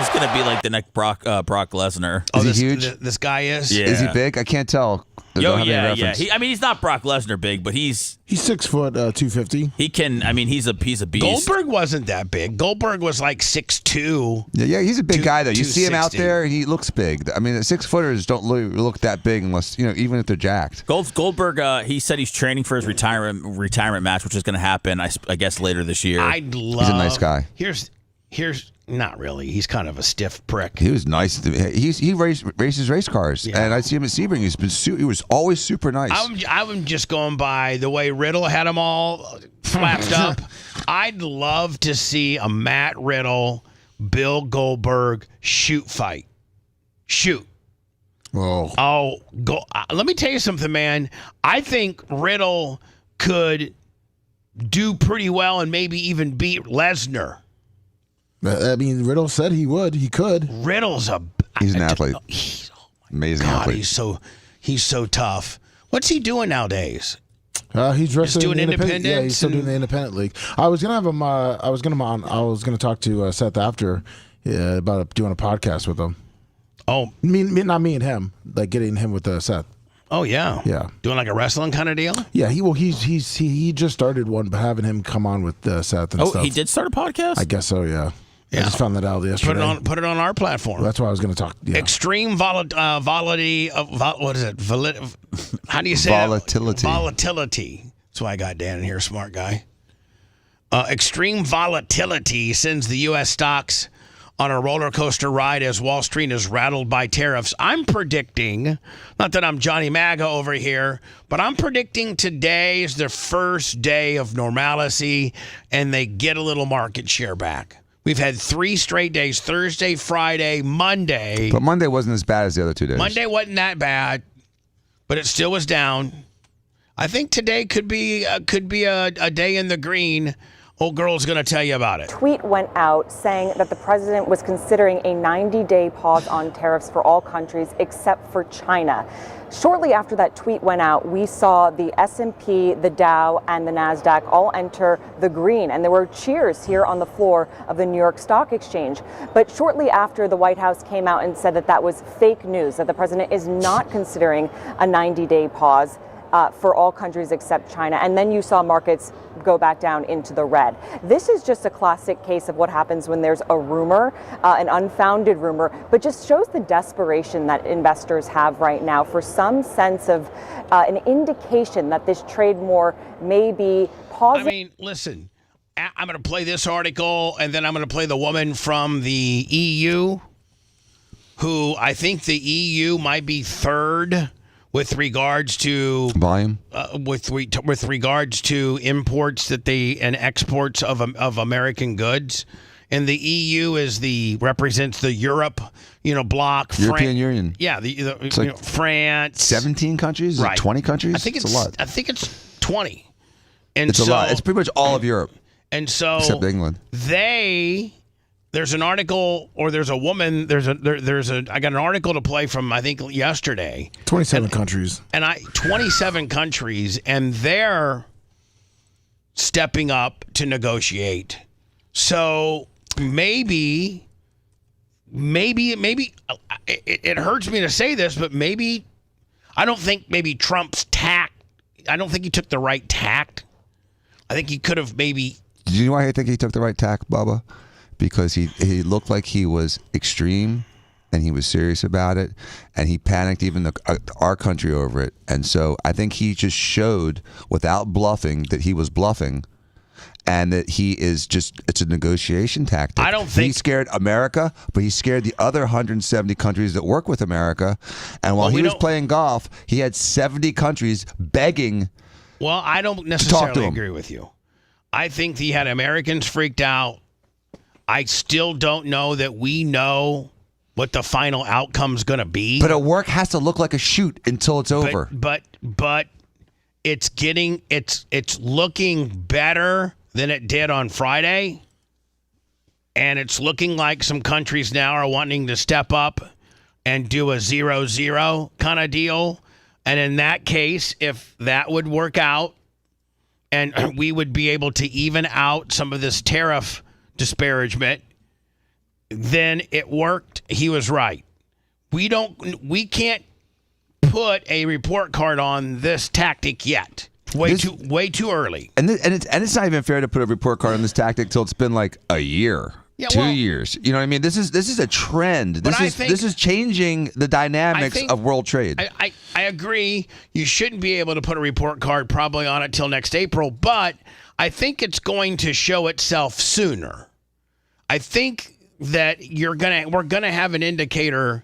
gonna be like the next Brock Lesnar. Is he huge? This guy is. Yeah. Is he big? I can't tell. Yeah. He's not Brock Lesnar big, but he's 6 foot 250. He can. I mean, he's a beast. Goldberg wasn't that big. Goldberg was like 6'2". Yeah, he's a big guy though. You see him out 260. there, he looks big. I mean, the 6-footers don't look that big unless even if they're jacked. Goldberg. He said he's training for his retirement match, which is going to happen, I guess, later this year. He's a nice guy. Here's not really. He's kind of a stiff prick. He was nice. He races race cars, and I see him at Sebring. He was always super nice. I'm just going by the way Riddle had them all flapped up. I'd love to see a Matt Riddle, Bill Goldberg shoot fight. Shoot. Oh, go. Let me tell you something, man. I think Riddle could do pretty well and maybe even beat Lesnar. I mean, Riddle said he would. He could. Riddle's he's an athlete. Amazing athlete. He's so tough. What's he doing nowadays? He's wrestling doing independent. Yeah, he's still doing the independent league. I was gonna have him. I was gonna talk to Seth after about doing a podcast with him. Oh, not me and him. Like getting him with Seth. Oh yeah, yeah. Doing like a wrestling kind of deal. Yeah, he just started one, but having him come on with Seth and stuff. Oh, he did start a podcast. I guess so. Yeah. I just found that out yesterday. Put it on our platform. That's why I was going to talk. Yeah. Extreme volatility. What is it? How do you say volatility? Volatility. That's why I got Dan in here, smart guy. Extreme volatility sends the U.S. stocks on a roller coaster ride as Wall Street is rattled by tariffs. I'm predicting, not that I'm Johnny MAGA over here, but I'm predicting today is the first day of normalcy and they get a little market share back. We've had 3 straight days, Thursday, Friday, Monday. But Monday wasn't as bad as the other 2 days. Monday wasn't that bad, but it still was down. I think today could be a day in the green. Old girl's going to tell you about it. Tweet went out saying that the president was considering a 90-day pause on tariffs for all countries except for China. Shortly after that tweet went out, we saw the S&P, the Dow, and the NASDAQ all enter the green, and there were cheers here on the floor of the New York Stock Exchange. But shortly after, the White House came out and said that that was fake news, that the president is not considering a 90-day pause for all countries except China. And then you saw markets go back down into the red. This is just a classic case of what happens when there's a rumor, an unfounded rumor, but just shows the desperation that investors have right now for some sense of an indication that this trade war may be pausing. I mean, listen, I'm going to play this article and then I'm going to play the woman from the EU who I think the EU might be third with regards to volume, with regards to imports and exports of American goods, and the EU represents the Europe, bloc. European Union. Yeah, the France. 17 countries, right? 20 countries. I think it's a lot. I think it's 20. And it's a lot. It's pretty much all of Europe. And so except England. There's an article, or there's a woman. I got an article to play from I think yesterday. 27 countries. 27 countries, and they're stepping up to negotiate. So maybe it hurts me to say this, but maybe I don't think Trump's tact. I don't think he took the right tact. I think he could have maybe. Do you know why I think he took the right tack, Bubba? Because he looked like he was extreme and he was serious about it, and he panicked even our country over it. And so I think he just showed without bluffing that he was bluffing, and that it's a negotiation tactic. I don't think he scared America, but he scared the other 170 countries that work with America. And while he was playing golf, he had 70 countries begging. Well, I don't necessarily agree with you. I think he had Americans freaked out. I still don't know that we know what the final outcome's going to be. But a work has to look like a shoot until it's over. But it's looking better than it did on Friday. And it's looking like some countries now are wanting to step up and do a 0-0 kind of deal. And in that case, if that would work out and we would be able to even out some of this tariff disparagement, then it worked. He was right. We can't put a report card on this tactic yet. Way too early. And it's not even fair to put a report card on this tactic till it's been like a year. Yeah, 2 years. You know what I mean? This is a trend. This is changing the dynamics of world trade. I agree. You shouldn't be able to put a report card probably on it till next April, but I think it's going to show itself sooner. I think that we're gonna have an indicator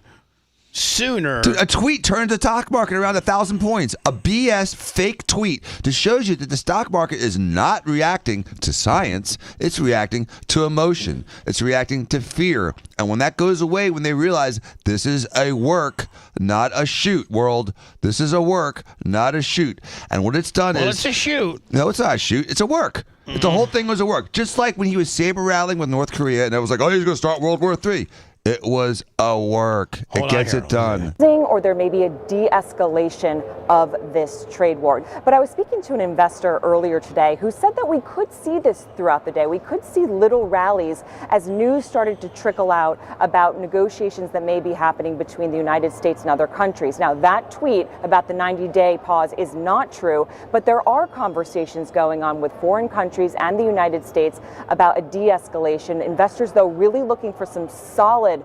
sooner. Dude, a tweet turned the stock market around 1,000 points. A BS fake tweet that shows you that the stock market is not reacting to science. It's reacting to emotion. It's reacting to fear. And when that goes away, when they realize this is a work, not a shoot, world. This is a work, not a shoot. And what it's done it's a shoot. No, it's not a shoot. It's a work. The whole thing was a work. Just like when he was saber rattling with North Korea, and it was like, oh, he's going to start World War III. It was a work. It gets it done. Or there may be a de-escalation of this trade war. But I was speaking to an investor earlier today who said that we could see this throughout the day. We could see little rallies as news started to trickle out about negotiations that may be happening between the United States and other countries. Now, that tweet about the 90-day pause is not true, but there are conversations going on with foreign countries and the United States about a de-escalation. Investors, though, really looking for some solid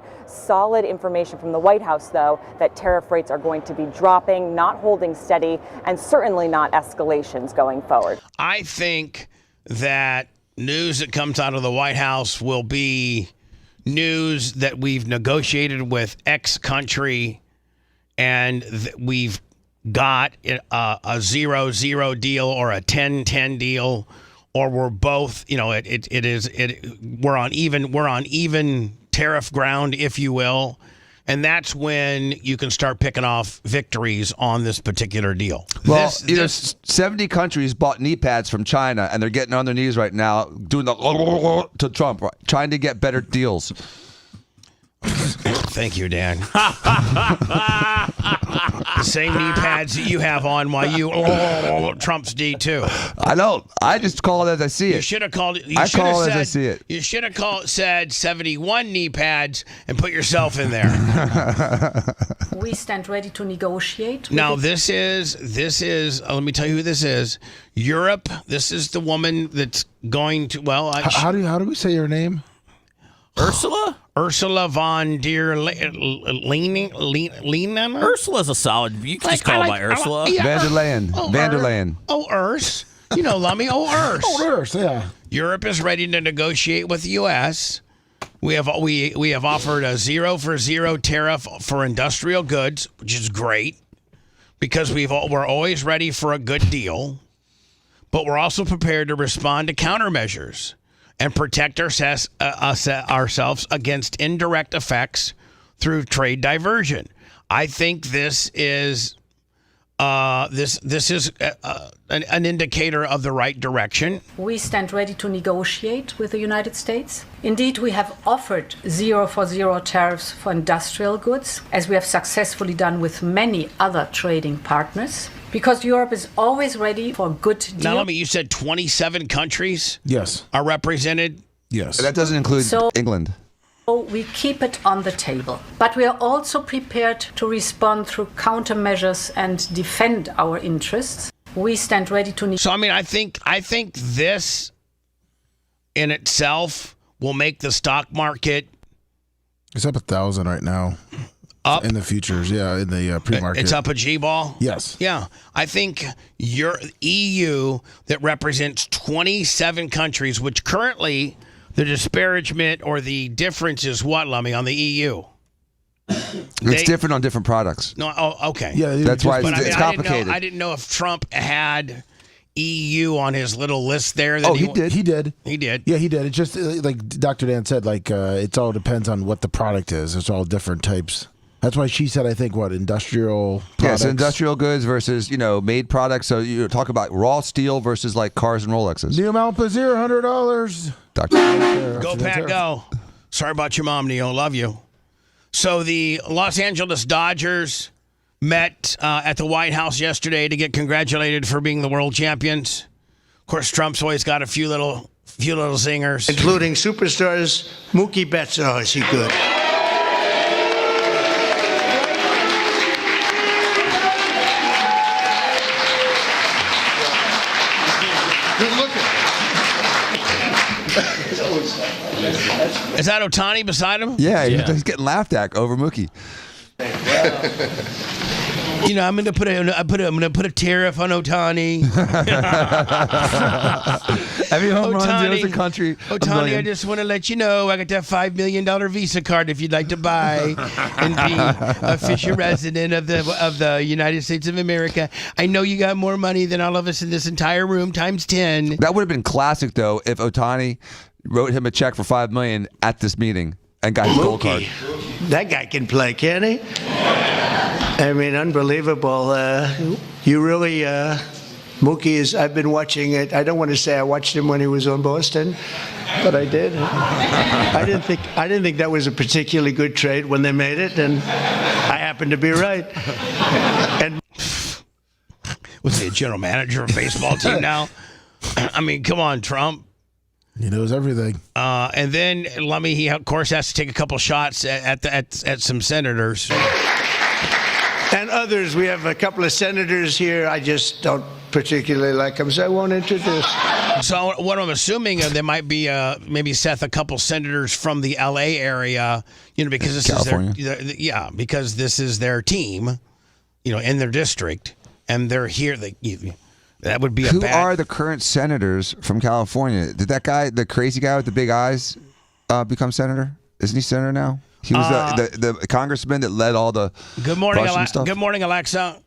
information from the White House, though, that tariff rates are going to be dropping, not holding steady, and certainly not escalations going forward. I think that news that comes out of the White House will be news that we've negotiated with X country and we've got a 0-0 deal or a 10-10 deal, or we're both, we're on even tariff ground, if you will. And that's when you can start picking off victories on this particular deal. Well, 70 countries bought knee pads from China, and they're getting on their knees right now, doing the to Trump, trying to get better deals. Thank you, Dan. The same knee pads that you have on while you Trump's D2. I don't. I just call it as I see it. You should have called it. I call it as I see it. You should have said 71 knee pads and put yourself in there. We stand ready to negotiate. Now this is. Let me tell you who this is. Europe. This is the woman that's going to. Well, how do we say your name? Ursula von der Leyen. Ursula's a solid. You can just call her by Ursula. Van der Leyen. Oh, Urs. You know, Lummy. Oh, Urs. Oh, Urs. Yeah. Europe is ready to negotiate with the U.S. We have offered a 0-for-0 tariff for industrial goods, which is great because we're always ready for a good deal, but we're also prepared to respond to countermeasures and protect ourselves against indirect effects through trade diversion. I think this is an indicator of the right direction. We stand ready to negotiate with the United States. Indeed, we have offered 0-for-0 tariffs for industrial goods, as we have successfully done with many other trading partners. Because Europe is always ready for a good deal. Now, you said 27 countries are represented? Yes. That doesn't include England. So we keep it on the table. But we are also prepared to respond through countermeasures and defend our interests. We stand ready to... So, I think this in itself will make the stock market... It's up 1,000 right now. Up in the futures, in the pre-market. It's up a G-ball? Yes. Yeah. I think your EU that represents 27 countries, which currently the disparagement or the difference is what, Lummy, on the EU? It's different on different products. No, okay. Yeah, that's why it's complicated. I didn't know if Trump had EU on his little list there. He did. He did. Yeah, he did. It's just like Dr. Dan said, it all depends on what the product is. It's all different types. That's why she said, I think, industrial products? Yes, industrial goods versus, made products. So you talk about raw steel versus like cars and Rolexes. Neil Malpazier, $100. Go, Pat, go. Sorry about your mom, Neil. Love you. So the Los Angeles Dodgers met at the White House yesterday to get congratulated for being the world champions. Of course, Trump's always got a few little zingers. Including superstars Mookie Betts. Oh, is he good? Is that Ohtani beside him? Yeah, he's getting laughed at over Mookie. I'm going to put a tariff on Ohtani. Every home run deals the country. Ohtani, I just want to let you know I got that $5 million Visa card if you'd like to buy and be a official resident of the United States of America. I know you got more money than all of us in this entire room times 10. That would have been classic though if Ohtani wrote him a check for $5 million at this meeting and got his gold card. That guy can play, can he? I mean, unbelievable. You really, Mookie is. I've been watching it. I don't want to say I watched him when he was on Boston, but I did. I didn't think that was a particularly good trade when they made it, and I happened to be right. And was he a general manager of a baseball team now? I mean, come on, Trump. He knows everything. And then Lummy, he of course has to take a couple shots at some senators. And others. We have a couple of senators here. I just don't particularly like them, so I won't introduce. So what I'm assuming there might be maybe Seth, a couple senators from the L.A. area, because this California. is because this is their team, in their district, and they're here. That would be Who are the current senators from California? Did that guy, the crazy guy with the big eyes, become senator? Isn't he senator now? He was the congressman that led all the Good morning, Russian stuff. Good morning, Alexa.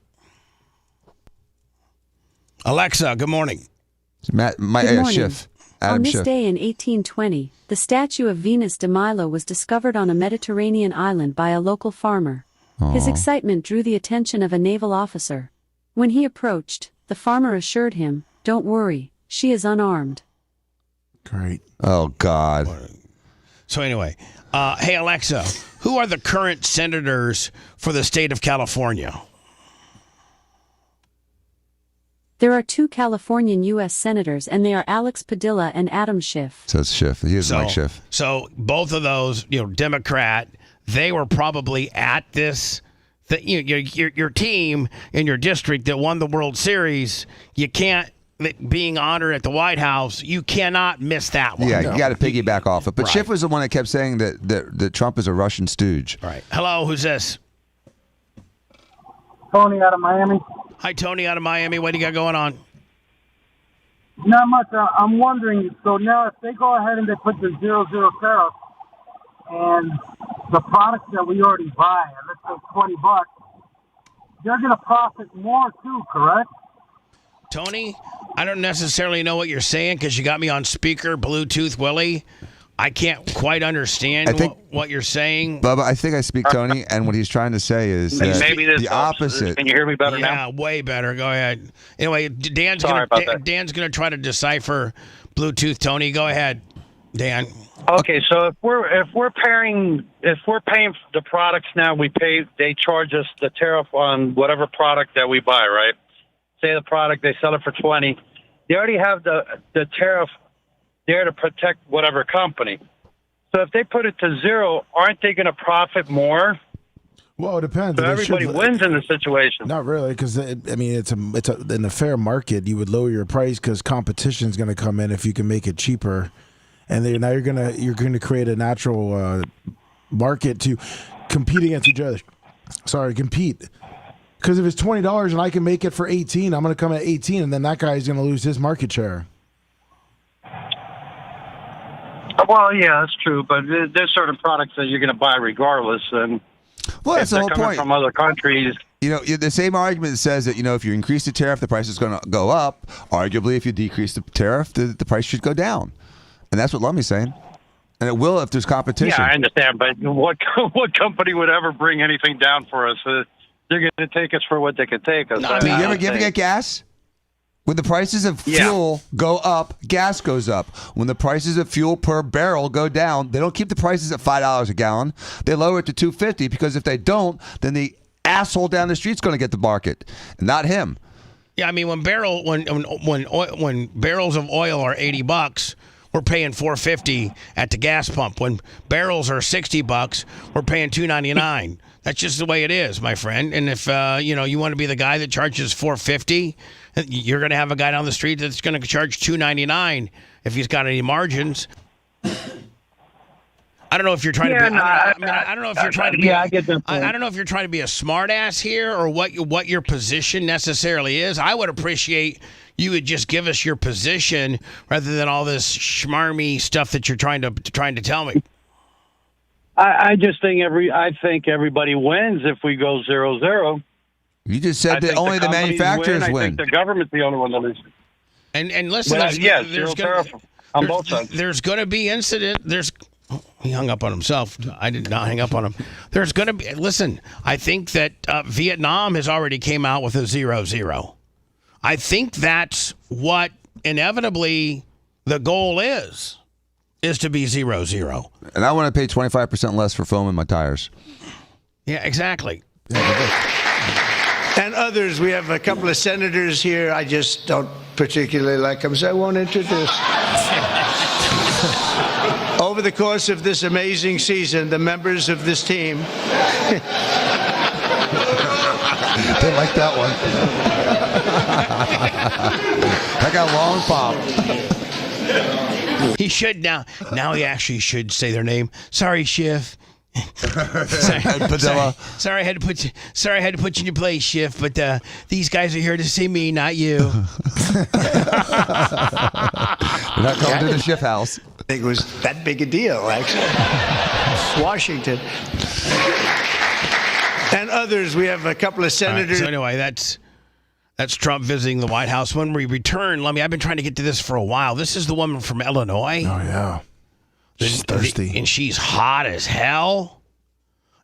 Alexa, good morning. Good morning. Schiff. Adam On this Schiff. day in 1820, the statue of Venus de Milo was discovered on a Mediterranean island by a local farmer. His excitement drew the attention of a naval officer. When he approached, the farmer assured him, "Don't worry, she is unarmed." Great. Oh, God. So anyway, hey, Alexa, who are the current senators for the state of California? There are 2 Californian U.S. senators, and they are Alex Padilla and Adam Schiff. So it's Schiff. He is Mike Schiff. So both of those, Democrat, they were probably at this. Your team in your district that won the World Series, you can't, being honored at the White House, you cannot miss that one. Yeah, you got to piggyback off it. But Right. Schiff was the one that kept saying that Trump is a Russian stooge. Right. Hello, who's this? Tony out of Miami. Hi, Tony out of Miami. What do you got going on? Not much. I'm wondering, so now if they go ahead and they put the 0% tariff and the products that we already buy, let's say $20, they're going to profit more too, correct? Tony, I don't necessarily know what you're saying because you got me on speaker, Bluetooth, Willie. I can't quite understand what you're saying. Bubba, I think I speak Tony, and what he's trying to say is that the opposite. Can you hear me better now? Yeah, way better. Go ahead. Anyway, Dan's gonna try to decipher Bluetooth. Tony, go ahead, Dan. Okay, so if we're paying the products now, they charge us the tariff on whatever product that we buy, right? Say the product they sell it for $20, they already have the tariff there to protect whatever company. So if they put it to 0, aren't they going to profit more? Well, it depends. So everybody wins in the situation. Not really, because it's in a fair market. You would lower your price because competition is going to come in if you can make it cheaper, and now you're going to create a natural market to compete against each other. Compete. Because if it's $20 and I can make it for $18, I'm going to come at $18, and then that guy's going to lose his market share. Well, yeah, that's true, but there's certain products that you're going to buy regardless, and that's the whole point. From other countries. The same argument says that if you increase the tariff, the price is going to go up. Arguably, if you decrease the tariff, the price should go down, and that's what Lummy's saying. And it will if there's competition. Yeah, I understand, but what company would ever bring anything down for us? They're going to take us for what they can take us. You ever get gas? When the prices of fuel go up, gas goes up. When the prices of fuel per barrel go down, they don't keep the prices at $5 a gallon. They lower it to $2.50 because if they don't, then the asshole down the street's going to get the market, not him. Yeah, I mean when barrels of oil are $80, we're paying $4.50 at the gas pump. When barrels are $60, we're paying $2.99. That's just the way it is, my friend. And if you want to be the guy that charges $4.50, you're going to have a guy down the street that's going to charge $2.99 if he's got any margins. I don't know if you're trying to be. I don't know if you're trying to be. I get that point. I don't know if you're trying to be a smartass here or what your position necessarily is. I would appreciate you would just give us your position rather than all this schmarmy stuff that you're trying to tell me. I just think everybody wins if we go 0-0. You just said that only the manufacturers win. I think the government's the only one that loses. And listen, on both sides. There's going to be incident. He hung up on himself. I did not hang up on him. There's going to be. Listen, I think that Vietnam has already came out with a 0-0. I think that's what inevitably the goal is to be 0-0. And I want to pay 25% less for foam in my tires. Yeah, exactly. And others, we have a couple of senators here. I just don't particularly like them, so I won't introduce. Over the course of this amazing season, the members of this team. They like that one. I got long pop. He should now. Now he actually should say their name. Sorry, Schiff. Sorry, I had to put you in your place, Schiff. But these guys are here to see me, not you. We're not coming to the Schiff house. I think it was that big a deal, actually. Washington. And others. We have a couple of senators. So anyway, that's Trump visiting the White House. When we return, I've been trying to get to this for a while. This is the woman from Illinois. Oh, yeah. She's thirsty. And she's hot as hell.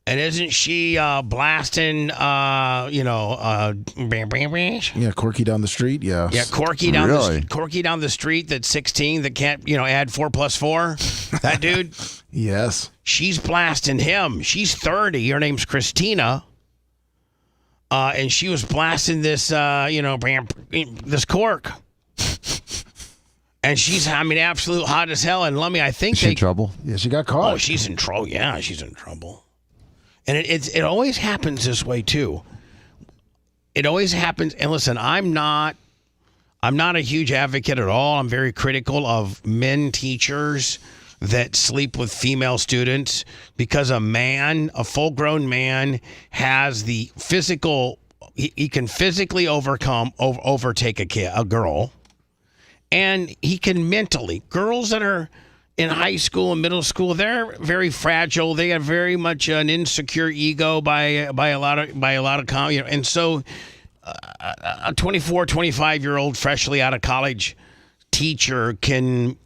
And isn't she blasting, Yeah, Corky down the street, yeah. Yeah, Corky down the street that's 16 that can't, add 4 plus 4? That dude? Yes. She's blasting him. She's 30. Her name's Christina. And she was blasting this, this cork. And she's, absolute hot as hell. And I think Is she in trouble? Yeah, she got caught. Oh, she's in trouble. Yeah, she's in trouble. And it always happens this way too. It always happens. And listen, I'm not a huge advocate at all. I'm very critical of men teachers that sleep with female students because a full-grown man has the physical. He can physically overtake a girl, and he can mentally. Girls that are in high school and middle school, they're very fragile. They have very much an insecure ego by a lot of and so a 24, 25-year-old freshly out of college teacher can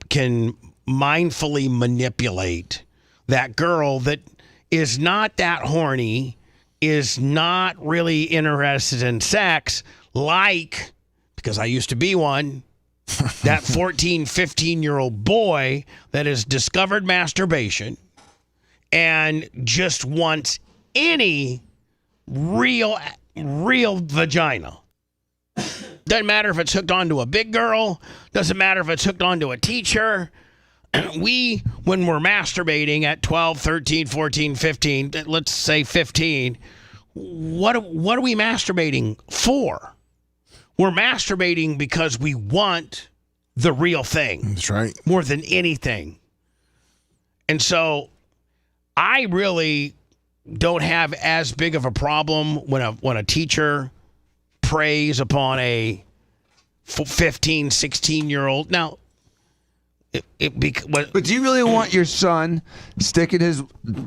mindfully manipulate that girl that is not that horny, is not really interested in sex, because I used to be one. That 14, 15-year-old boy that has discovered masturbation and just wants any real vagina. Doesn't matter if it's hooked onto a big girl. Doesn't matter if it's hooked onto a teacher. When we're masturbating at 12, 13, 14, 15, let's say 15, what are we masturbating for? We're masturbating because we want the real thing. That's right. More than anything. And so I really don't have as big of a problem when a teacher preys upon a 15, 16-year-old. Now, but do you really want your son sticking his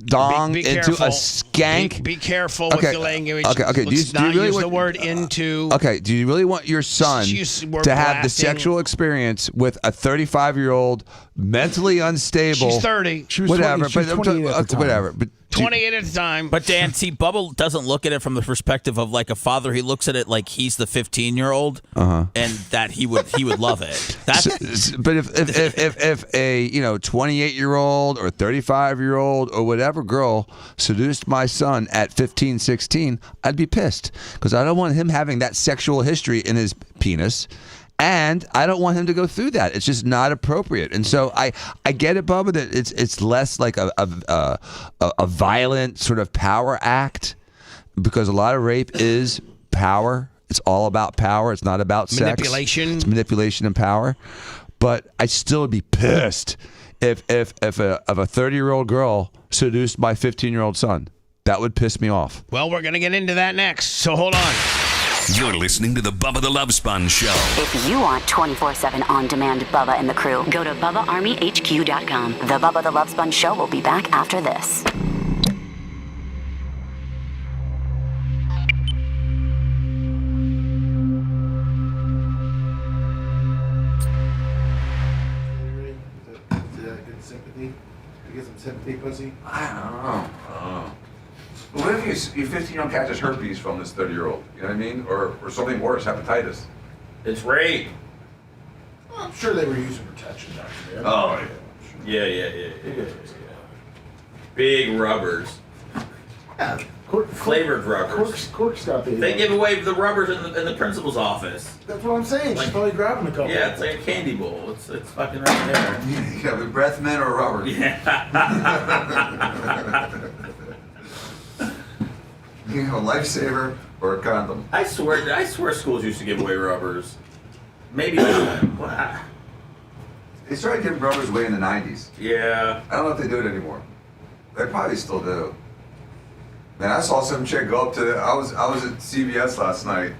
dong be into careful. a skank? Be careful with your language. Okay. Let's not use the word into. Okay. Do you really want your son to have the sexual experience with a 35-year-old mentally unstable? She's 30. She was whatever. 20, she was 28 at the time. Whatever. But 28 at the time. But Dan, see, Bubba doesn't look at it from the perspective of like a father. He looks at it like he's the 15-year-old, and that he would love it. But if a 28-year-old or 35-year-old or whatever girl seduced my son at 15, 16, I'd be pissed because I don't want him having that sexual history in his penis. And I don't want him to go through that. It's just not appropriate. And so I get it, Bubba, that it's less like a violent sort of power act because a lot of rape is power. It's all about power. It's not about sex. Manipulation. It's manipulation and power. But I still would be pissed if a 30-year-old girl seduced my 15-year-old son. That would piss me off. Well, we're going to get into that next. So hold on. You're listening to the Bubba the Love Sponge Show. If you want 24/7 on-demand Bubba and the crew, go to BubbaArmyHQ.com. The Bubba the Love Sponge Show will be back after this. Sympathy? To get some sympathy, pussy? I don't know. What if your 15-year-old catches herpes from this 30-year-old? You know what I mean? Or something worse, hepatitis. It's rape. Well, I'm sure they were using protection back then. Oh, Yeah. Big rubbers. Yeah. Flavored rubbers. Cork's got the. They give away the rubbers in the principal's office. That's what I'm saying. She's probably grabbing a couple. Yeah, it's like a candy bowl. It's fucking right there. Yeah, with breath mint or rubber. Yeah. You know, a lifesaver or a condom. I swear schools used to give away rubbers. Maybe not. Wow. They started giving rubbers away in the 90s. Yeah. I don't know if they do it anymore. They probably still do. Man, I saw some chick go up to I was at CVS last night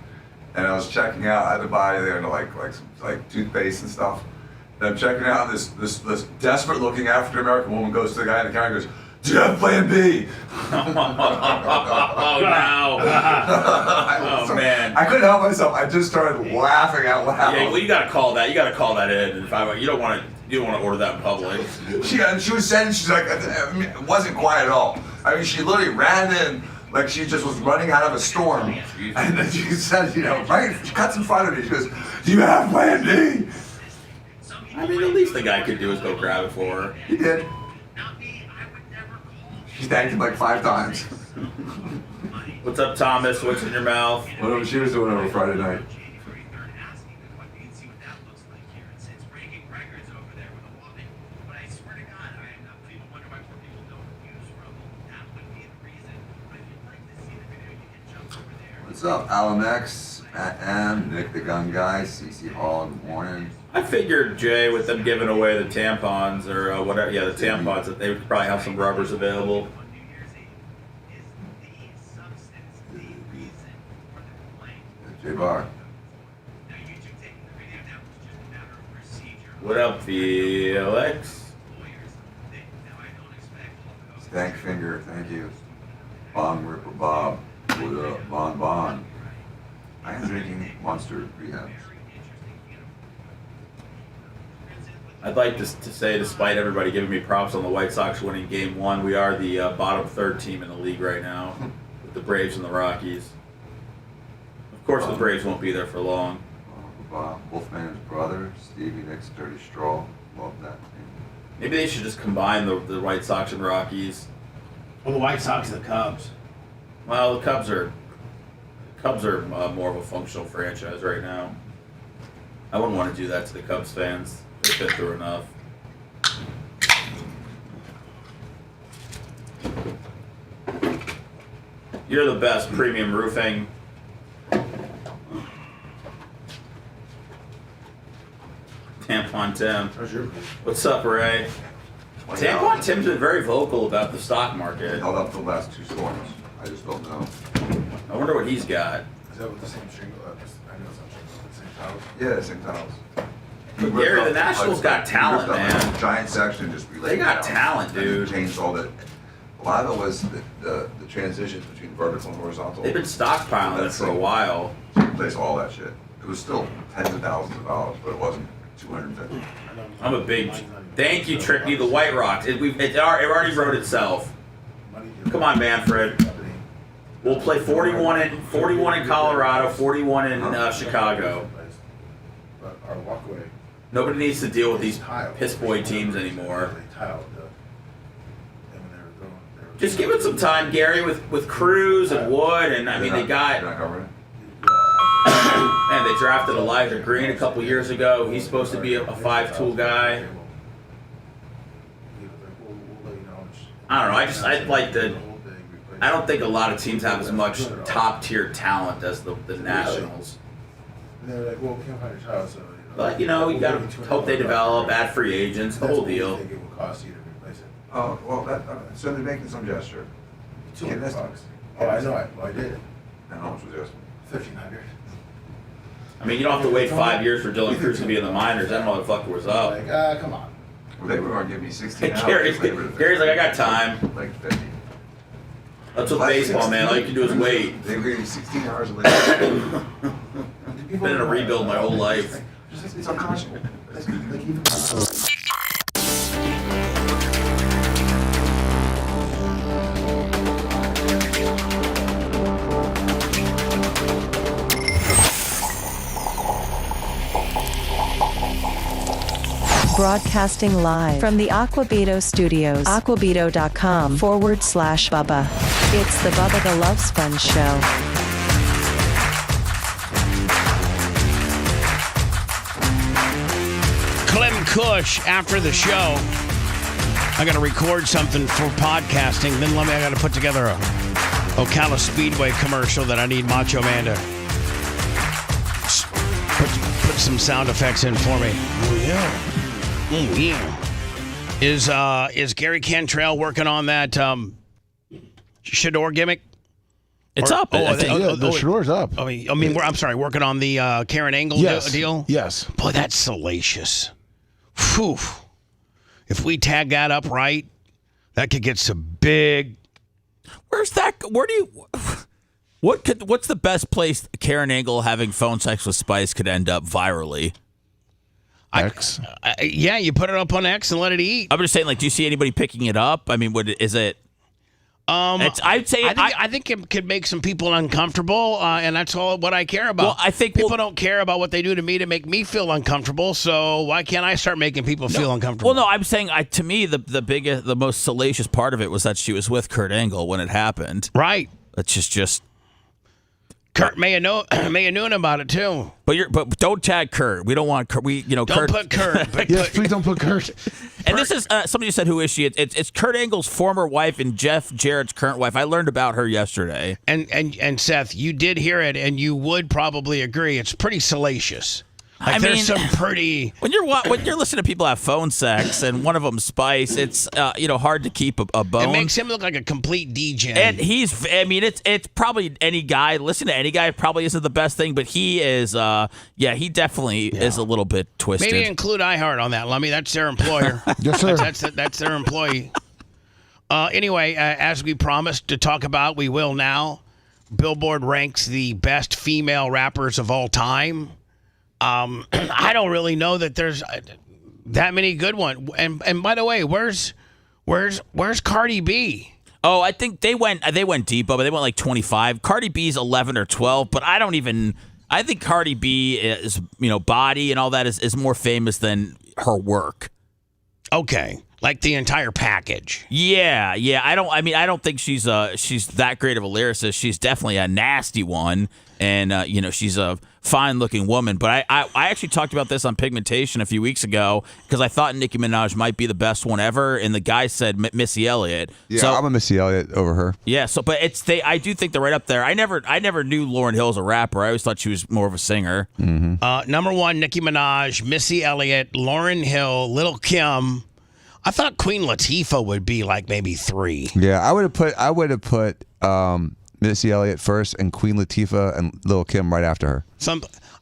and I was checking out. I had to buy there like toothpaste and stuff. And I'm checking out, and this desperate looking African American woman goes to the guy in the counter and goes, Do you have Plan B? Oh no! Oh man! I couldn't help myself. I just started laughing out loud. Yeah, well, you gotta call that. You gotta call that in. You don't want to order that in public. She was saying, she's like, I mean, it wasn't quiet at all. I mean, she literally ran in like she just was running out of a storm. And then she said, right, she cuts in front of me. She goes, do you have Plan B? I mean, at least the guy could do is go grab it for her. He did. She thanked him like 5 times. What's up, Thomas? What's in your mouth? Whatever she was doing over Friday night. What's up, Alan X, Matt M, Nick the Gun Guy, CC Hall, good morning. I figured, Jay, with them giving away the tampons or whatever, the tampons, that they would probably have some rubbers available. J-Bar. What up, Felix? Stank Finger, thank you. Bong Ripper Bob. What up, Bon? I am drinking Monster Rehab. I'd like to say, despite everybody giving me props on the White Sox winning Game 1, we are the bottom 3rd team in the league right now, with the Braves and the Rockies. Of course, the Braves won't be there for long. Wolfman's brother, Stevie Nicks, Dirty Straw. Love that team. Maybe they should just combine the White Sox and Rockies. Well, the White Sox and the Cubs. Well, the Cubs are more of a functional franchise right now. I wouldn't want to do that to the Cubs fans. They've been through enough. You're the best, Premium Roofing. Tampon Tim. What's up, Ray? Tampon Tim's been very vocal about the stock market. Held up the last 2 storms. I just don't know. I wonder what he's got. Is that with the same shingle? I know it's not shingle, the same towels. Yeah, the same towels. Gary, the Nationals got talent, man. A giant section just They got talent, dude. Changed all that. A lot of it was the transitions between vertical and horizontal. They've been stockpiling it for a while. Replace all that shit. It was still tens of thousands of dollars, but it wasn't 250. I'm a big. Thank you, Tricky. The White Rocks. It already wrote itself. Come on, Manfred. We'll play 41 in Colorado, 41 in Chicago. Our walkway. Nobody needs to deal with these piss boy teams anymore. Just give it some time, Gary, with Cruz and Wood, and I mean they got. Man, they drafted Elijah Green a couple years ago. He's supposed to be a 5-tool guy. I don't know. I don't think a lot of teams have as much top tier talent as the Nationals. And they're like, well, we can't find a child, so. But you gotta hope they develop, add free agents, the whole deal. Think it will cost you to replace it. Oh, well, so they're making some gesture. $200. Oh, I know. I did. And how much was yours? $1,500. I mean, you don't have to wait 5 years for Dylan Cruz to be in the minors. I don't know what the fuck was up. Like, come on. Well, they were going to give me 16 hours. Gary's like, I got time. Like 50. That's what baseball, man. All you can do is wait. They were giving me 16 hours later. Been in a rebuild my whole life. It's unconscionable. Broadcasting live from the Aquabito Studios. Aquabito.com/Bubba. It's the Bubba the Love Sponge Show. Clem Kush, after the show, I got to record something for podcasting. Then I got to put together a Ocala Speedway commercial that I need Macho Man to put some sound effects in for me. Oh, yeah. Yeah. Is Gary Cantrell working on that Shador gimmick? It's up. The Shador's up. I mean, I'm sorry, working on the Karen Angle deal? Yes. Boy, that's salacious. Phew. If we tag that up right, That could get some big. Where's that? Where do you? What's the best place Karen Angle having phone sex with Spice could end up virally? X. Yeah, you put it up on X and let it eat. I'm just saying, like, do you see anybody picking it up? I mean, is it? I'd say I think it could make some people uncomfortable, and that's all what I care about. Well, I think people don't care about what they do to me to make me feel uncomfortable. So why can't I start making people feel uncomfortable? Well, no, I'm saying to me the most salacious part of it was that she was with Kurt Angle when it happened. Right. That's just. Kurt may have known about it too. But don't tag Kurt. We don't want Kurt. Don't put Kurt. Yes, please don't put Kurt. And this is somebody said, who is she? It's Kurt Angle's former wife and Jeff Jarrett's current wife. I learned about her yesterday. And Seth, you did hear it, and you would probably agree. It's pretty salacious. Like, there's some pretty. When you're listening to people have phone sex and one of them Spice, it's hard to keep a bone. It makes him look like a complete DJ. And it's probably any guy. Listen to any guy probably isn't the best thing, but he is. He definitely is a little bit twisted. Maybe include iHeart on that, Lummy. That's their employer. Yes, sir. That's their employee. Anyway, as we promised to talk about, we will now. Billboard ranks the best female rappers of all time. I don't really know that there's that many good ones. And by the way, where's Cardi B? Oh, I think they went deep, but they went like 25. Cardi B's 11 or 12, but I think Cardi B is, body and all that is more famous than her work. Okay. Like the entire package. Yeah. I don't think she's that great of a lyricist. She's definitely a nasty one, and she's a fine-looking woman. But I actually talked about this on Pigmentation a few weeks ago because I thought Nicki Minaj might be the best one ever, and the guy said Missy Elliott. Yeah, so, I'm a Missy Elliott over her. Yeah. So, but I do think they're right up there. I never knew Lauryn Hill as a rapper. I always thought she was more of a singer. Mm-hmm. Number one, Nicki Minaj, Missy Elliott, Lauryn Hill, Lil' Kim. I thought Queen Latifah would be like maybe 3. Yeah, I would have put Missy Elliott first and Queen Latifah and Lil' Kim right after her.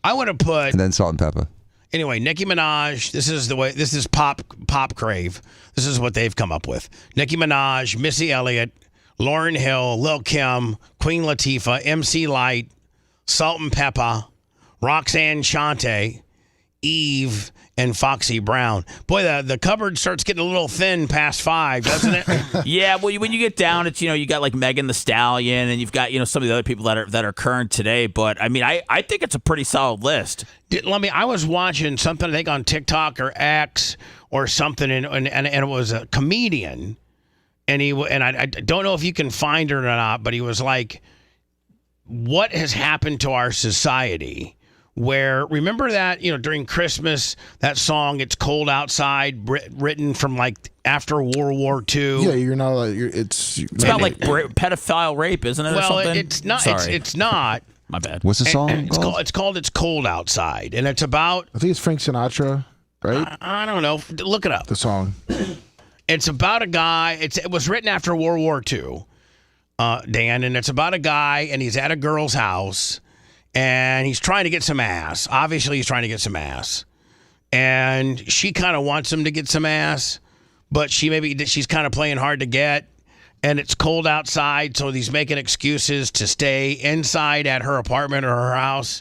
I would have put and then Salt and Pepper. Anyway, Nicki Minaj. This is pop crave. This is what they've come up with. Nicki Minaj, Missy Elliott, Lauryn Hill, Lil' Kim, Queen Latifah, MC Lyte, Salt and Pepper, Roxanne Shante, Eve, and Foxy Brown. Boy, the cupboard starts getting a little thin past 5, doesn't it? Yeah, well, when you get down, it's you got like Megan Thee Stallion, and you've got some of the other people that are current today. But I mean, I think it's a pretty solid list. I was watching something I think on TikTok or X or something, and it was a comedian, and I don't know if you can find it or not, but he was like, "What has happened to our society?" Where, remember that, during Christmas, that song, It's Cold Outside, written from like after World War II. Yeah, you're not like, it's about like pedophile rape, isn't it? Well, or something? it's not. Sorry. It's not. My bad. What's the song called? It's called It's Cold Outside. And it's about. I think it's Frank Sinatra, right? I don't know. Look it up. The song. It's about a guy. It was written after World War II, Dan, and it's about a guy, and he's at a girl's house. And he's trying to get some ass. Obviously, he's trying to get some ass. And she kind of wants him to get some ass, but she's kind of playing hard to get. And it's cold outside, so he's making excuses to stay inside at her apartment or her house.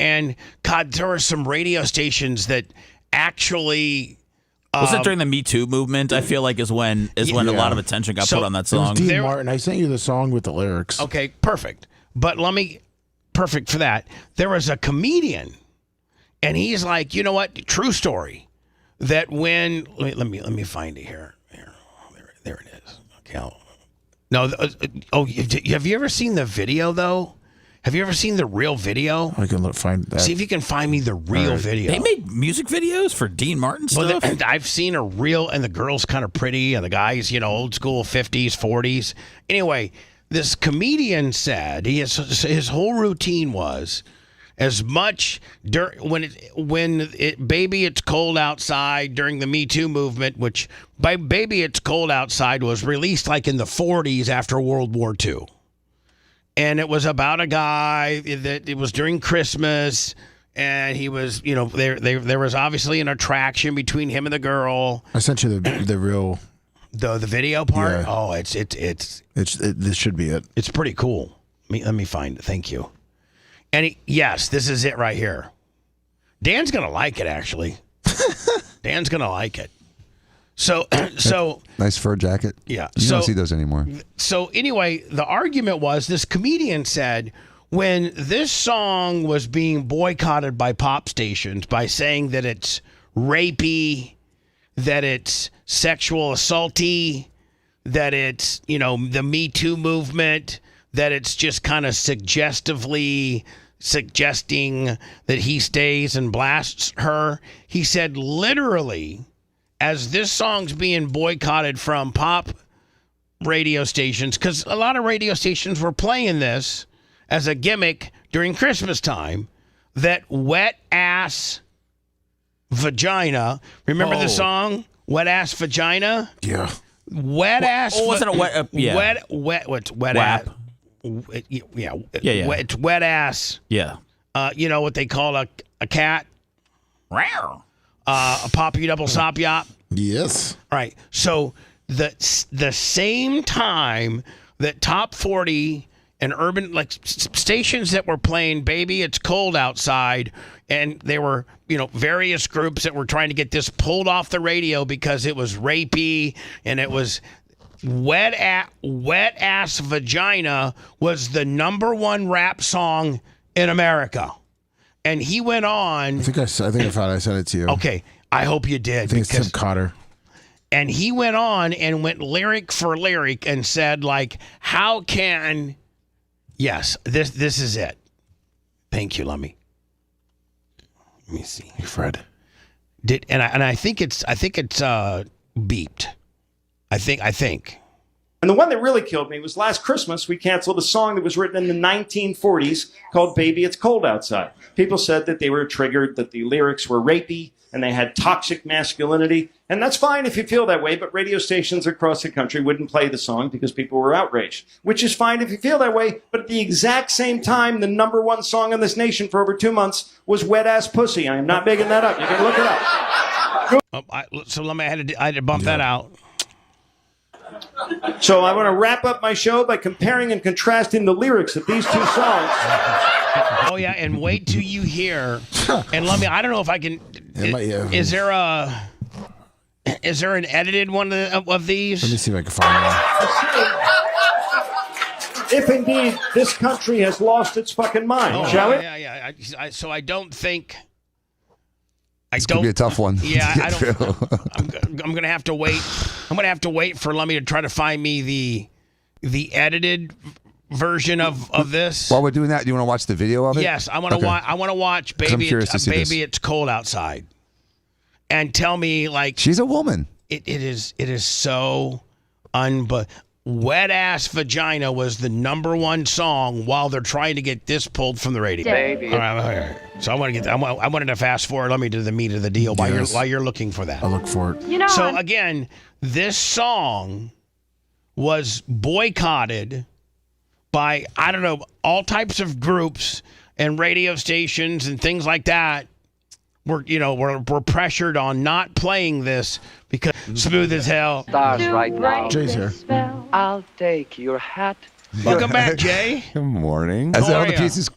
And, God, there were some radio stations that actually... Was it during the Me Too movement? I feel like is when a lot of attention got put on that song. It was Dean Martin. I sent you the song with the lyrics. Okay, perfect. But perfect for that. There was a comedian, and he's like, you know what? True story. That when let me find it here. There it is. Okay. Have you ever seen the video though? Have you ever seen the real video? I can find that. See if you can find me the real video. They made music videos for Dean Martin stuff? Well, I've seen a real, and the girl's kind of pretty, and the guy's old school 50s, 40s. Anyway. This comedian said his whole routine was as much Baby It's Cold Outside during the Me Too movement, which by Baby It's Cold Outside was released like in the 40s after World War II. And it was about a guy that it was during Christmas, and he was, there was obviously an attraction between him and the girl. I sent you the real The video part. Yeah. Oh, This should be it. It's pretty cool. Let me find it. Thank you. And yes, this is it right here. Dan's gonna like it. Actually, Dan's gonna like it. So nice fur jacket. Yeah. You don't see those anymore. So anyway, the argument was this comedian said when this song was being boycotted by pop stations by saying that it's rapey, that it's sexual assaulty, that it's, the Me Too movement, that it's just kind of suggestively suggesting that he stays and blasts her. He said literally, as this song's being boycotted from pop radio stations, because a lot of radio stations were playing this as a gimmick during Christmas time, that wet ass vagina. Remember the song Wet Ass Vagina? Yeah. Wet ass. Wasn't it wet? Yeah. What's wet Wap. ass? Yeah. Yeah. It's wet ass. Yeah. You know what they call a cat? Rawr. A poppy double sop yop. Yes. Right. So the same time that Top 40 and urban stations that were playing "Baby It's Cold Outside," and there were various groups that were trying to get this pulled off the radio because it was rapey and it was wet ass vagina was the #1 rap song in America. And he went on. I think I sent it to you. Okay, I hope you did. I think it's Tim Cotter. And he went on and went lyric for lyric and said, how can... Yes, this is it. Thank you, Lummy. Let me see. Hey, Fred. I think it's beeped. I think. And the one that really killed me was last Christmas, we canceled a song that was written in the 1940s called Baby It's Cold Outside. People said that they were triggered, that the lyrics were rapey, and they had toxic masculinity. And that's fine if you feel that way, but radio stations across the country wouldn't play the song because people were outraged. Which is fine if you feel that way, but at the exact same time, the #1 song in this nation for over 2 months was Wet Ass Pussy. I am not making that up. You can look it up. So let me, I had to bump that out. So I want to wrap up my show by comparing and contrasting the lyrics of these two songs. Oh yeah, and wait till you hear. And let me. I don't know if I can. Is there an edited one of these? Let me see if I can find one. If indeed this country has lost its fucking mind, shall we? Yeah. So I don't think. It's gonna be a tough one. Yeah, I don't. I'm gonna have to wait. I'm gonna have to wait for Lummy to try to find me the edited version of this. While we're doing that, do you want to watch the video of it? Yes, I want to watch. I want to watch "Baby It's Cold Outside," and tell me she's a woman. It is so Wet Ass Vagina was the #1 song while they're trying to get this pulled from the radio. Baby. All right. So I wanted to fast forward. Let me do the meat of the deal while you're looking for that. I'll look for it. So again, this song was boycotted by all types of groups and radio stations and things like that. We're pressured on not playing this because Smooth as Hell. Stars right now. Jay's here. I'll take your hat. Welcome back, Jay. Good morning. As all the pieces.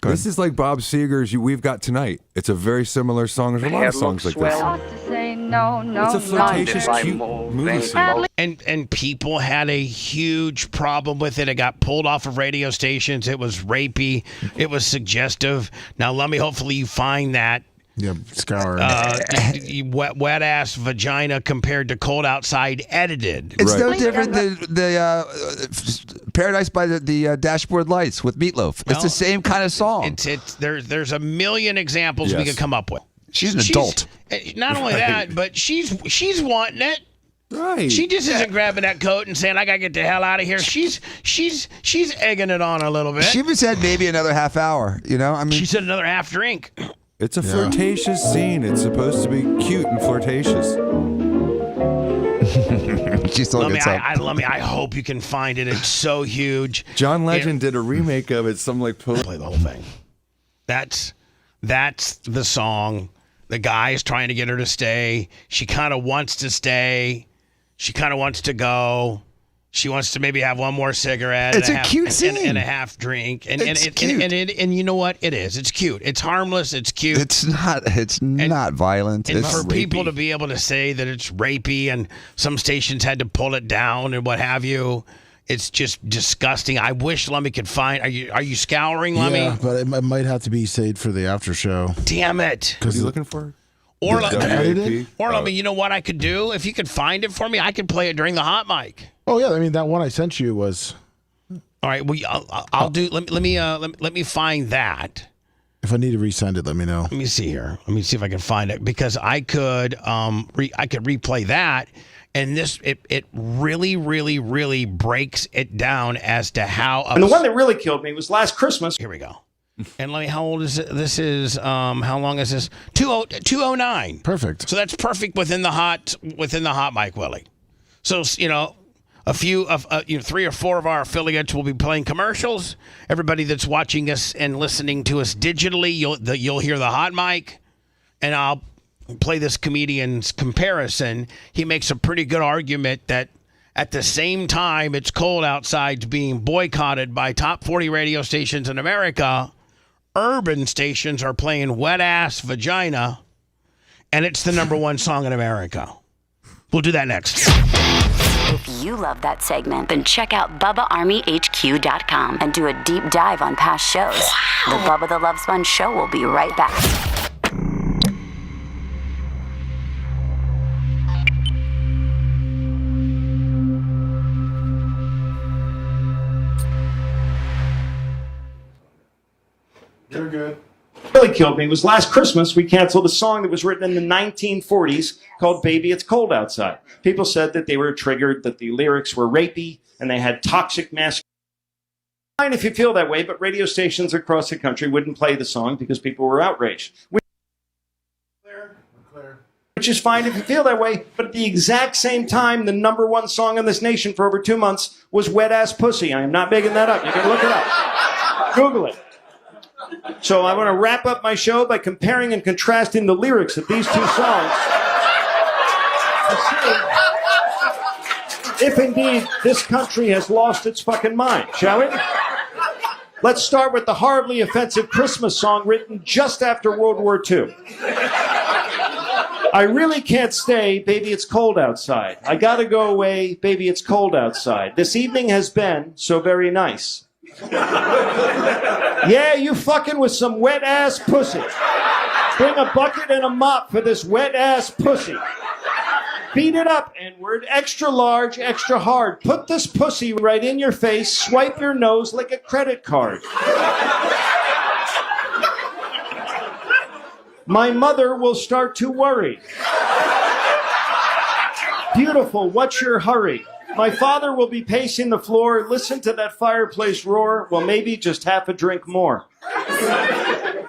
This is like Bob Seger's "We've Got Tonight." It's a very similar song. There's a lot of songs like this. It's a flirtatious, cute movie scene. And people had a huge problem with it. It got pulled off of radio stations. It was rapey. It was suggestive. Now, hopefully you find that. Yeah, scour. Wet ass vagina compared to Cold Outside edited. It's no different than the Paradise by the Dashboard Lights with Meatloaf. It's the same kind of song. There's a million examples we could come up with. She's an adult. Not only that, but she's wanting it. Right. She just isn't grabbing that coat and saying, "I gotta get the hell out of here." She's egging it on a little bit. She even said maybe another half hour. She said another half drink. It's a flirtatious scene. It's supposed to be cute and flirtatious. She still gets up. I hope you can find it. It's so huge. John Legend did a remake of it. Play the whole thing. That's the song. The guy is trying to get her to stay. She kind of wants to stay. She kind of wants to go. She wants to maybe have one more cigarette. It's a cute scene. And a half drink. And It's cute. And you know what? It is. It's cute. It's harmless. It's cute. It's not violent. And It's for rapey. people to be able to say that it's rapey and some stations had to pull it down and what have you, it's just disgusting. I wish Lummy could find. Are you scouring, Lummy? Yeah, but it might have to be saved for the after show. Damn it! What are you looking for? Or WAP? Lummy, you know what I could do? If you could find it for me, I could play it during the hot mic. Oh yeah, I mean that one I sent you was. All right, well, I'll do. Let me find that. If I need to resend it, let me know. Let me see here. Let me see if I can find it because I could replay that, and it really breaks it down as to how. And the one that really killed me was last Christmas. Here we go. And let me. How old is it? This is how long is this? 209. Perfect. So that's perfect within the hot mic, Willie. So a few of 3 or 4 of our affiliates will be playing commercials. Everybody that's watching us and listening to us digitally, you'll hear the hot mic, and I'll play this comedian's comparison. He makes a pretty good argument that at the same time it's cold outside being boycotted by top 40 radio stations in America, urban stations are playing Wet Ass Vagina, and it's the #1 song in America. We'll do that next. If you love that segment, then check out BubbaArmyHQ.com and do a deep dive on past shows. The Bubba the Love Sponge Show will be right back. You're good. Really killed me was last Christmas we canceled a song that was written in the 1940s called Baby It's Cold Outside. People said that they were triggered, that the lyrics were rapey, and they had toxic masculinity. Fine if you feel that way, but radio stations across the country wouldn't play the song because people were outraged. Which is fine if you feel that way, but at the exact same time, the #1 song in this nation for over 2 months was Wet Ass Pussy. I am not making that up. You can look it up. Google it. So I want to wrap up my show by comparing and contrasting the lyrics of these 2 songs. If indeed this country has lost its fucking mind, shall we? Let's start with the horribly offensive Christmas song written just after World War II. I really can't stay, baby, it's cold outside. I gotta go away, baby, it's cold outside. This evening has been so very nice. Yeah, you fucking with some wet ass pussy. Bring a bucket and a mop for this wet ass pussy. Beat it up, N-word, extra large, extra hard. Put this pussy right in your face, swipe your nose like a credit card. My mother will start to worry. Beautiful, what's your hurry? My father will be pacing the floor. Listen to that fireplace roar. Well, maybe just half a drink more.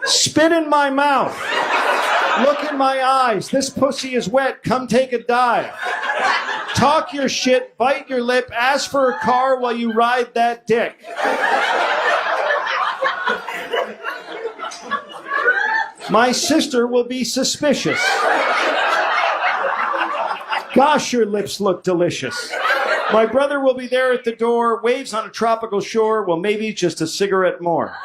Spit in my mouth. Look in my eyes. This pussy is wet. Come take a dive. Talk your shit, bite your lip, ask for a car while you ride that dick. My sister will be suspicious. Gosh, your lips look delicious. My brother will be there at the door, waves on a tropical shore, well, maybe just a cigarette more.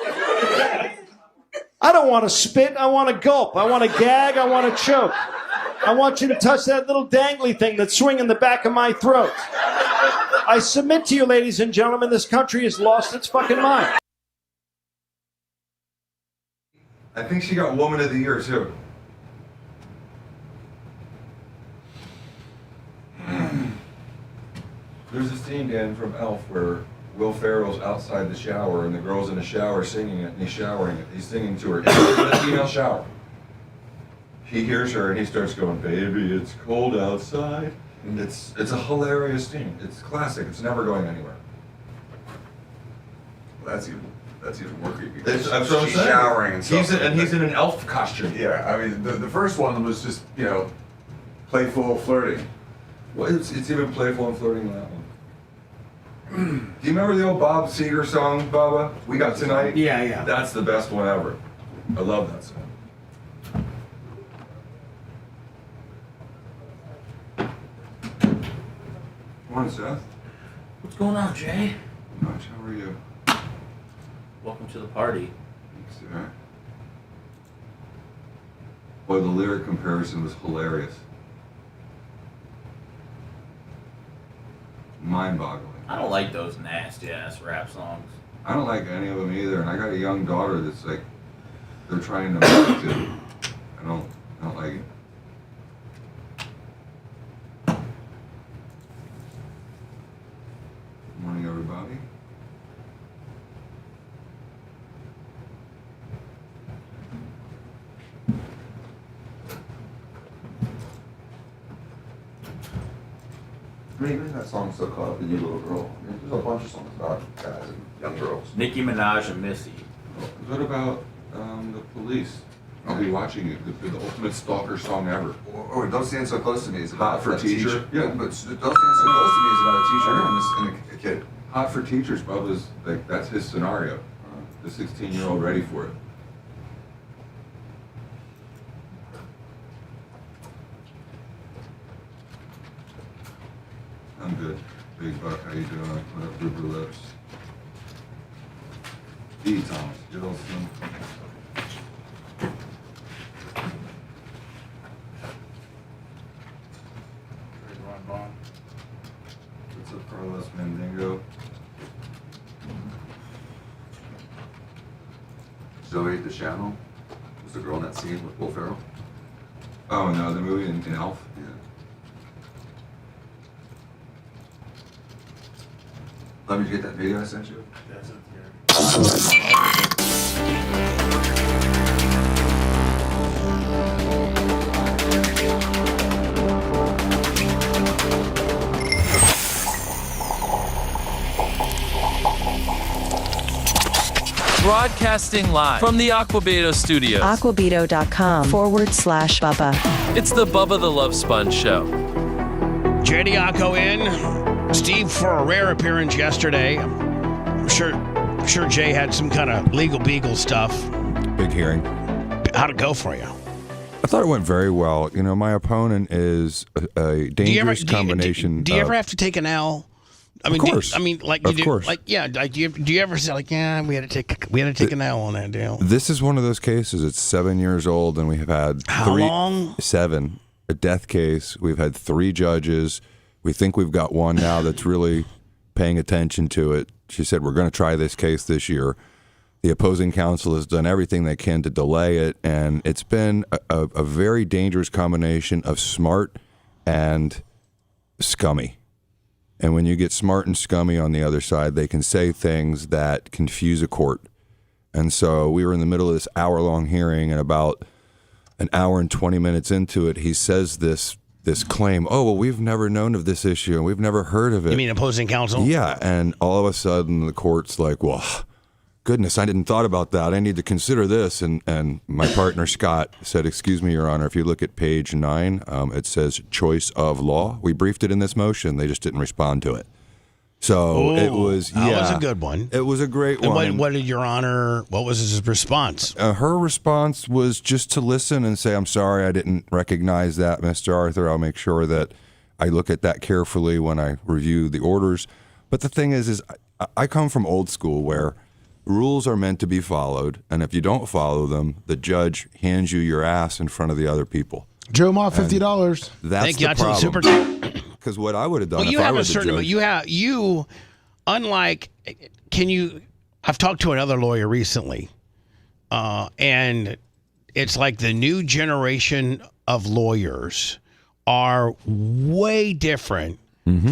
I don't want to spit, I want to gulp. I want to gag, I want to choke. I want you to touch that little dangly thing that's swinging the back of my throat. I submit to you, ladies and gentlemen, this country has lost its fucking mind. I think she got Woman of the Year, too. There's a scene, Dan, from Elf where Will Ferrell's outside the shower and the girl's in the shower singing it and he's showering it. He's singing to her in a female shower. He hears her and he starts going, baby, it's cold outside. And it's a hilarious scene. It's classic. It's never going anywhere. Well, that's even more creepy. That's what I'm She's saying. showering and stuff. He's in an elf costume. Yeah, I mean, the first one was just, playful flirting. Well, it's even playful and flirting in that one. Do you remember the old Bob Seger song, Bubba? We Got Tonight? Yeah. That's the best one ever. I love that song. Morning, Seth. What's going on, Jay? Not much. How are you? Welcome to the party. Thanks, sir. Boy, the lyric comparison was hilarious. Mind-boggling. I don't like those nasty ass rap songs. I don't like any of them either, and I got a young daughter that's like, they're trying to make it to. I don't like it. Morning, everybody. Maybe that song's so caught up in you, little girl. I mean, there's a bunch of songs about guys and young girls. Nicki Minaj and Missy. What about the police? I'll be watching it. The ultimate stalker song ever. Or Don't Stand So Close to Me is about Hot for a teacher. Teacher? Yeah, but Don't Stand So Close to Me is about a teacher and a kid. Hot for Teachers, Bubba's like that's his scenario. The 16-year-old ready for it. I'm good. Big Buck, how you doing? What up, Rubber Lips? D. Thomas, good old son. What's up, Carlos Mandingo? Zoe Deschanel was the girl in that scene with Will Ferrell. Oh no, the movie in Elf? Yeah. Let me get that video I sent you. Broadcasting live from the Aquabeto studios. Aquabeto.com/Bubba. It's the Bubba the Love Sponge Show. JD Acco in. Steve, for a rare appearance yesterday. I'm sure Jay had some kind of legal beagle stuff. Big hearing. How'd it go for you? I thought it went very well. You know, my opponent is a dangerous combination. Do you ever have to take an L? I mean, of course. Of course. Like, yeah. Like, do you ever say like, yeah, we had to take an L on that deal? This is one of those cases. It's 7 years old, and we have had How long? 7. A death case. We've had 3 judges. We think we've got one now that's really paying attention to it. She said, we're going to try this case this year. The opposing counsel has done everything they can to delay it, and it's been a very dangerous combination of smart and scummy. And when you get smart and scummy on the other side, they can say things that confuse a court. And so we were in the middle of this hour-long hearing, and about an hour and 20 minutes into it, he says this claim, oh, well, we've never known of this issue, and we've never heard of it. You mean opposing counsel? Yeah, and all of a sudden the court's like, well, goodness, I didn't thought about that. I need to consider this. And my partner, Scott, said, excuse me, Your Honor, if you look at page 9, it says choice of law. We briefed it in this motion. They just didn't respond to it. So it was, that was a good one. It was a great and one. What did Your Honor, what was his response? Her response was just to listen and say, I'm sorry, I didn't recognize that, Mr. Arthur. I'll make sure that I look at that carefully when I review the orders. But the thing is I come from old school where rules are meant to be followed, and if you don't follow them, the judge hands you your ass in front of the other people. Joe Ma, $50. That's Thank the you. problem. Because what I would have done, well, if you I have were a the certain. judge, Unlike, I've talked to another lawyer recently, and it's like the new generation of lawyers are way different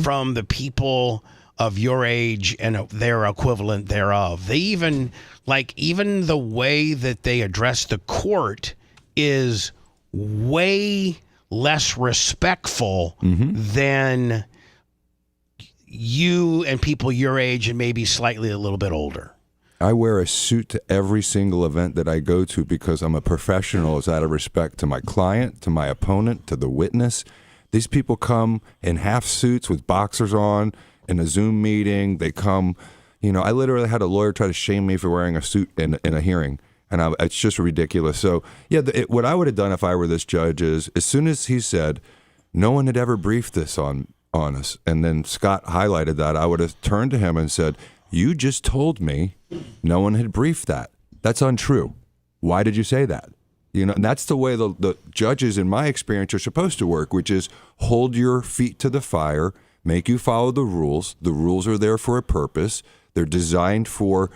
from the people of your age and their equivalent thereof. They even the way that they address the court is way less respectful than you and people your age and maybe slightly a little bit older. I wear a suit to every single event that I go to because I'm a professional. It's out of respect to my client, to my opponent, to the witness. These people come in half suits with boxers on in a Zoom meeting. They come, I literally had a lawyer try to shame me for wearing a suit in a hearing. And it's just ridiculous. So, yeah, what I would have done if I were this judge is, as soon as he said, no one had ever briefed this on on us. And then Scott highlighted that. I would have turned to him and said, you just told me no one had briefed that. That's untrue. Why did you say that? You know, and that's the way the judges, in my experience, are supposed to work, which is hold your feet to the fire, make you follow the rules. The rules are there for a purpose. They're designed for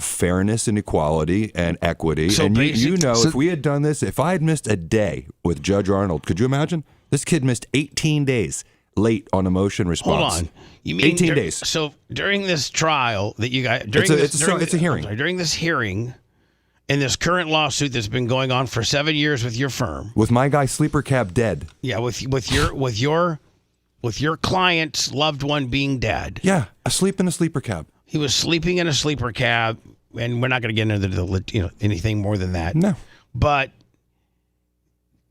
fairness and equality and equity. So and if we had done this, if I had missed a day with Judge Arnold, could you imagine? This kid missed 18 days late on a motion response. Hold on. You mean 18 days. So during this trial that you got, it's a hearing. During this hearing, in this current lawsuit that's been going on for 7 years with your firm, with my guy Sleeper Cab dead. Yeah, with your client's loved one being dead. Yeah, asleep in a sleeper cab. He was sleeping in a sleeper cab, and we're not going to get into anything more than that. No, but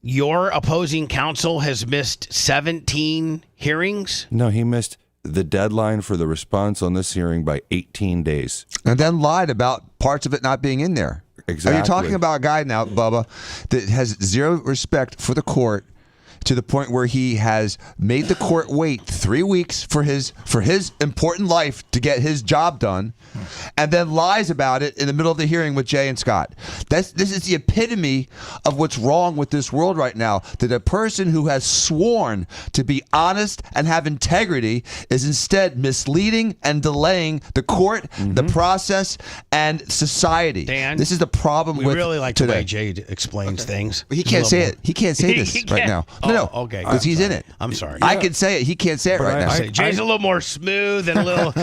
your opposing counsel has missed 17 hearings. No, he missed the deadline for the response on this hearing by 18 days, and then lied about parts of it not being in there. Exactly. You're talking about a guy now, Bubba, that has zero respect for the court, to the point where he has made the court wait 3 weeks for his important life to get his job done, and then lies about it in the middle of the hearing with Jay and Scott. This is the epitome of what's wrong with this world right now, that a person who has sworn to be honest and have integrity is instead misleading and delaying the court, the process, and society. Dan, this is the problem we with really like today. the way Jay explains things. He can't say it. He can't say this right now. No, okay. Because he's in it. I'm sorry. I can say it. He can't say it right now. Jay's a little more smooth and a little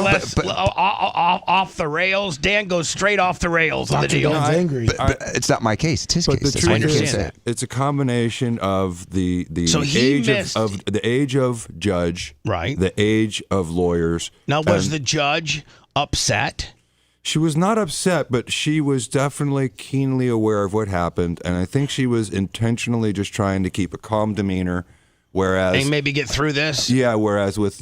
less off the rails. Dan goes straight off the rails on the deal. Angry. But it's not my case. It's his case. That's why I can't say it. It's a combination of the So he age missed- of the age of judge, right? The age of lawyers. Now, was the judge upset? She was not upset, but she was definitely keenly aware of what happened, and I think she was intentionally just trying to keep a calm demeanor. Whereas, And maybe get through this? Yeah, whereas with,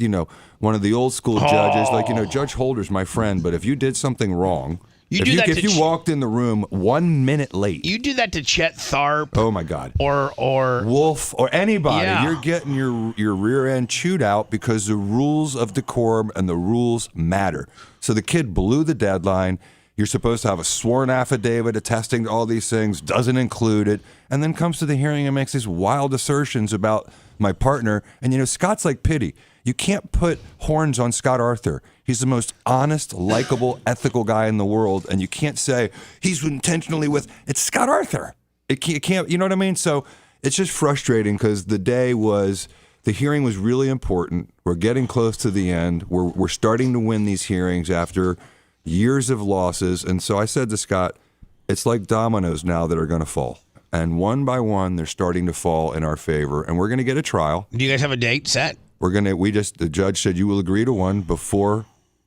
one of the old school judges, like, Judge Holder's my friend, but if you did something wrong, if you walked in the room 1 minute late. You do that to Chet Tharp. Oh, my God. Or Wolf or anybody. Yeah. You're getting your rear end chewed out because the rules of decorum and the rules matter. So the kid blew the deadline. You're supposed to have a sworn affidavit attesting to all these things, doesn't include it, and then comes to the hearing and makes these wild assertions about my partner. And, Scott's like pity. You can't put horns on Scott Arthur. He's the most honest, likable, ethical guy in the world, and you can't say he's intentionally with. It's Scott Arthur. It can't. You know what I mean? So it's just frustrating because the hearing was really important. We're getting close to the end. We're starting to win these hearings after years of losses, and so I said to Scott, it's like dominoes now that are going to fall, and one by one they're starting to fall in our favor, and we're going to get a trial. Do you guys have a date set? The judge said you will agree to one before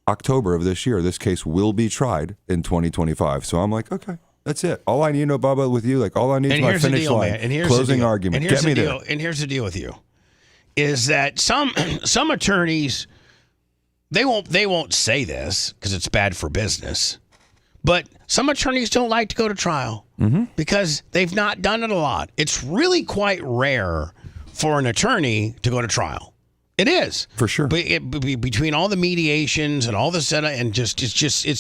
October of this year. This case will be tried in 2025. So I'm like, okay, that's it. All I need to know, Bubba, with you, all I need is my finish line, closing argument. Get me there. And here's the deal with you, is that some attorneys, they won't say this because it's bad for business, but some attorneys don't like to go to trial because they've not done it a lot. It's really quite rare for an attorney to go to trial. It is, for sure. But between all the mediations and all the setup, and it's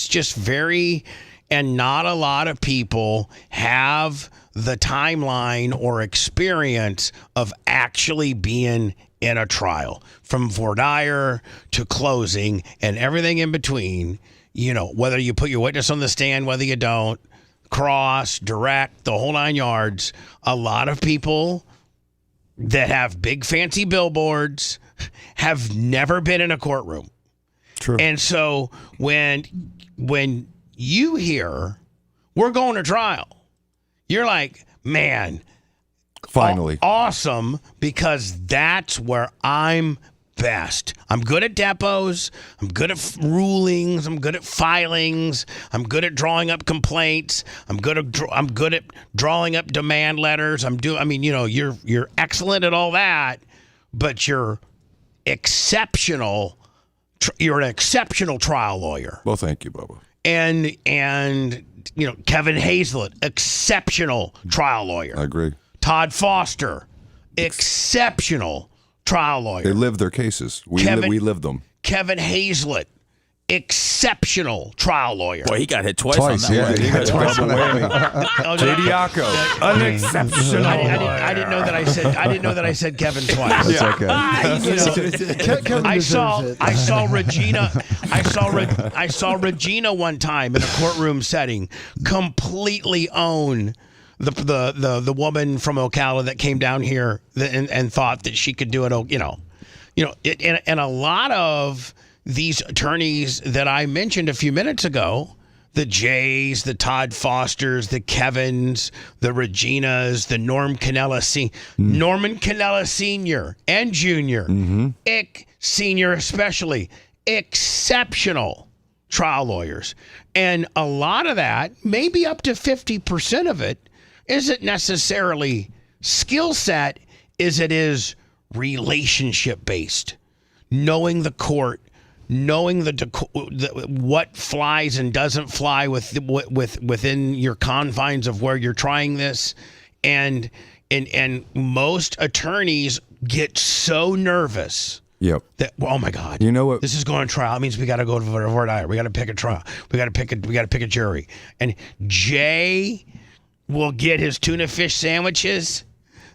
just very, and not a lot of people have the timeline or experience of actually being in a trial, from voir dire to closing and everything in between. Whether you put your witness on the stand, whether you don't, cross, direct, the whole 9 yards. A lot of people that have big fancy billboards have never been in a courtroom. True. And so when you hear we're going to trial, you're like, man, finally, awesome, because that's where I'm best. I'm good at depots. I'm good at rulings. I'm good at filings. I'm good at drawing up complaints. I'm good at drawing up demand letters. You're excellent at all that, but you're exceptional. You're an exceptional trial lawyer. Well, thank you, Bubba. And Kevin Hazlett, exceptional trial lawyer. I agree. Todd Foster, exceptional trial lawyer. They live their cases. We live them. Kevin Hazlett, exceptional trial lawyer. Boy, he got hit twice on that one. He got twice on JD Yako, unexceptional. I didn't know that I said. I didn't know that I said Kevin twice. That's okay. I saw Regina. I saw Regina one time in a courtroom setting completely own the woman from Ocala that came down here and thought that she could do it. And a lot of these attorneys that I mentioned a few minutes ago, the Jays, the Todd Fosters, the Kevins, the Reginas, the Norman Cannella Sr. and Jr., Senior especially, exceptional trial lawyers. And a lot of that, maybe up to 50% of it, isn't necessarily skill set as it is relationship based. Knowing the court, knowing what flies and doesn't fly within your confines of where you're trying this, and most attorneys get so nervous. Yep. That, oh my God. You know what? This is going to trial. It means we got to go to Rhode Island. We got to pick a trial. We got to pick a jury. And Jay will get his tuna fish sandwiches,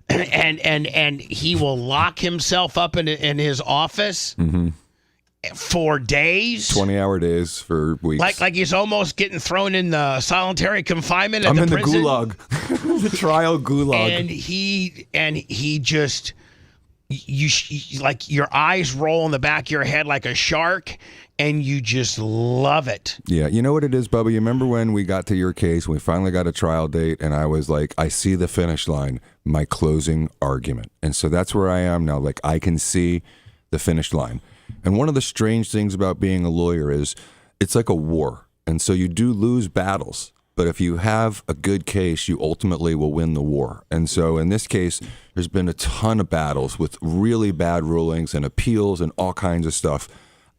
and he will lock himself up in his office for days. 20-hour days for weeks. Like he's almost getting thrown in the solitary confinement at I'm the in prison. the gulag. The trial gulag. And he just, like your eyes roll in the back of your head like a shark, and you just love it. Yeah, you know what it is, Bubba? You remember when we got to your case, we finally got a trial date, and I was like, I see the finish line, my closing argument. And so that's where I am now. Like, I can see the finish line. And one of the strange things about being a lawyer is it's like a war. And so you do lose battles. But if you have a good case, you ultimately will win the war. And so in this case, there's been a ton of battles with really bad rulings and appeals and all kinds of stuff.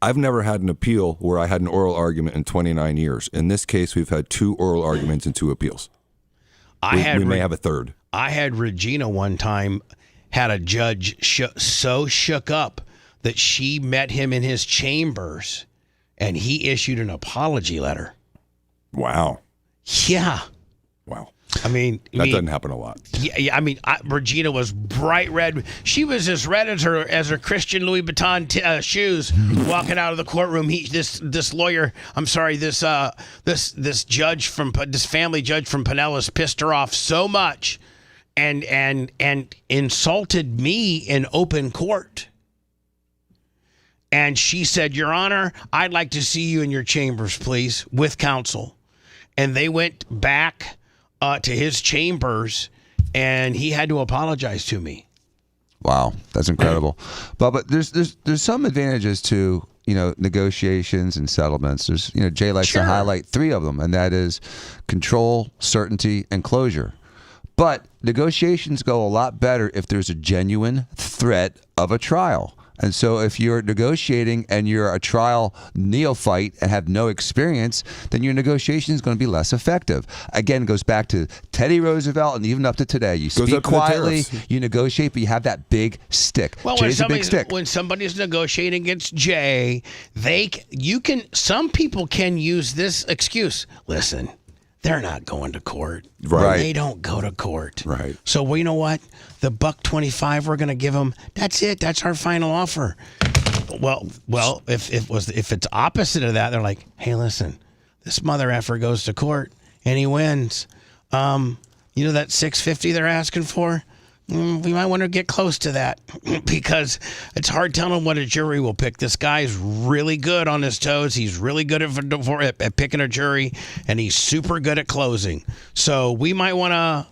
I've never had an appeal where I had an oral argument in 29 years. In this case, we've had 2 oral arguments and 2 appeals. We may have a third. I had Regina one time, had a judge so shook up that she met him in his chambers, and he issued an apology letter. Wow. Yeah. Wow. I mean, that doesn't happen a lot. Yeah. I mean, Regina was bright red. She was as red as her Christian Louis Vuitton shoes walking out of the courtroom. This lawyer, I'm sorry, this judge this family judge from Pinellas pissed her off so much, and insulted me in open court. And she said, "Your Honor, I'd like to see you in your chambers, please, with counsel." And they went back to his chambers, and he had to apologize to me. Wow, that's incredible. But there's some advantages to negotiations and settlements. There's Jay likes to highlight 3 of them, and that is control, certainty, and closure. But negotiations go a lot better if there's a genuine threat of a trial. And so if you're negotiating and you're a trial neophyte and have no experience, then your negotiation is going to be less effective. Again, it goes back to Teddy Roosevelt and even up to today. You speak quietly, you negotiate, but you have that big stick. Well, Jay's a big stick. When somebody's negotiating against Jay, some people can use this excuse. Listen, they're not going to court. Right. They don't go to court. Right. So you know what? The $125 we're going to give them, that's it. That's our final offer. Well, if it's opposite of that, they're like, hey, listen, this mother effer goes to court and he wins. That $650 they're asking for, we might want to get close to that because it's hard telling what a jury will pick. This guy's really good on his toes. He's really good at picking a jury, and he's super good at closing. So we might want to,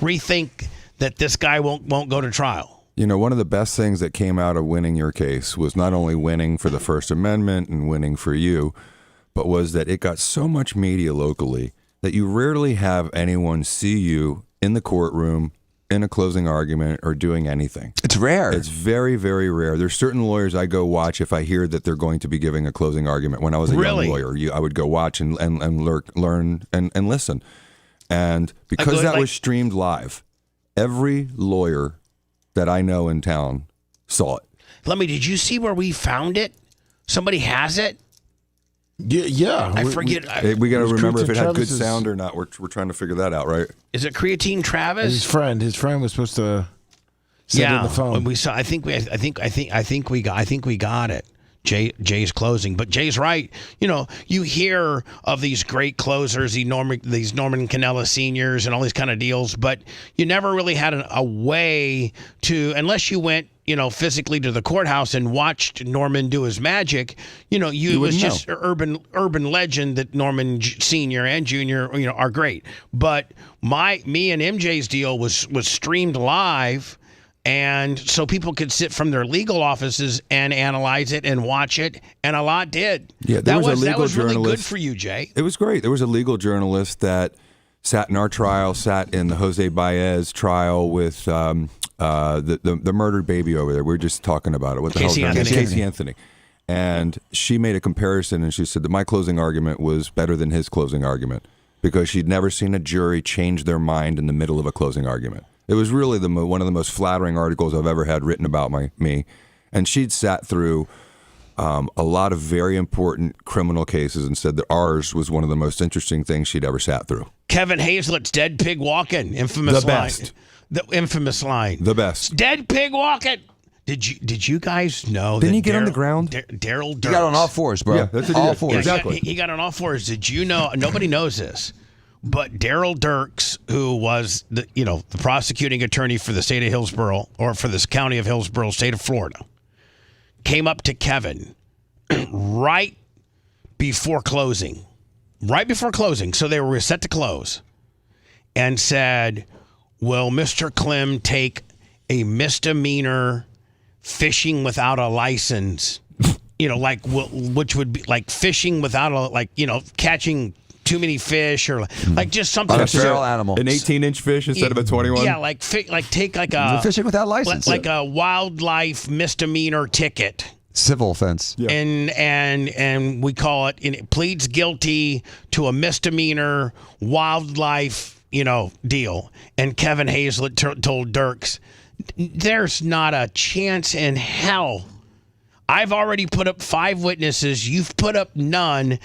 rethink that this guy won't go to trial. One of the best things that came out of winning your case was not only winning for the First Amendment and winning for you, but was that it got so much media locally that you rarely have anyone see you in the courtroom in a closing argument or doing anything. It's rare. It's very, very rare. There's certain lawyers I go watch if I hear that they're going to be giving a closing argument. When I was a young lawyer, I would go watch and learn and listen. And because that was streamed live, every lawyer that I know in town saw it. Lemmy, did you see where we found it? Somebody has it? Yeah. I forget. We got to remember if Creatine it had good Travis's- sound or not. We're trying to figure that out, right? Is it Creatine Travis? His friend was supposed to sit in the phone. When we saw. I think we got it. Jay's closing, but Jay's right. You know, you hear of these great closers, these Norman Cannella seniors, and all these kind of deals, but you never really had a way to, unless you went, you know, physically to the courthouse and watched Norman do his magic. You know, it was just urban legend that Norman Senior and Junior, you know, are great. But me and MJ's deal was streamed live. And so people could sit from their legal offices and analyze it and watch it, and a lot did. Yeah, that was really good for you, Jay. It was great. There was a legal journalist that sat in our trial, sat in the Jose Baez trial with the murdered baby over there. We were just talking about it. What the hell is her name? Casey Anthony. And she made a comparison, and she said that my closing argument was better than his closing argument because she'd never seen a jury change their mind in the middle of a closing argument. It was really one of the most flattering articles I've ever had written about me. And she'd sat through a lot of very important criminal cases and said that ours was one of the most interesting things she'd ever sat through. Kevin Hazlett's dead pig walking, infamous The line. best. The infamous line. The best. Dead pig walking. Did you guys know? Didn't he get on the ground? Daryl Dirks. He got on all fours, bro. Yeah, that's what all he did. fours. Exactly. He got on all fours. Did you know? Nobody knows this. But Daryl Dirks, who was the prosecuting attorney for the state of Hillsborough, or for this county of Hillsborough, state of Florida, came up to Kevin right before closing. So they were set to close, and said, "Will Mr. Clem take a misdemeanor fishing without a license? Which would be like fishing without catching too many fish, or like just something." A feral animal. An 18-inch fish instead of a 21? Yeah, take like a fishing without license. like a wildlife misdemeanor ticket. Civil offense. Yeah. And we call it, it pleads guilty to a misdemeanor wildlife, deal. And Kevin Hazlett told Dirks, "There's not a chance in hell. I've already put up 5 witnesses. You've put up none.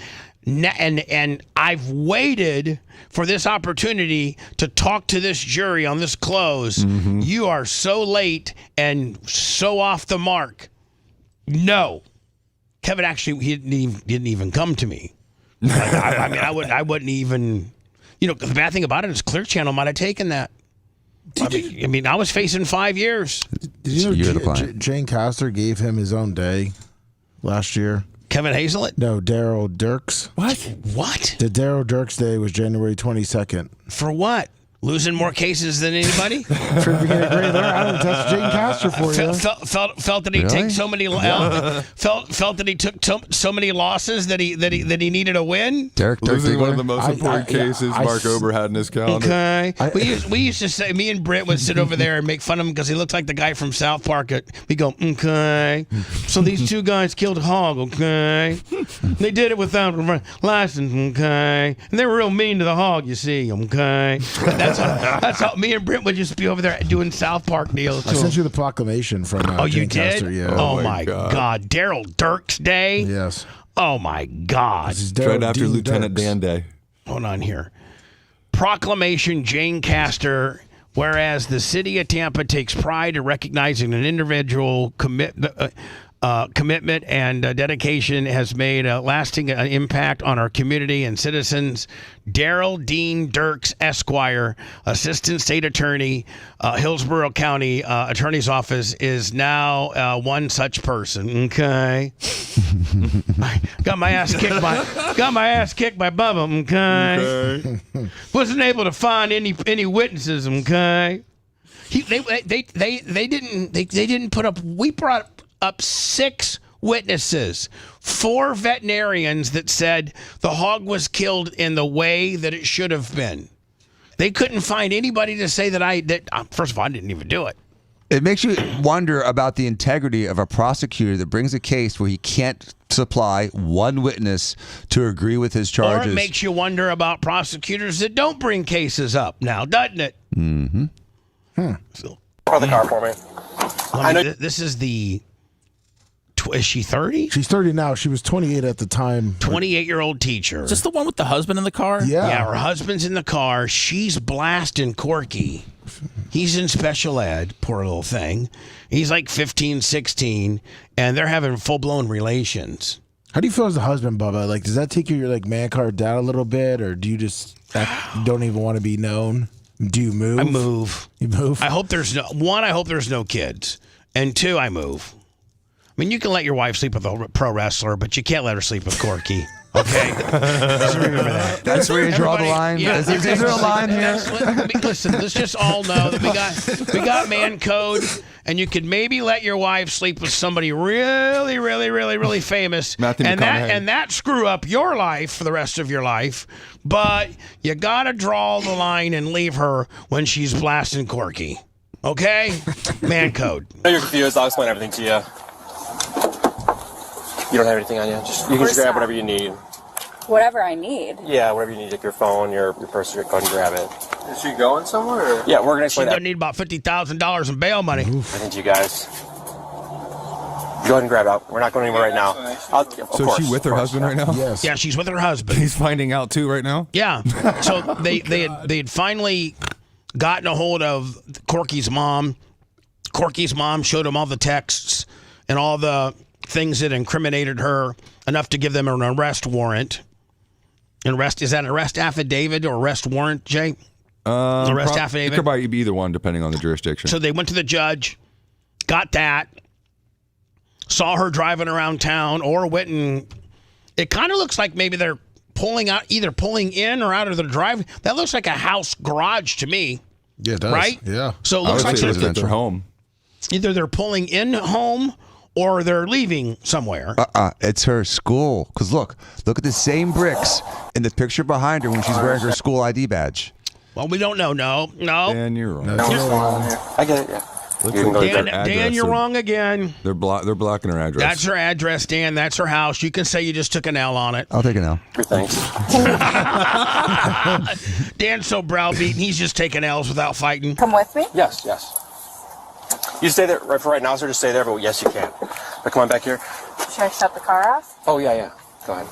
And I've waited for this opportunity to talk to this jury on this close. Mm-hmm. You are so late and so off the mark." No. Kevin actually he didn't even come to me. I wouldn't even. The bad thing about it is Clear Channel might have taken that. I was facing 5 years. Did you know Jane Castor gave him his own day last year? Kevin Hazlett? No, Daryl Dirks. What? The Daryl Dirks Day was January 22nd. For what? Losing more cases than anybody? For being a great lawyer. I don't know, that's Jane Castor for you. Felt that he take so many felt that he took so many losses that he needed a win. Dirk Losing one of the most important cases Mark Ober had in his calendar. Okay. We used to say, me and Brent would sit over there and make fun of him because he looked like the guy from South Park. We go, okay. So these 2 guys killed a hog, okay. They did it without a license, okay. And they were real mean to the hog, you see, okay. That's how me and Brent would just be over there doing South Park deals. I sent you the proclamation from you Jane did? Castor, yeah. Oh my God. Daryl Dirks Day? Yes. Oh my God. Right after Lieutenant Dan Day. Hold on here. Proclamation Jane Castor. Whereas the city of Tampa takes pride in recognizing an individual commitment and dedication has made a lasting impact on our community and citizens. Daryl Dean Dirks, Esquire, Assistant State Attorney, Hillsborough County Attorney's Office, is now one such person. Okay, got my ass kicked by Bubba. Okay, wasn't able to find any witnesses. Okay, they didn't put up. We brought up 6 witnesses, 4 veterinarians that said the hog was killed in the way that it should have been. They couldn't find anybody to say that first of all, I didn't even do it. It makes you wonder about the integrity of a prosecutor that brings a case where he can't supply one witness to agree with his charges. Or it makes you wonder about prosecutors that don't bring cases up now, doesn't it? Mm-hmm. Call the car for me. This is the. Is she 30? She's 30 now. She was 28 at the time. 28-year-old teacher. Is this the one with the husband in the car? Yeah. Her husband's in the car. She's blasting Corky. He's in special ed, poor little thing. He's like 15, 16, and they're having full-blown relations. How do you feel as a husband, Bubba? Like, does that take your like man card down a little bit, or do you just don't even want to be known? Do you move? I move. You move? I hope there's no kids, and 2, I move. I mean, you can let your wife sleep with a pro wrestler, but you can't let her sleep with Corky. Okay? Just remember that. That's where you draw the line. Yeah, Is there a line here? Listen, let's just all know that we got man code, and you could maybe let your wife sleep with somebody really, really, really, really famous, Matthew and McConaughey. that screw up your life for the rest of your life. But you gotta draw the line and leave her when she's blasting Corky. Okay? Man code. I know you're confused. I'll explain everything to you. You don't have anything on you? You can just grab whatever you need. Whatever I need. Yeah, whatever you need, like your phone, your purse, go ahead and grab it. Is she going somewhere? Or? Yeah, we're going to She's explain gonna that. need about $50,000 in bail money. I need you guys. Go ahead and grab it. We're not going anywhere right now. So is she with her husband right now? Yes. Yeah, she's with her husband. He's finding out too right now? Yeah. So they had finally gotten a hold of Corky's mom. Corky's mom showed him all the texts and all the things that incriminated her enough to give them an arrest warrant. Is that an arrest affidavit or arrest warrant, Jay? Arrest affidavit? It could probably be either one depending on the jurisdiction. So they went to the judge, got that, saw her driving around town, or went and it kind of looks like maybe they're either pulling in or out of their drive. That looks like a house garage to me. Yeah, it does. Right? Yeah. So it looks like residential home. Either they're pulling in home or they're leaving somewhere. It's her school. Because look at the same bricks in the picture behind her when she's wearing her school ID badge. Well, we don't know. No. And you're wrong. I get it, yeah. Dan, you're wrong again. They're blocking her address. That's her address, Dan. That's her house. You can say you just took an L on it. I'll take an L. Thanks. Dan's so browbeaten, he's just taking L's without fighting. Come with me? Yes. You stay there for right now, sir. Just stay there, but yes, you can. But come on back here. Should I shut the car off? Oh, yeah. Go ahead.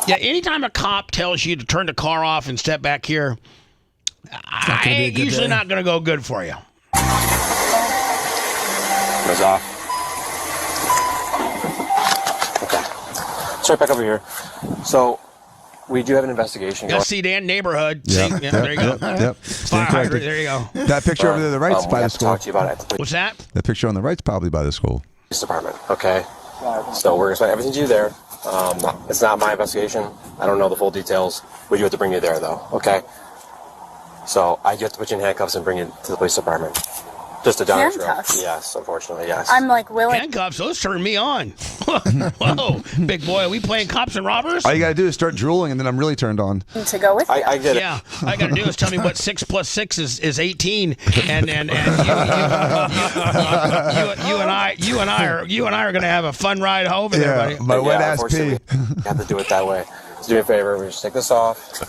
Yeah, anytime a cop tells you to turn the car off and step back here, it's usually not going to go good for you. Goes off. Okay. Start back over here. So, we do have an investigation going. See, Dan, neighborhood. Yep. See? Yeah, there you go. Yep. Fire hydrant, there you go. That picture over there to the right's we by the have to school. talk to you about it. What's that? That picture on the right's probably by the school. Police department, okay? So we're going to explain everything to you there. It's not my investigation. I don't know the full details. We do have to bring you there, though, okay? So I do have to put you in handcuffs and bring you to the police department. Just a down Handcuffs? Yes, unfortunately, yes. I'm like willing. Handcuffs, those turn me on. Whoa, big boy, are we playing cops and robbers? All you got to do is start drooling, and then I'm really turned on. To go with you. I get it. Yeah, all I got to do is tell me what 6 + 6 is 18, and you and I are going to have a fun ride home with everybody. My wet ass pee. You have to do it that way. So do me a favor, we just take this off.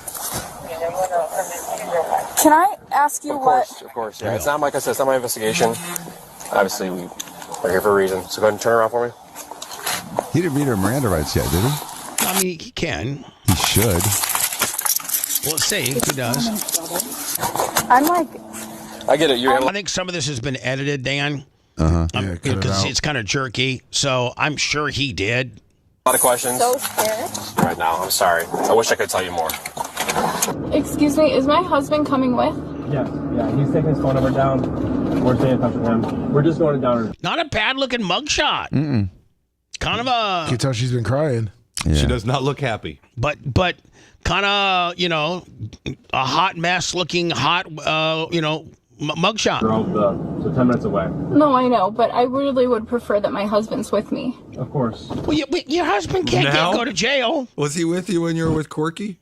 Can I ask you what? Of course, yeah. It's not, like I said, it's not my investigation. Obviously, we are here for a reason. So go ahead and turn around for me. He didn't read her Miranda rights yet, did he? I mean, he can. He should. Well, let's see if he does. I'm like. I get it. I think some of this has been edited, Dan. Because it's kind of jerky. So I'm sure he did. A lot of questions. So scared. Right now, I'm sorry. I wish I could tell you more. Excuse me, is my husband coming with? Yeah, he's taking his phone number down. We're staying in touch with him. We're just going down. Not a bad looking mugshot. Kind of a. You can tell she's been crying. Yeah. She does not look happy. But kind of, a hot mess looking mugshot. So 10 minutes away. No, I know, but I really would prefer that my husband's with me. Of course. Well, your husband can't go to jail. Was he with you when you were with Corky?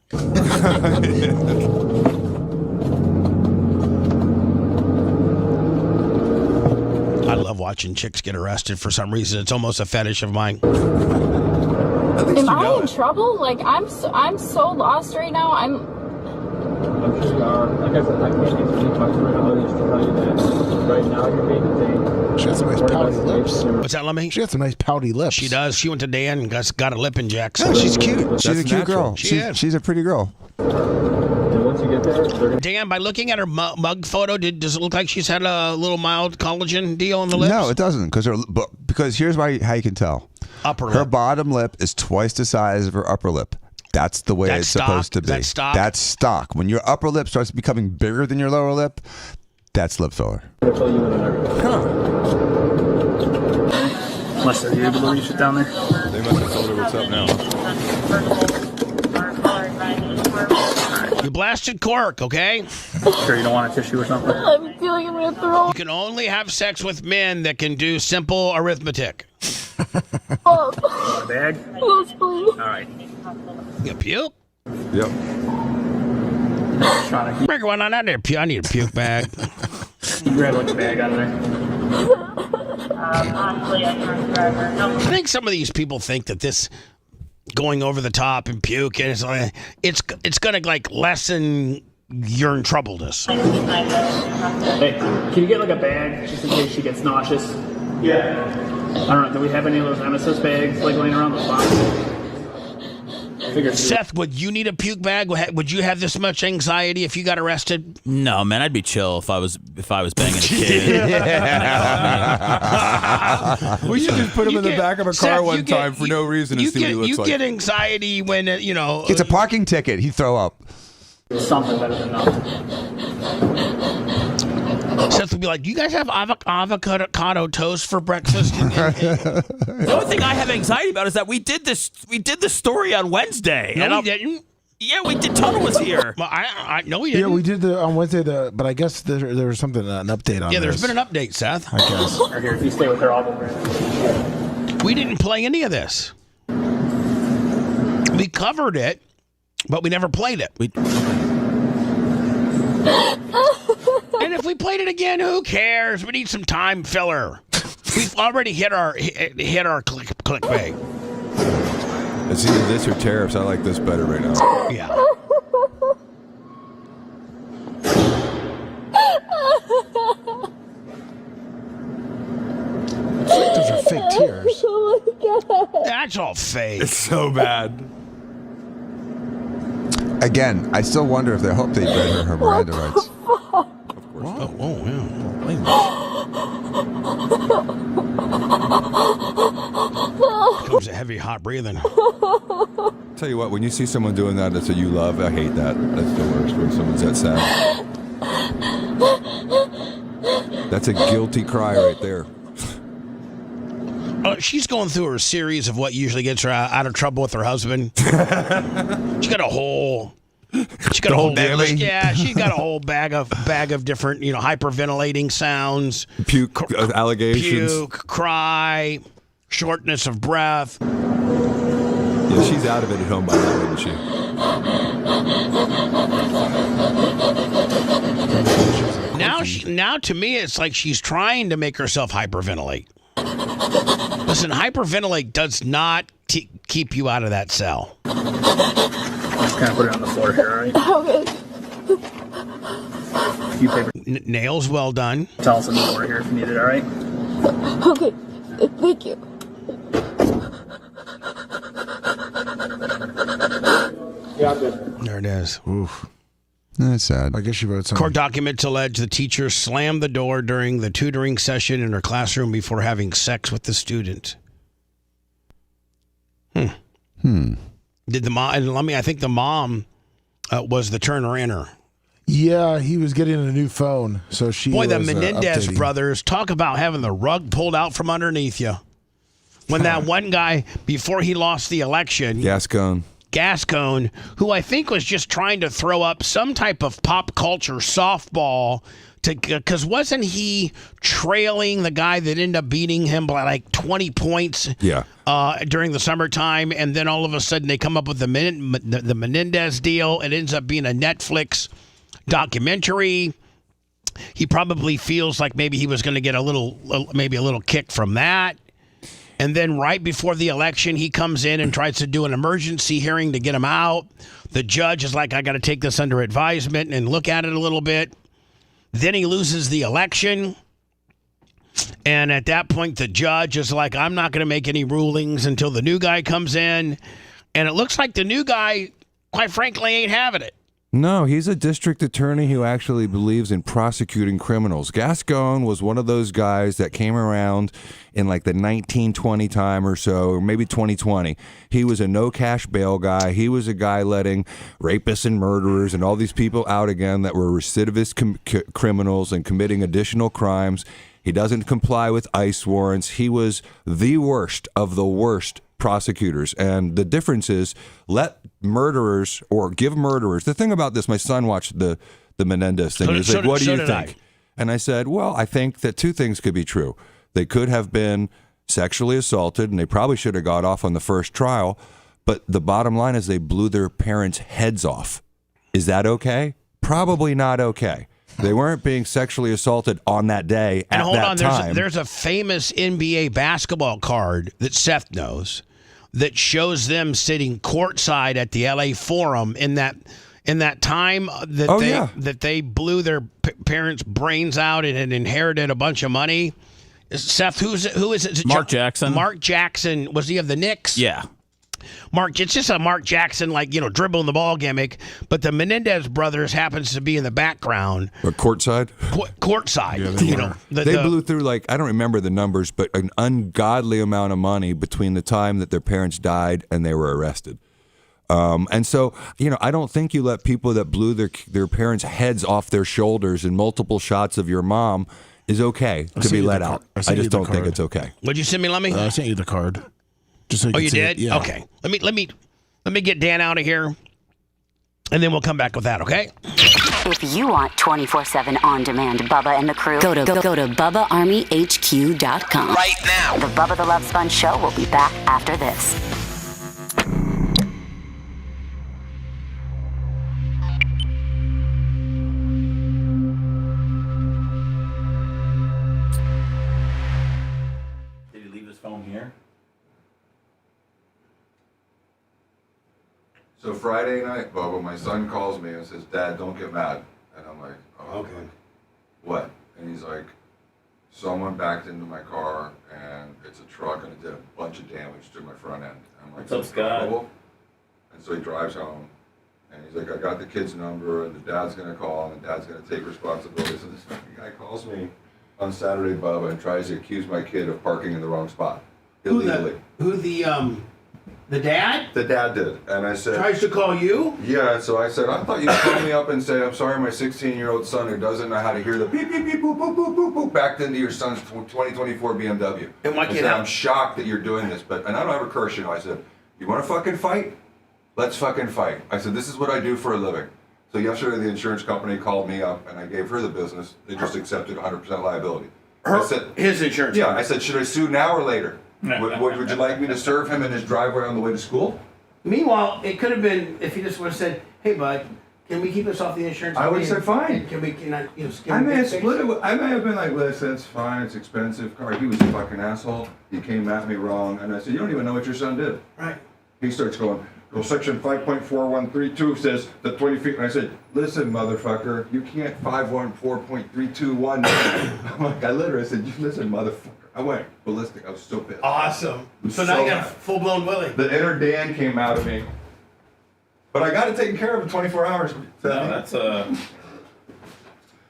I love watching chicks get arrested for some reason. It's almost a fetish of mine. Am I in trouble? Like I'm so lost right now. I'm sure you are. Like I said, I can't answer any questions right now. Just to tell you that right now you're being detained. She has some nice pouty lips. What's that, Lemmy? She has some nice pouty lips. She does. She went to Dan and got a lip injection. No, she's cute. She's a cute natural. girl. She is. She's a pretty girl. And once you get there, they're going to... Dan, by looking at her mug photo, does it look like she's had a little mild collagen deal on the lips? No, it doesn't. Because here's how you can tell. Upper Her lip. bottom lip is twice the size of her upper lip. That's the way it's supposed to be. That's stock? That's stock. When your upper lip starts becoming bigger than your lower lip, that's lip filler. fill you in on everything. Unless they're able to reach it down there. They must have told her what's up now. You blasted cork, okay? Sure you don't want a tissue or something? I'm feeling in my throat. You can only have sex with men that can do simple arithmetic. Oh, A bag? yes, please. All right. You puke? Yep. Trying to Break one on out there. I need a puke bag. grab like a bag out of there. I think some of these people think that this going over the top and puke and it's gonna like lessen your troubleness. Hey, can you get like a bag just in case she gets nauseous? Yeah. I don't know. Do we have any of those Nemesis bags like laying around the box? Seth, would you need a puke bag? Would you have this much anxiety if you got arrested? No, man, I'd be chill if I was banging a kid. We should just put him in the back of a car Seth, one time for no reason and see what he looks you like. get anxiety when It's a parking ticket. He'd throw up. Something better than nothing. Seth would be like, "Do you guys have avocado toast for breakfast?" The only thing I have anxiety about is that we did this story on Wednesday. No, we didn't. Yeah, we did. Tunnel was here. Well, I know we didn't. Yeah, we did on Wednesday. But I guess there was something an update on. Yeah, there's this. been an update, Seth. I guess. Or here, if you stay with her, I'll go grab it. We didn't play any of this. We covered it, but we never played it. And if we played it again, who cares? We need some time filler. We've already hit our clickbait. It's either this or tariffs. I like this better right now. Yeah. Those are fake tears. Oh my god. That's all fake. It's so bad. Again, I still wonder if they hope they read her Miranda rights. Oh, yeah. Comes a heavy, hot breathing. Tell you what, when you see someone doing that, that's what you love. I hate that. That's the worst when someone's that sad. That's a guilty cry right there. She's going through her series of what usually gets her out of trouble with her husband. She got a whole daily. Yeah, she got a whole bag of different, hyperventilating sounds, Puke allegations. puke, cry, shortness of breath. Yeah, she's out of it at home by now, isn't she? Now to me, it's like she's trying to make herself hyperventilate. Listen, hyperventilate does not keep you out of that cell. Just kind of put it on the floor here, all right? Okay. You paper. Nails well done. Tell us in the floor here if you need it, all right? Okay. Thank you. Yeah, I'm good. There it is. Oof. That's sad. I guess she wrote something. Court documents allege the teacher slammed the door during the tutoring session in her classroom before having sex with the student. Did the mom? And I think the mom was the turner-inner. Yeah, he was getting a new phone, so she. Boy, the was, Menendez updating. brothers, talk about having the rug pulled out from underneath you. When that one guy, before he lost the election, Gascon, who I think was just trying to throw up some type of pop culture softball, because wasn't he trailing the guy that ended up beating him by like 20 points? Yeah. During the summertime, and then all of a sudden they come up with the Menendez deal. It ends up being a Netflix documentary. He probably feels like maybe he was going to get a little kick from that. And then right before the election, he comes in and tries to do an emergency hearing to get him out. The judge is like, I got to take this under advisement and look at it a little bit. Then he loses the election. And at that point, the judge is like, I'm not going to make any rulings until the new guy comes in. And it looks like the new guy, quite frankly, ain't having it. No, he's a district attorney who actually believes in prosecuting criminals. Gascon was one of those guys that came around in like the 1920 time or so, or maybe 2020. He was a no cash bail guy. He was a guy letting rapists and murderers and all these people out again that were recidivist criminals and committing additional crimes. He doesn't comply with ICE warrants. He was the worst of the worst prosecutors. And the difference is let murderers or give murderers. The thing about this, my son watched the Menendez thing. He's like, what do you think? And I said, well, I think that two things could be true. They could have been sexually assaulted, and they probably should have got off on the first trial. But the bottom line is they blew their parents' heads off. Is that okay? Probably not okay. They weren't being sexually assaulted on that day at that time. There's a famous NBA basketball card that Seth knows that shows them sitting courtside at the LA Forum in that time that they blew their parents' brains out and had inherited a bunch of money. Seth, who is it? Mark Jackson. Mark Jackson. Was he of the Knicks? Yeah. It's just a Mark Jackson, dribbling the ball gimmick, but the Menendez brothers happens to be in the background. But courtside? Courtside. Yeah, they blew through, I don't remember the numbers, but an ungodly amount of money between the time that their parents died and they were arrested. And so, I don't think you let people that blew their parents' heads off their shoulders in multiple shots of your mom is okay to be let out. I just don't think it's okay. What'd you send me, Lummy? I sent you the card. Just so you did? Yeah. Okay. Let me get Dan out of here, and then we'll come back with that, okay? If you want 24/7 on-demand Bubba and the crew, go to BubbaArmyHQ.com. Right now. The Bubba the Love Sponge Show will be back after this. Did he leave his phone here? So Friday night, Bubba, my son calls me and says, Dad, don't get mad. And I'm like, oh, okay. What? And he's like, someone backed into my car and it's a truck and it did a bunch of damage to my front end. I'm like, what's up, Scott? And so he drives home and he's like, I got the kid's number and the dad's going to call and the dad's going to take responsibility. So this guy calls me on Saturday, Bubba, and tries to accuse my kid of parking in the wrong spot illegally. The dad? The dad did. And I said... Tries to call you? Yeah, so I said, I thought you'd call me up and say, I'm sorry, my 16-year-old son who doesn't know how to hear the beep, beep, beep, boop, boop, boop, boop, boop, backed into your son's 2024 BMW. And why can't I'm shocked that you're doing this, and I don't ever curse, I said, you want to fucking fight? Let's fucking fight. I said, this is what I do for a living. So yesterday the insurance company called me up and I gave her the business. They just accepted 100% liability. His insurance company. I said, should I sue now or later? Would you like me to serve him in his driveway on the way to school? Meanwhile, it could have been if he just would have said, "Hey, bud, can we keep this off the insurance?" I would have said, "Fine." Can I may have split it. I may have been like, "Listen, it's fine. It's expensive car." He was a fucking asshole. He came at me wrong, and I said, "You don't even know what your son did." Right. He starts going, "Well, section 5.4132 says that 20 feet." And I said, "Listen, motherfucker, you can't 514.321." I'm like, I literally said, "Listen, motherfucker." I went ballistic. I was so pissed. Awesome. So now you got a full-blown Willie. The inner Dan came out of me. But I got it taken care of in 24 hours. No, that's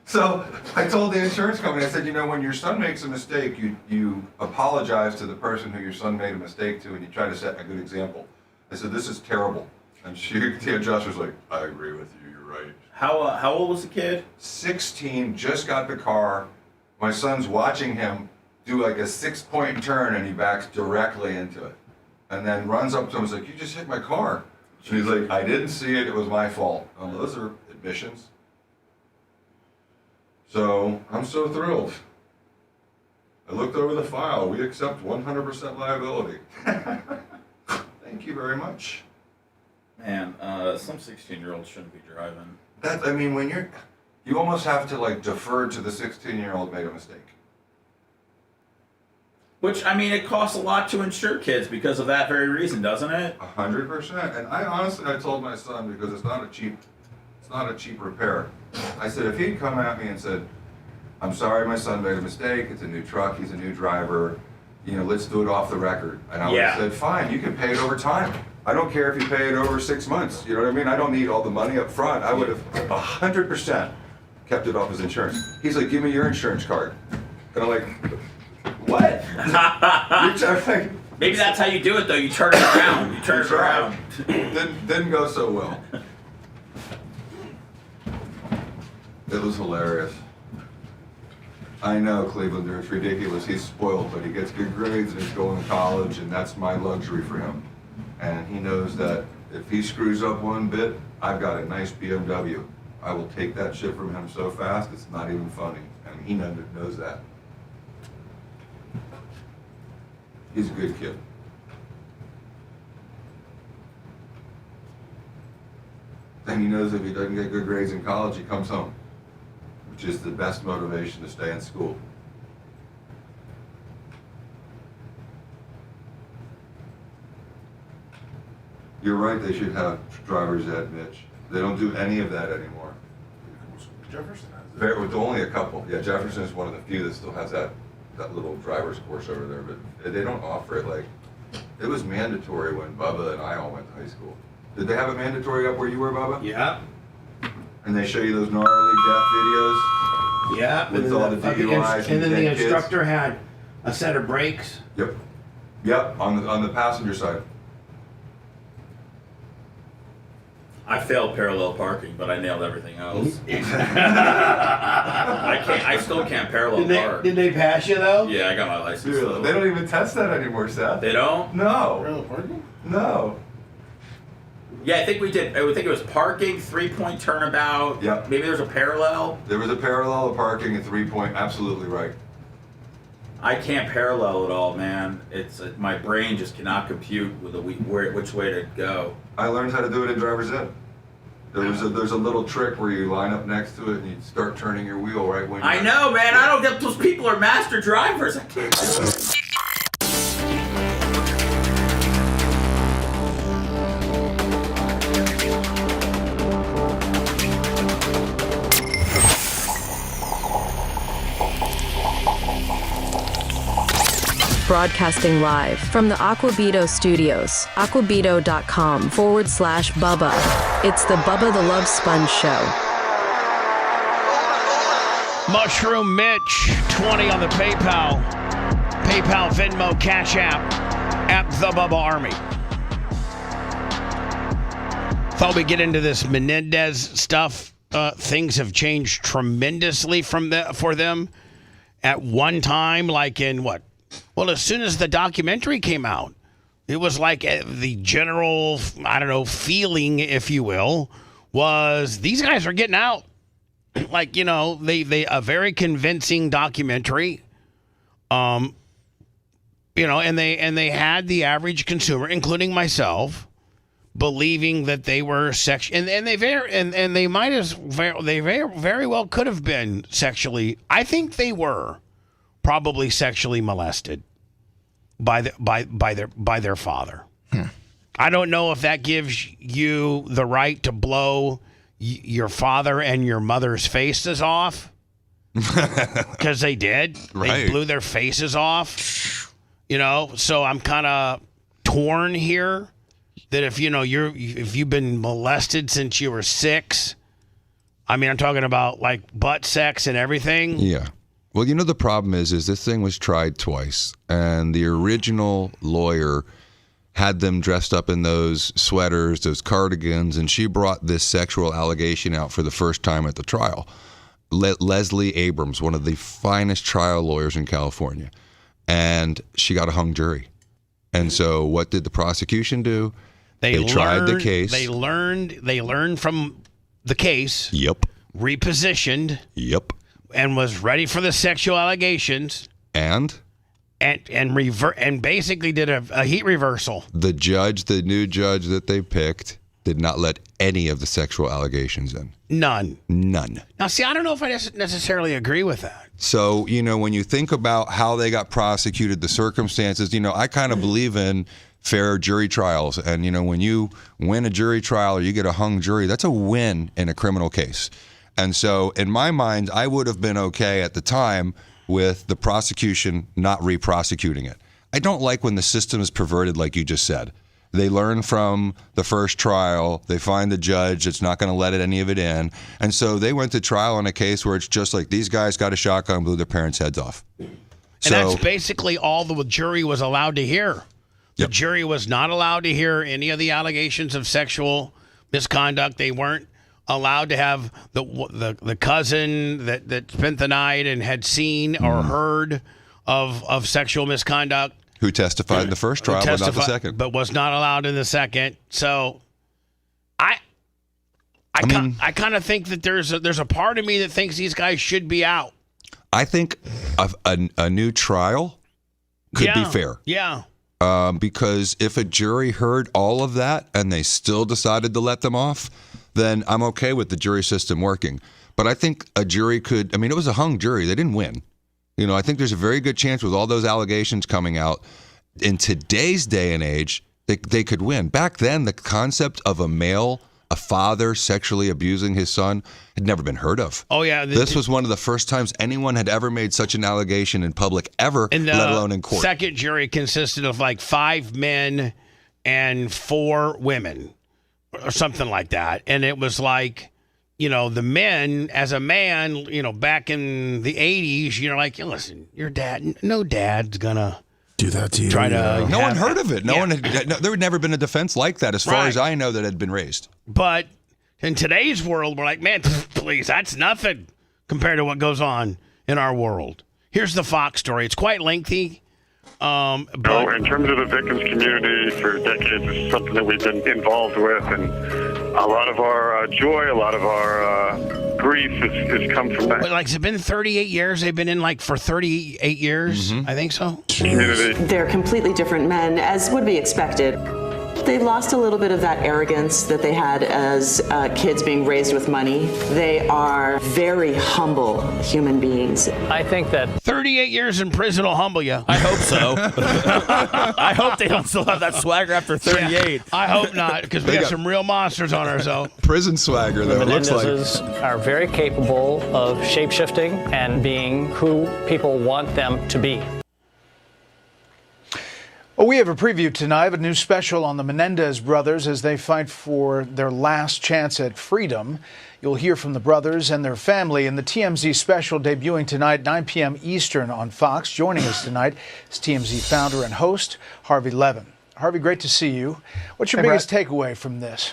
So I told the insurance company, I said, when your son makes a mistake, you apologize to the person who your son made a mistake to, and you try to set a good example. I said, this is terrible. And the adjuster's like, I agree with you. You're right. How old was the kid? 16, just got the car. My son's watching him do like a 6-point turn, and he backs directly into it. And then runs up to him and is like, you just hit my car. And he's like, I didn't see it. It was my fault. Those are admissions. So I'm so thrilled. I looked over the file. We accept 100% liability. Thank you very much. Man, some 16-year-olds shouldn't be driving. When you almost have to defer to the 16-year-old made a mistake. Which, I mean, it costs a lot to insure kids because of that very reason, doesn't it? 100%. And I told my son, because it's not a cheap repair. I said, if he'd come at me and said, I'm sorry, my son made a mistake. It's a new truck. He's a new driver. Let's do it off the record. And I would have said, fine, you can pay it over time. I don't care if you pay it over 6 months. You know what I mean? I don't need all the money up front. I would have 100% kept it off his insurance. He's like, give me your insurance card. And I'm like, what? Maybe that's how you do it, though. You turn it around. You turn it around. Didn't go so well. It was hilarious. I know, Clevelander, it's ridiculous. He's spoiled, but he gets good grades and he's going to college, and that's my luxury for him. And he knows that if he screws up one bit, I've got a nice BMW. I will take that shit from him so fast, it's not even funny. And he knows that. He's a good kid. And he knows if he doesn't get good grades in college, he comes home, which is the best motivation to stay in school. You're right, they should have driver's ed, Mitch. They don't do any of that anymore. Jefferson has it. With only a couple. Yeah, Jefferson is one of the few that still has that little driver's course over there, but they don't offer it. Like, it was mandatory when Bubba and I all went to high school. Did they have it mandatory up where you were, Bubba? Yeah. And they show you those gnarly death videos? Yeah. With all the DUIs and then the dead instructor had a set of brakes. Yep, on the passenger side. I failed parallel parking, but I nailed everything else. I still can't parallel park. Did they pass you though? Yeah, I got my license. Dude, they don't even test that anymore, Seth. They don't? No. Parallel parking? No. Yeah, I think we did. I would think it was parking, 3-point turnabout. Yep. Maybe there's a parallel. There was a parallel, a parking, a 3-point. Absolutely right. I can't parallel at all, man. It's my brain just cannot compute with which way to go. I learned how to do it in driver's ed. There's a little trick where you line up next to it and you start turning your wheel right when. I know, man. I don't get those people are master drivers. I can't do it. Broadcasting live from the Aquabito studios, aquabito.com/Bubba. It's the Bubba the Love Sponge Show. Mushroom Mitch, 20 on the PayPal, Venmo, Cash App, at the Bubba Army. Thought we'd get into this Menendez stuff. Things have changed tremendously for them. At one time, like in what? Well, as soon as the documentary came out, it was like the general, feeling, if you will, was these guys are getting out. Like, they a very convincing documentary. And they had the average consumer, including myself, believing that they were they very well could have been sexually. I think they were probably sexually molested by their father. I don't know if that gives you the right to blow your father and your mother's faces off, because they did. Right. They blew their faces off. So I'm kind of torn here. That if you've been molested since you were 6, I mean, I'm talking about like butt sex and everything. Yeah. Well, the problem is this thing was tried twice, and the original lawyer had them dressed up in those sweaters, those cardigans, and she brought this sexual allegation out for the first time at the trial. Leslie Abrams, one of the finest trial lawyers in California, and she got a hung jury. And so what did the prosecution do? They tried the case. They learned from the case. Yep. Repositioned. Yep. And was ready for the sexual allegations. And basically did a heat reversal. The new judge that they picked, did not let any of the sexual allegations in. None. None. Now, see, I don't know if I necessarily agree with that. So, when you think about how they got prosecuted, the circumstances, I kind of believe in fair jury trials. And, when you win a jury trial or you get a hung jury, that's a win in a criminal case. And so, in my mind, I would have been okay at the time with the prosecution not re-prosecuting it. I don't like when the system is perverted, like you just said. They learn from the first trial. They find the judge that's not going to let any of it in. And so they went to trial on a case where it's just like these guys got a shotgun, blew their parents' heads off. And that's basically all the jury was allowed to hear. The jury was not allowed to hear any of the allegations of sexual misconduct. They weren't allowed to have the cousin that spent the night and had seen or heard of sexual misconduct. Who testified in the first trial, but not the second. But was not allowed in the second. So I kind of think that there's a part of me that thinks these guys should be out. I think a new trial could be fair. Yeah. Because if a jury heard all of that and they still decided to let them off, then I'm okay with the jury system working. But I think a jury could, it was a hung jury. They didn't win. I think there's a very good chance with all those allegations coming out in today's day and age, they could win. Back then, the concept of a father sexually abusing his son had never been heard of. Oh, yeah. This was one of the first times anyone had ever made such an allegation in public ever, let alone in court. The second jury consisted of like 5 men and 4 women or something like that. And it was like, the men, as a man, back in the 80s, like, listen, your dad, no dad's going to do that to you. No one heard of it. There had never been a defense like that, as far as I know, that had been raised. But in today's world, we're like, man, please, that's nothing compared to what goes on in our world. Here's the Fox story. It's quite lengthy. In terms of the victims community for decades, it's something that we've been involved with, and a lot of our joy, a lot of our grief has come from that. But has it been 38 years? They've been in for 38 years? I think so. Community. They're completely different men, as would be expected. They've lost a little bit of that arrogance that they had as kids being raised with money. They are very humble human beings. I think that 38 years in prison will humble you. I hope so. I hope they don't still have that swagger after 38. Yeah, I hope not, because we got some real monsters on ourselves. Prison swagger, though. The Menendezes are very capable of shape-shifting and being who people want them to be. Well, we have a preview tonight of a new special on the Menendez brothers as they fight for their last chance at freedom. You'll hear from the brothers and their family in the TMZ special debuting tonight, 9 p.m. Eastern on Fox. Joining us tonight is TMZ founder and host Harvey Levin. Harvey, great to see you. What's your biggest takeaway from this?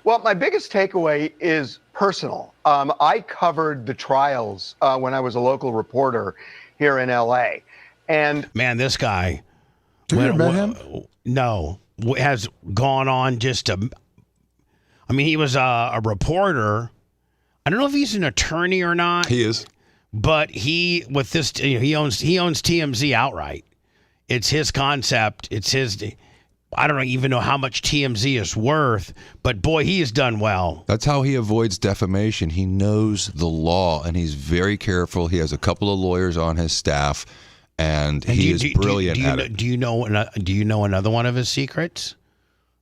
Well, my biggest takeaway is personal. I covered the trials when I was a local reporter here in L.A. And man, this guy... Have you met him? No, has gone on just he was a reporter. I don't know if he's an attorney or not. He is, but he owns TMZ outright. It's his concept. It's his. I don't even know how much TMZ is worth, but boy, he has done well. That's how he avoids defamation. He knows the law, and he's very careful. He has a couple of lawyers on his staff. And he is brilliant at it. Do you know another one of his secrets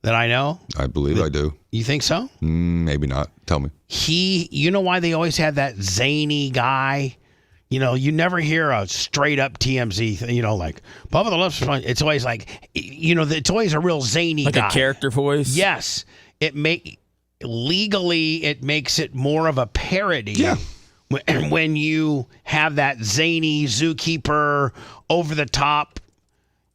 that I know? I believe I do. You think so? Maybe not. Tell me. You know why they always had that zany guy? You never hear a straight up TMZ thing, like Bubba the Love Sponge. It's always like, it's always a real zany guy. Like a character voice? Yes. Legally, it makes it more of a parody. Yeah. When you have that zany zookeeper over the top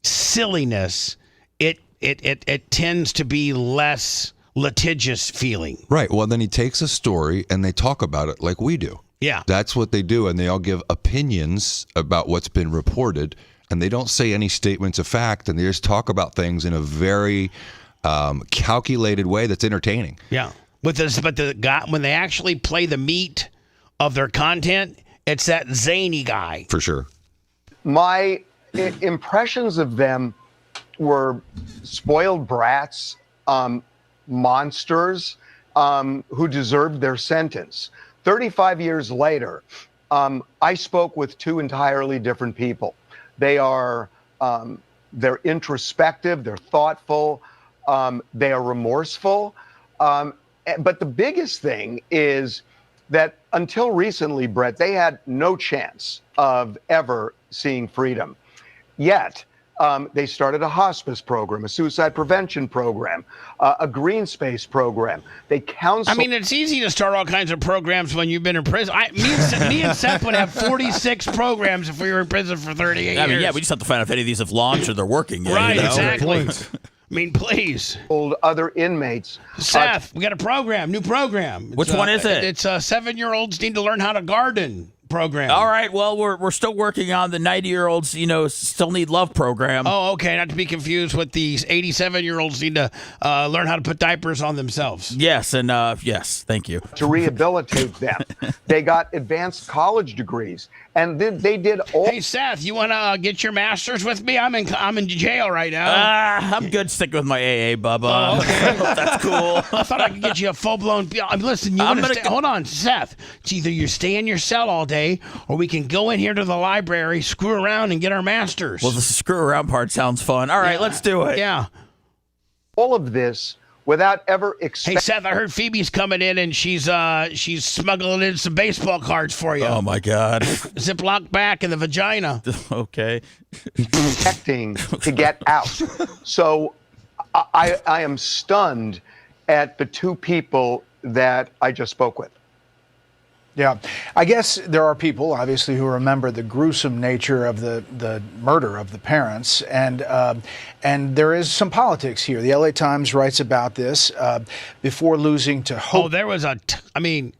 silliness, it tends to be less litigious feeling. Right. Well, then he takes a story and they talk about it like we do. Yeah. That's what they do. And they all give opinions about what's been reported. And they don't say any statements of fact. And they just talk about things in a very calculated way that's entertaining. Yeah. But the guy, when they actually play the meat of their content, it's that zany guy. For sure. My impressions of them were spoiled brats, monsters who deserved their sentence. 35 years later, I spoke with two entirely different people. They are they're introspective, they're thoughtful, they are remorseful. But the biggest thing is that until recently, Brett, they had no chance of ever seeing freedom. Yet, they started a hospice program, a suicide prevention program, a green space program. They counsel. I mean, it's easy to start all kinds of programs when you've been in prison. Me and Seth would have 46 programs if we were in prison for 38 years. I mean, yeah, we just have to find out if any of these have launched or they're working yet. Right, you know? exactly. I mean, please. Other inmates. Seth, we got a program, new program. Which one is it? It's 7-year-olds need to learn how to garden program. All right, well, we're still working on the 90-year-olds, still need love program. Oh, okay, not to be confused with these 87-year-olds need to learn how to put diapers on themselves. Yes, and yes, thank you. To rehabilitate them. They got advanced college degrees, and they did all. Hey, Seth, you want to get your master's with me? I'm in jail right now. I'm good sticking with my AA, Bubba. Oh, okay. That's cool. I thought I could get you a full-blown... Listen, hold on, Seth. It's either you stay in your cell all day, or we can go in here to the library, screw around, and get our masters. Well, the screw around part sounds fun. All right, let's do it. Yeah. All of this without ever expecting. Hey, Seth, I heard Phoebe's coming in, and she's smuggling in some baseball cards for you. Oh, my God. Ziploc back in the vagina. Okay. Expecting to get out. So I am stunned at the two people that I just spoke with. Yeah, I guess there are people, obviously, who remember the gruesome nature of the murder of the parents, and there is some politics here. The LA Times writes about this before losing to hope. Oh, there was I mean,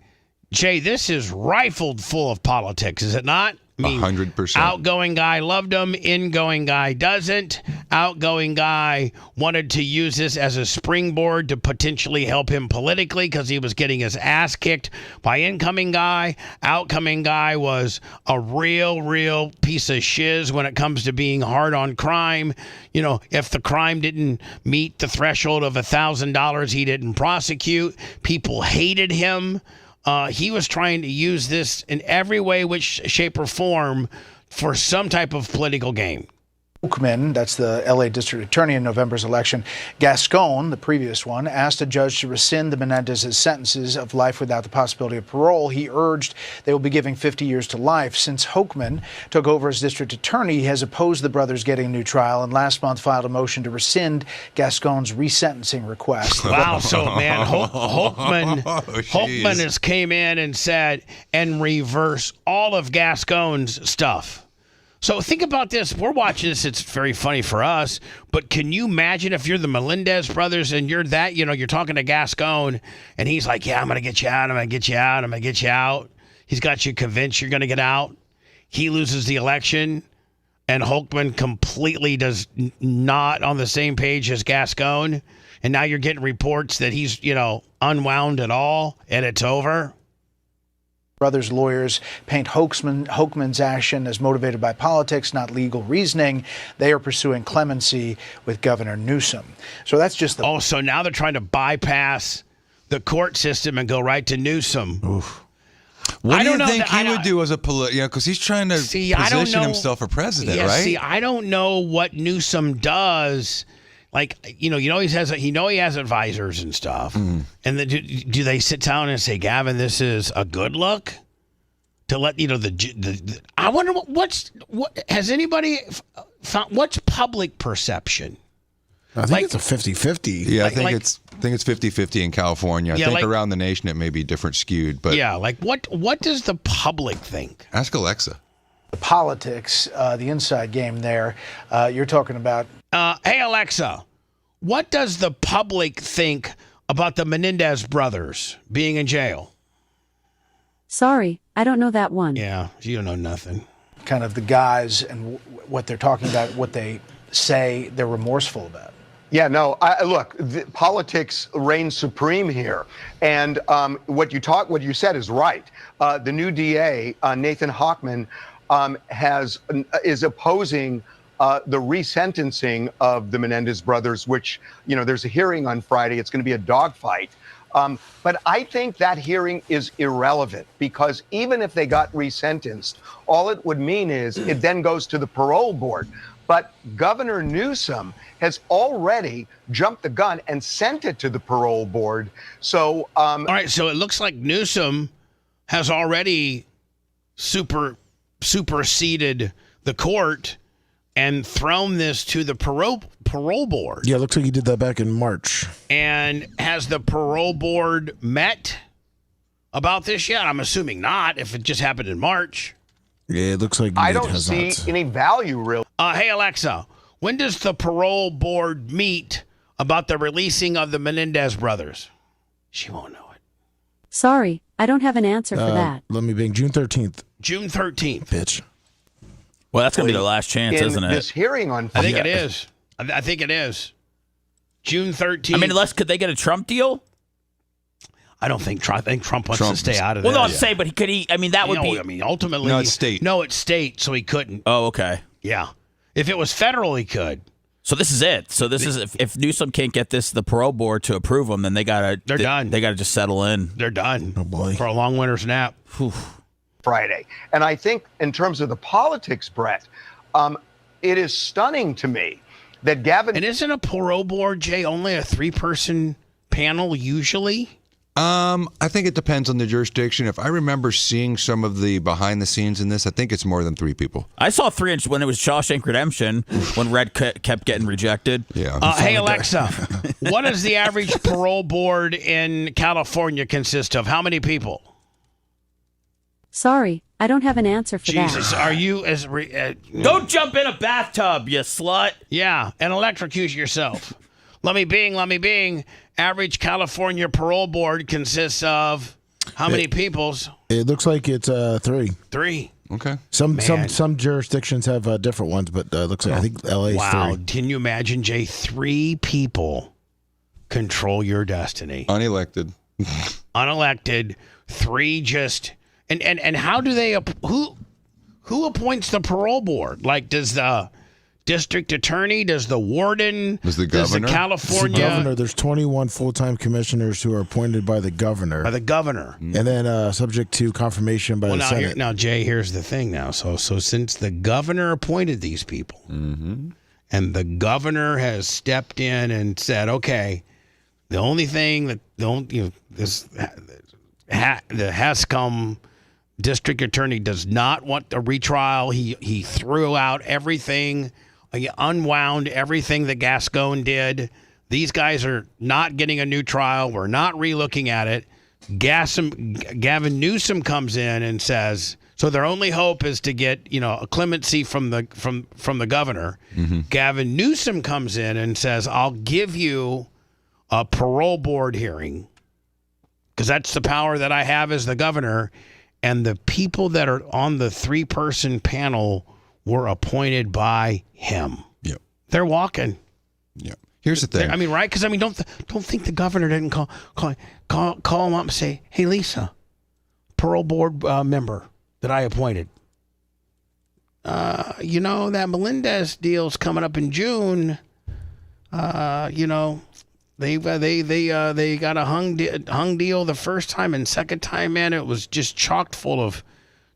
Jay, this is rifled full of politics, is it not? I mean, 100%. Outgoing guy loved him. Ingoing guy doesn't. Outgoing guy wanted to use this as a springboard to potentially help him politically because he was getting his ass kicked by incoming guy. Outcoming guy was a real piece of shiz when it comes to being hard on crime. If the crime didn't meet the threshold of $1,000, he didn't prosecute. People hated him. He was trying to use this in every way, which shape or form for some type of political game. Hochman, that's the L.A. District Attorney in November's election. Gascon, the previous one, asked a judge to rescind the Menendez's sentences of life without the possibility of parole. He urged they will be giving 50 years to life. Since Hochman took over as district attorney, he has opposed the brothers getting a new trial and last month filed a motion to rescind Gascon's resentencing request. Wow, so man, Hochman has came in and said and reverse all of Gascon's stuff. So think about this. We're watching this. It's very funny for us. But can you imagine if you're the Melendez brothers and you're that, you're talking to Gascon and he's like, yeah, I'm going to get you out. I'm going to get you out. I'm going to get you out. He's got you convinced you're going to get out. He loses the election and Hochman completely does not on the same page as Gascon. And now you're getting reports that he's, unwound it all and it's over. Brothers' lawyers paint Hochman's action as motivated by politics, not legal reasoning. They are pursuing clemency with Governor Newsom. So that's just the... so now they're trying to bypass the court system and go right to Newsom. Oof. What do you think he would do as a because he's trying to position himself for president, right? See, I don't know what Newsom does. Like, he has advisors and stuff. Mm. And then do they sit down and say, Gavin, this is a good look? To let, I wonder what has anybody found, what's public perception? I think it's a 50-50. Yeah, I think it's 50-50 in California. I think around the nation it may be different skewed. But yeah, what does the public think? Ask Alexa. The politics, the inside game there, you're talking about... Hey, Alexa, what does the public think about the Menendez brothers being in jail? Sorry, I don't know that one. Yeah, you don't know nothing. Kind of the guys and what they're talking about, what they say they're remorseful about. Yeah, no, look, politics reigns supreme here. And what you said is right. The new DA, Nathan Hochman, is opposing the resentencing of the Menendez brothers, which, there's a hearing on Friday. It's going to be a dogfight. But I think that hearing is irrelevant because even if they got resentenced, all it would mean is it then goes to the parole board. But Governor Newsom has already jumped the gun and sent it to the parole board. So, all right. So it looks like Newsom has already superseded the court and thrown this to the parole board. Yeah, it looks like he did that back in March. And has the parole board met about this yet? I'm assuming not, if it just happened in March. Yeah, it looks like I don't see any value, really. Hey, Alexa, when does the parole board meet about the releasing of the Menendez brothers? She won't know it. Sorry, I don't have an answer for that. Let me bring June 13th. June 13th. Bitch. Well, that's going to be the last chance, isn't it? This hearing on I think it is. I think it is. June 13th. I mean, could they get a Trump deal? I don't think Trump. I think Trump wants to stay out of Well, this. no, I'm saying, but could he? I mean, that would be. I mean, ultimately, No, it's state. No, it's state, so he couldn't. Oh, okay. Yeah, if it was federal, he could. So this is it. So this is if Newsom can't get the parole board to approve them, then they're done. They gotta just settle in. They're done. Oh boy, for a long winter's nap. Friday, and I think in terms of the politics, Brett, it is stunning to me that Gavin. And isn't a parole board, Jay, only a 3-person panel usually? I think it depends on the jurisdiction. If I remember seeing some of the behind the scenes in this, I think it's more than 3 people. I saw 3 when it was Shawshank Redemption when Red kept getting rejected. Yeah. Hey, Alexa, what does the average parole board in California consist of? How many people? Sorry, I don't have an answer for that. Jesus, are you as... Don't jump in a bathtub, you slut. Yeah, and electrocute yourself. Let me bing. Average California parole board consists of how many peoples? It looks like it's 3. 3. Okay. Some jurisdictions have different ones, but looks like I think LA's 3. Wow, can you imagine, Jay? 3 people control your destiny. Unelected. Unelected. 3 just and how do they who appoints the parole board? Like, does the district attorney, does the warden, does the governor, does the California governor? There's 21 full-time commissioners who are appointed by the governor. And then subject to confirmation by the Senate. Now, Jay, here's the thing. Now, so since the governor appointed these people, and the governor has stepped in and said, okay, the only thing that the HASCOM district attorney does not want a retrial. He threw out everything. He unwound everything that Gascon did. These guys are not getting a new trial. We're not relooking at it. Gavin Newsom comes in and says, so their only hope is to get, a clemency from the governor. Gavin Newsom comes in and says, I'll give you a parole board hearing because that's the power that I have as the governor. And the people that are on the 3-person panel were appointed by him. Yep. They're walking. Yep. Here's the thing. I mean, right? Because don't think the governor didn't call him up and say, "Hey, Lisa, parole board member that I appointed. That Melendez deal's coming up in June. They got a hung deal the first time, and second time, man, it was just chock full of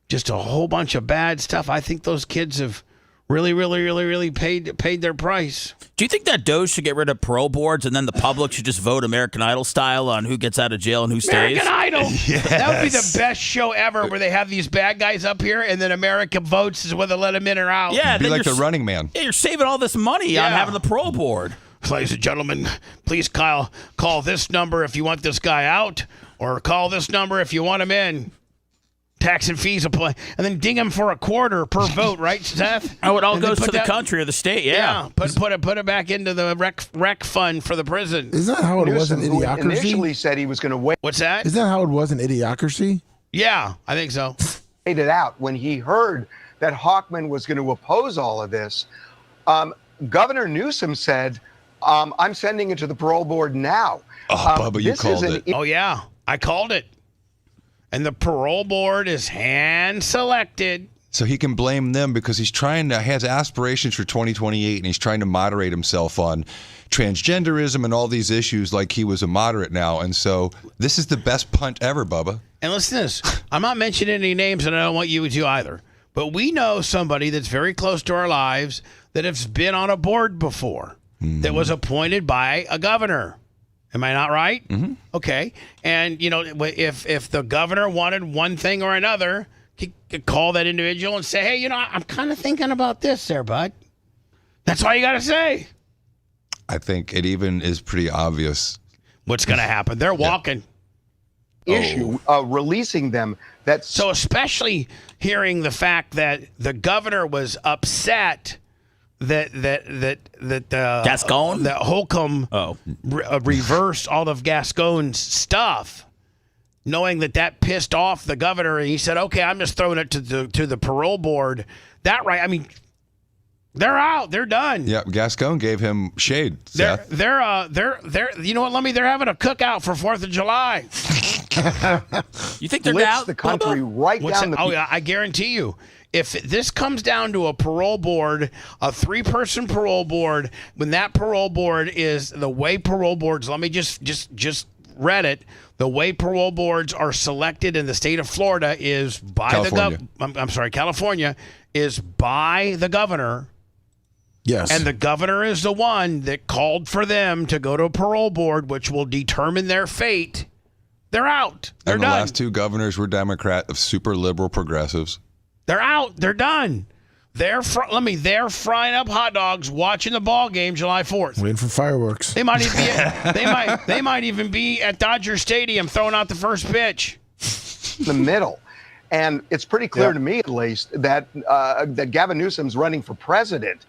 just a whole bunch of bad stuff. I think those kids have really paid their price." Do you think that Doge should get rid of parole boards and then the public should just vote American Idol style on who gets out of jail and who stays? American Idol. Yes. That would be the best show ever, where they have these bad guys up here and then America votes is whether to let them in or out. Yeah, be like the Running Man. Yeah, you're saving all this money on having the parole board. Ladies and gentlemen, please call this number if you want this guy out, or call this number if you want him in. Tax and fees apply, and then ding him for a quarter per vote, right, Seth? Oh, it all goes to the country or the state, yeah. Put it back into the rec fund for the prison. Isn't that how it was in Idiocracy? Initially said he was going to wait. What's that? Isn't that how it was in Idiocracy? Yeah, I think so. Waited it out when he heard that Hawkman was going to oppose all of this. Governor Newsom said, I'm sending it to the parole board now. Bubba, you called it. Oh, yeah. I called it. And the parole board is hand-selected. So he can blame them because he has aspirations for 2028, and he's trying to moderate himself on transgenderism and all these issues like he was a moderate now. And so this is the best punt ever, Bubba. And listen to this. I'm not mentioning any names, and I don't want you to either. But we know somebody that's very close to our lives that has been on a board before that was appointed by a governor. Am I not right? Mm-hmm. Okay. And, if the governor wanted one thing or another, he could call that individual and say, hey, I'm kind of thinking about this there, bud. That's all you got to say. I think it even is pretty obvious what's going to happen. They're walking. Issue releasing them. So especially hearing the fact that the governor was upset that Gascon? that Holcomb reversed all of Gascon's stuff, knowing that pissed off the governor, and he said, "Okay, I'm just throwing it to the parole board." They're out. They're done. Yeah, Gascon gave him shade. They're you know what, Lummy? They're having a cookout for 4th of July. You think they're Blitz down the country right down the. Oh yeah, I guarantee you. If this comes down to a parole board, a 3-person parole board, when that parole board is the way parole boards, let me just read it. The way parole boards are selected in the state of Florida is by California is by the governor. Yes. And the governor is the one that called for them to go to a parole board, which will determine their fate. They're out. They're done. done. The last 2 governors were Democrat of super liberal progressives. They're out. They're done. They're frying up hot dogs, watching the ball game July 4th. Waiting for fireworks. They might even they might even be at Dodger Stadium throwing out the first pitch. The middle. And it's pretty clear to me, at least, that Gavin Newsom's running for president.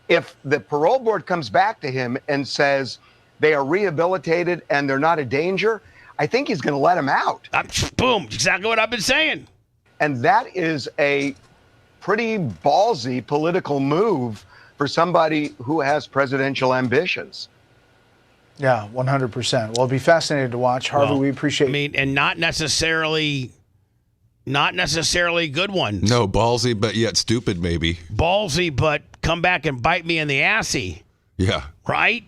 If the parole board comes back to him and says they are rehabilitated and they're not a danger, I think he's going to let them out. Boom. Exactly what I've been saying. And that is a pretty ballsy political move for somebody who has presidential ambitions. Yeah, 100%. Well, it'll be fascinating to watch. Harvey, we appreciate. I mean, and not necessarily good ones. No, ballsy, but yet stupid, maybe. Ballsy, but come back and bite me in the assy. Yeah. Right?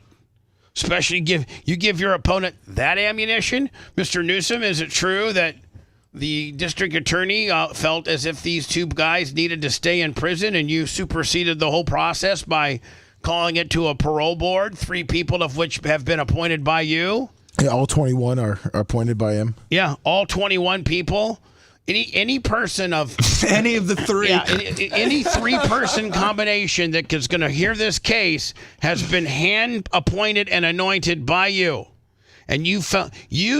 Especially give your opponent that ammunition. Mr. Newsom, is it true that the district attorney felt as if these 2 guys needed to stay in prison, and you superseded the whole process by calling it to a parole board, 3 people of which have been appointed by you? Yeah, all 21 are appointed by him. Yeah, all 21 people. Any person of any of the 3, any 3-person combination that is going to hear this case has been hand appointed and anointed by you, and you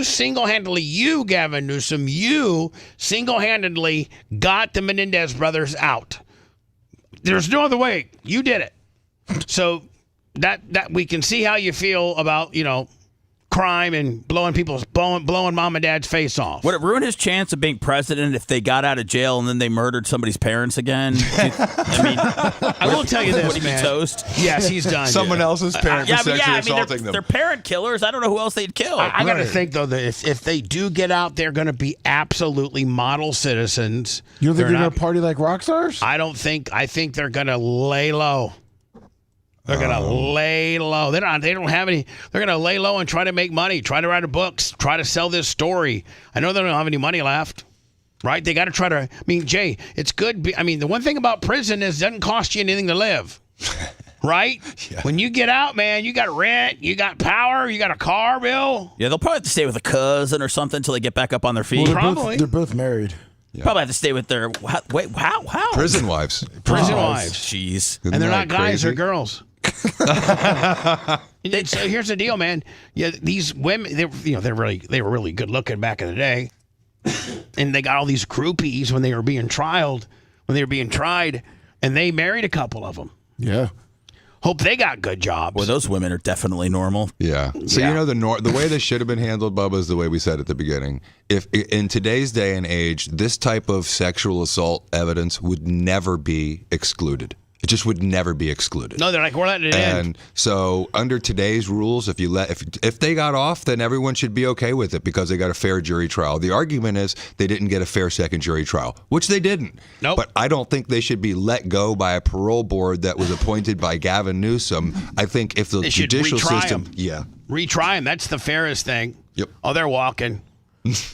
single-handedly, Gavin Newsom, you single-handedly got the Menendez brothers out. There's no other way. You did it. So that we can see how you feel about crime and blowing mom and dad's face off. Would it ruin his chance of being president if they got out of jail and then they murdered somebody's parents again? I will tell you this, would he be toast? Yes, he's done. Someone else's parent for sexually assaulting them. They're parent killers. I don't know who else they'd kill. I got to think, though, that if they do get out, they're going to be absolutely model citizens. You don't think they're going to party like rock stars? I think they're going to lay low. They're going to lay low. They don't have any. They're going to lay low and try to make money, try to write a book, try to sell this story. I know they don't have any money left, right? They got to try to. I mean, Jay, it's good. I mean, the one thing about prison is it doesn't cost you anything to live, right? Yeah. When you get out, man, you got rent, you got power, you got a car bill. Yeah, they'll probably have to stay with a cousin or something until they get back up on their feet. Well, they're both married. Yeah. Probably have to stay with their how prison wives. Prison wives. Jeez, and they're not guys or girls. So here's the deal, man. Yeah, these women, they were really good looking back in the day, and they got all these groupies when they were being tried, and they married a couple of them. Yeah. Hope they got good jobs. Well, those women are definitely normal. Yeah. So the way this should have been handled, Bubba, is the way we said at the beginning. If in today's day and age, this type of sexual assault evidence would never be excluded. It just would never be excluded. No, they're like, we're letting it in. And so under today's rules, if they got off, then everyone should be okay with it because they got a fair jury trial. The argument is they didn't get a fair second jury trial, which they didn't. Nope. But I don't think they should be let go by a parole board that was appointed by Gavin Newsom. I think if the They should judicial retry system, them. Retry them. That's the fairest thing. Yep. Oh, they're walking.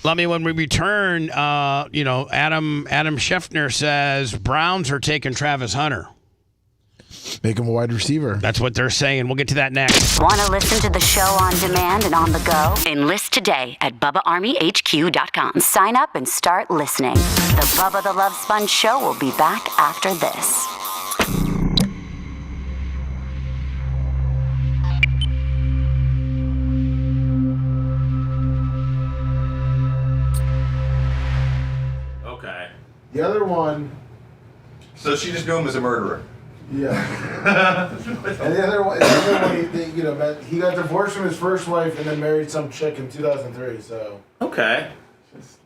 Let me, when we return, Adam Scheffner says Browns are taking Travis Hunter. Make him a wide receiver. That's what they're saying. We'll get to that next. Want to listen to the show on demand and on the go? Enlist today at BubbaArmyHQ.com. Sign up and start listening. The Bubba the Love Sponge Show will be back after this. Okay. The other one. So she just knew him as a murderer. Yeah. And the other one, he got divorced from his first wife and then married some chick in 2003. So. Okay.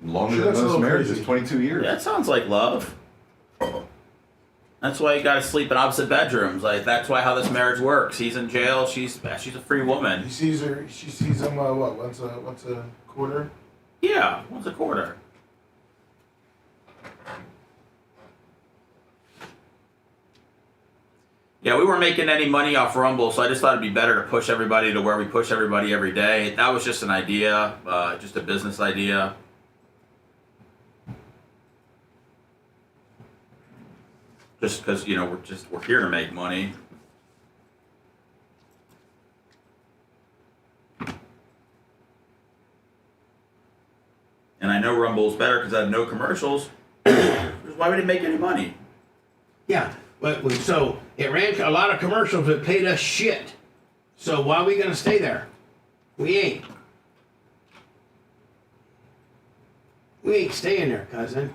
Longer She than looks a most little marriages, crazy. 22 years. That sounds like love. That's why you got to sleep in opposite bedrooms. Like that's why how this marriage works. He's in jail. She's a free woman. He sees her. She sees him. Once a quarter. Yeah, once a quarter. Yeah, we weren't making any money off Rumble, so I just thought it'd be better to push everybody to where we push everybody every day. That was just an idea, just a business idea. Just because we're here to make money. And I know Rumble's better because I have no commercials. Why would it make any money? Yeah. So it ran a lot of commercials that paid us shit. So why are we going to stay there? We ain't. We ain't staying there, cousin.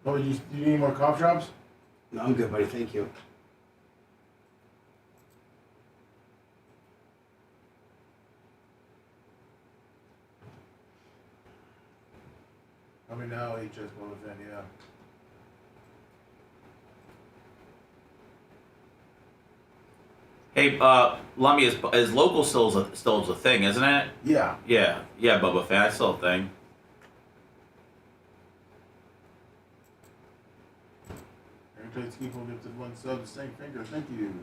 Oh, you need any more cough drops? No, I'm good, buddy. Thank you. I mean, now HS Bubba fan, yeah. Hey, Lummy, is local still is a thing, isn't it? Yeah. Yeah, Bubba fan, it's still a thing. Every time people gifted one sub, the same finger. Thank you.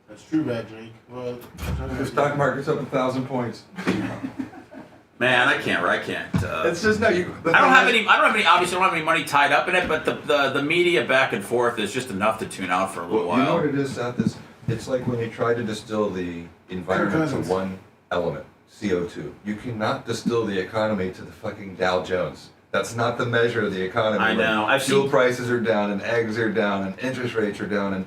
That's true, bad Jake. Well, The stock market's up 1,000 points. Man, I can't. It's just no. I don't have any. Obviously, I don't have any money tied up in it. But the media back and forth is just enough to tune out for a little while. You know what it is, Seth? It's like when you try to distill the environment to one element, CO2. You cannot distill the economy to the fucking Dow Jones. That's not the measure of the economy. I know. Like, fuel prices are down, and eggs are down, and interest rates are down, and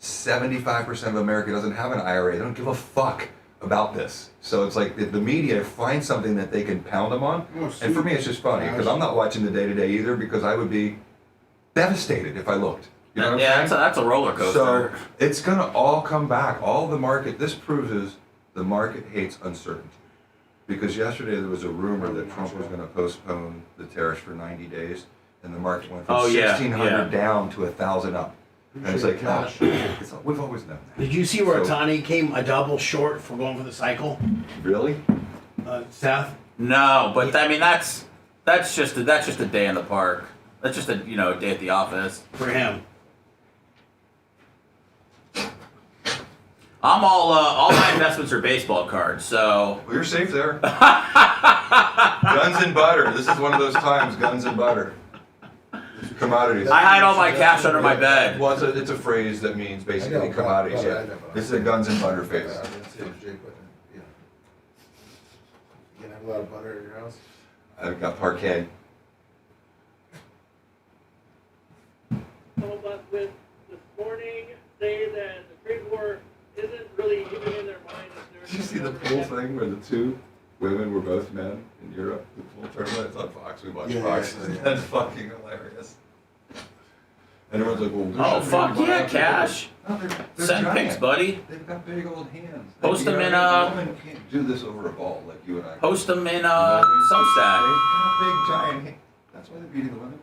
75% of America doesn't have an IRA. They don't give a fuck about this. So it's like the media finds something that they can pound them on. And for me, it's just funny because I'm not watching the day-to-day either because I would be devastated if I looked. You know what I'm saying? That's a roller coaster. So it's going to all come back. All the market, this proves is the market hates uncertainty. Because yesterday there was a rumor that Trump was going to postpone the tariffs for 90 days, and the market went from 1,600 down to 1,000 up. And it's like, we've always known that. Did you see where Otani came a double short for going for the cycle? Really? Seth? No, but I mean that's just a day in the park. That's just a day at the office for him. I'm all my investments are baseball cards, so well, you're safe there. Guns and butter. This is one of those times. Guns and butter. Commodities. I hide all my cash under my bed. Well, it's a phrase that means basically commodities. Yeah. This is a guns and butter phase. You can have a lot of butter at your house? I've got parquet. Some of us with this morning say that the trade war isn't really even in their mind. Did you see the pool thing where the two women were both men in Europe? The pool tournament. It's on Fox. We watch Fox. That's fucking hilarious. And everyone's like, well, oh, fuck yeah, Cash. No, they're Send giant. pics, buddy. They've got big old hands. Post them in, A woman can't do this over a ball like you and I. Post them in, You know what I mean? Substack. They've got big, giant hands. That's why they're beating the women.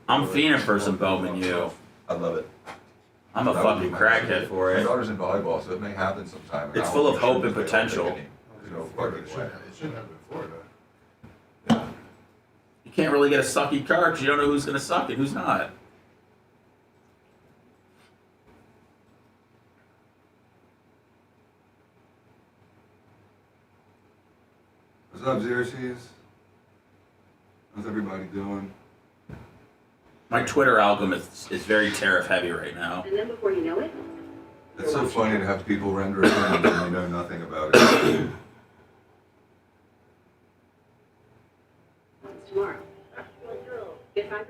I'm fiending for some Bowman U. I love it. I'm a That would fucking be my crackhead decision. for My it. daughter's in volleyball, so it may happen sometime. It's full of hope and potential. No fucking way. It shouldn't happen in Florida. You can't really get a sucky card because you don't know who's going to suck and who's not. What's up, Xerxes? How's everybody doing? My Twitter algorithm is very tariff heavy right now. And then before you know it, It's so funny to have people render a thing and they know nothing about it. it's tomorrow. Get 5%.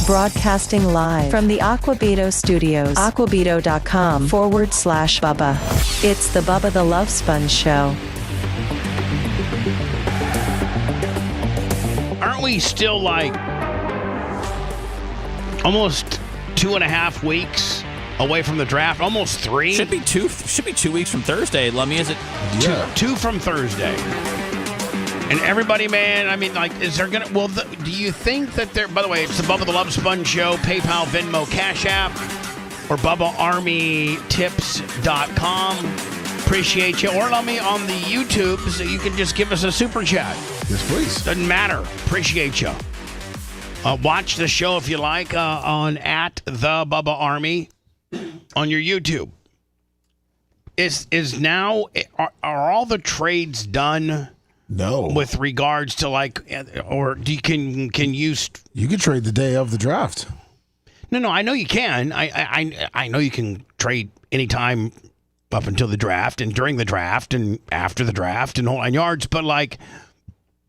Broadcasting live from the Aquabito Studios. Aquabito.com/Bubba. It's the Bubba the Love Sponge Show. Aren't we still like almost 2.5 weeks away from the draft? Almost 3? Should be 2 weeks from Thursday. Lummy, is it? Yeah. Two from Thursday. And everybody, man, I mean, like, is there going to, do you think that there, by the way, it's the Bubba the Love Sponge Show, PayPal, Venmo, Cash App, or BubbaArmyTips.com. Appreciate you. Or let me on the YouTube so you can just give us a super chat. Yes, please. Doesn't matter. Appreciate you. Watch the show if you like on at the Bubba Army on your YouTube. Is now, are all the trades done? No. With regards to like, or do you can you? You can trade the day of the draft. No, I know you can. I know you can trade anytime up until the draft and during the draft and after the draft and whole 9 yards. But like,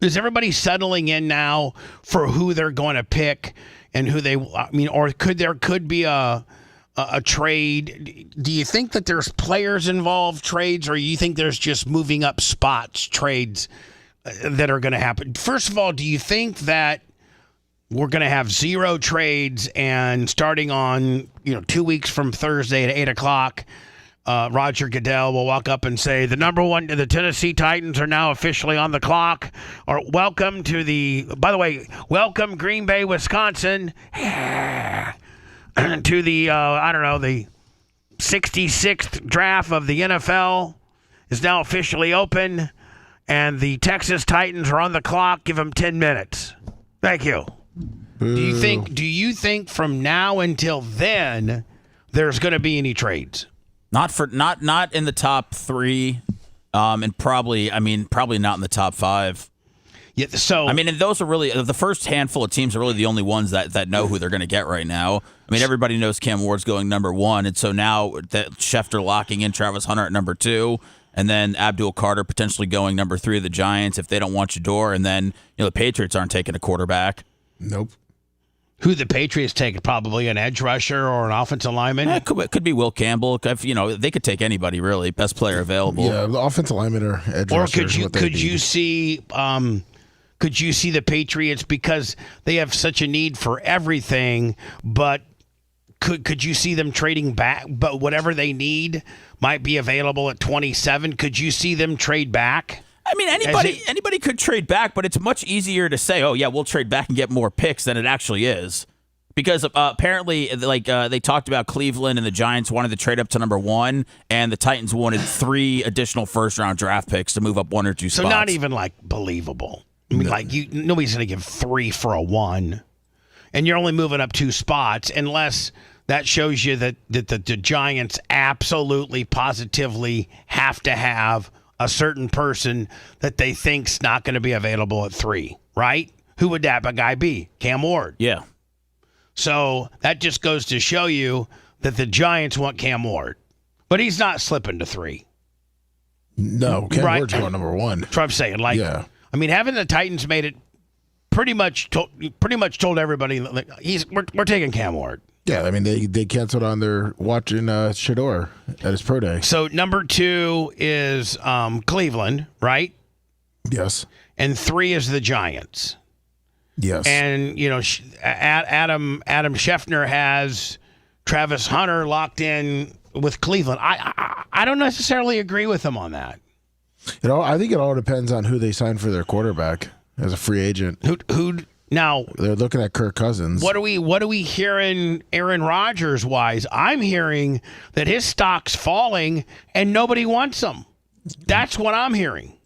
is everybody settling in now for who they're going to pick and who they? I mean, or could be a trade? Do you think that there's players involved trades, or you think there's just moving up spots trades that are going to happen? First of all, do you think that we're going to have 0 trades and starting on 2 weeks from Thursday at 8 o'clock, Roger Goodell will walk up and say the Tennessee Titans are now officially on the clock, or welcome welcome Green Bay, Wisconsin, to the the 66th draft of the NFL is now officially open, and the Texas Titans are on the clock. Give them 10 minutes. Thank you. Do you think from now until then there's going to be any trades? Not in the top 3, and probably not in the top 5. Yeah, so and those are really the first handful of teams are really the only ones that know who they're going to get right now. I mean, everybody knows Cam Ward's going number 1, and so now that Schefter locking in Travis Hunter at number 2, and then Abdul Carter potentially going number 3 of the Giants if they don't want Shador, and then the Patriots aren't taking a quarterback. Nope. Who the Patriots take? Probably an edge rusher or an offensive lineman. It could be Will Campbell. They could take anybody really. Best player available. Yeah, the offensive lineman or edge or rusher. Could you see the Patriots, because they have such a need for everything, but could you see them trading back? But whatever they need might be available at 27. Could you see them trade back? I mean, anybody could trade back, but it's much easier to say, "Oh yeah, we'll trade back and get more picks," than it actually is. Because apparently, they talked about Cleveland and the Giants wanted to trade up to number 1, and the Titans wanted 3 additional first-round draft picks to move up 1 or 2 spots. So not even believable. I mean, nobody's going to give 3 for a 1, and you're only moving up 2 spots unless that shows you that the Giants absolutely, positively have to have a certain person that they think's not going to be available at 3, right? Who would that guy be? Cam Ward. Yeah. So that just goes to show you that the Giants want Cam Ward, but he's not slipping to 3. No, Cam Ward's going number 1. That's what I'm saying. Yeah. I mean, haven't the Titans made it pretty much told everybody like, we're taking Cam Ward. Yeah, I mean they canceled on their watching Shador at his pro day. So number 2 is Cleveland, right? Yes. And 3 is the Giants. Yes. And Adam Schefter has Travis Hunter locked in with Cleveland. I don't necessarily agree with him on that. I think it all depends on who they sign for their quarterback as a free agent. Who now? They're looking at Kirk Cousins. What are we hearing Aaron Rodgers wise? I'm hearing that his stock's falling and nobody wants him. That's what I'm hearing.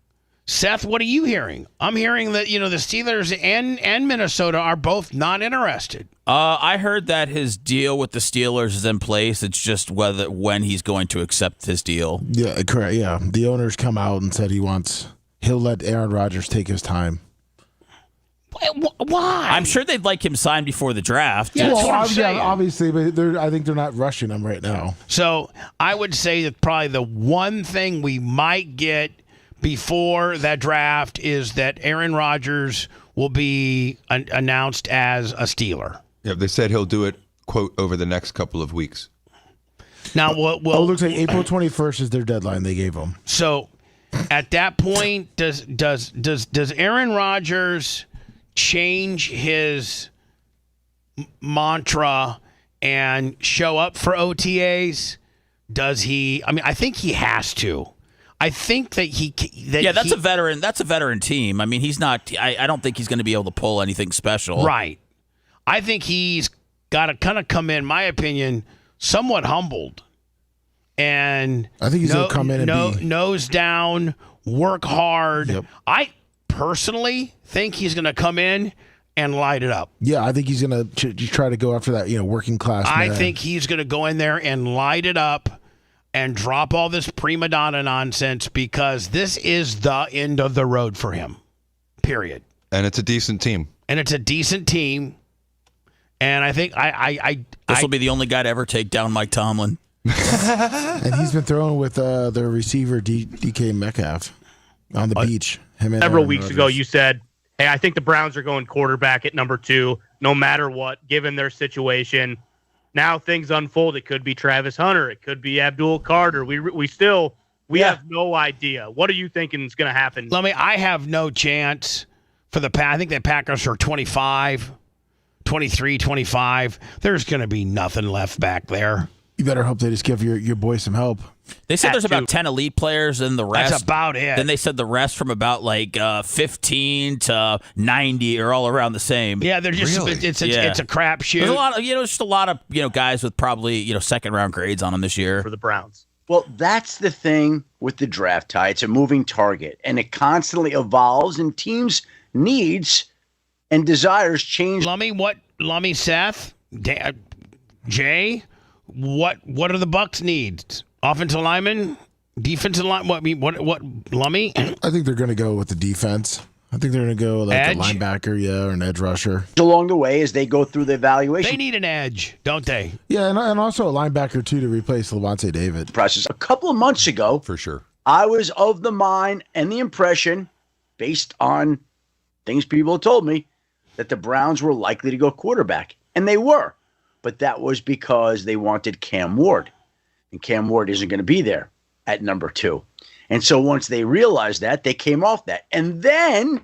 Seth, what are you hearing? I'm hearing that the Steelers and Minnesota are both not interested. I heard that his deal with the Steelers is in place. It's just when he's going to accept his deal. Yeah, correct. Yeah, the owners come out and said he'll let Aaron Rodgers take his time. Why? I'm sure they'd like him signed before the draft. Yeah, that's what I'm saying. Obviously, but I think they're not rushing him right now. So I would say that probably the one thing we might get before that draft is that Aaron Rodgers will be announced as a Steeler. Yeah, they said he'll do it, quote, over the next couple of weeks. Now, it looks like April 21st is their deadline they gave him. So at that point, does Aaron Rodgers change his mantra and show up for OTAs? Does he? I mean, I think he has to. I think that that's a veteran. That's a veteran team. I mean, he's not. I don't think he's going to be able to pull anything special. Right. I think he's got to kind of come in, my opinion, somewhat humbled, and I think he's going to come in and nose down, work hard. Yep. I personally think he's going to come in and light it up. Yeah, I think he's going to try to go after that, working class man. I think he's going to go in there and light it up and drop all this prima donna nonsense because this is the end of the road for him, period. And it's a decent team. And I think this will be the only guy to ever take down Mike Tomlin. And he's been throwing with their receiver, DK Metcalf, on the beach. Several weeks ago, you said, hey, I think the Browns are going quarterback at number 2, no matter what, given their situation. Now things unfold. It could be Travis Hunter. It could be Abdul Carter. We have no idea. What are you thinking is going to happen? I have no chance for I think the Packers are 25, 23, 25. There's going to be nothing left back there. You better hope they just give your boy some help. They said there's about 10 elite players and the rest. That's about it. Then they said the rest from about 15 to 90 are all around the same. Yeah, they're just it's a crapshoot. There's a lot of just a lot of guys with probably second round grades on them this year for the Browns. Well, that's the thing with the draft, Ty. It's a moving target, and it constantly evolves, and teams' needs and desires change. Lummy, Seth, Jay, what are the Bucs' needs? Offensive lineman, defensive line. What Lummy? I think they're going to go with the defense. I think they're going to go like edge? A linebacker, or an edge rusher. Along the way as they go through the evaluation. They need an edge, don't they? Yeah, and also a linebacker, too, to replace Levante David. Process. A couple of months ago, for sure, I was of the mind and the impression, based on things people told me, that the Browns were likely to go quarterback. And they were. But that was because they wanted Cam Ward. And Cam Ward isn't going to be there at number 2. And so once they realized that, they came off that. And then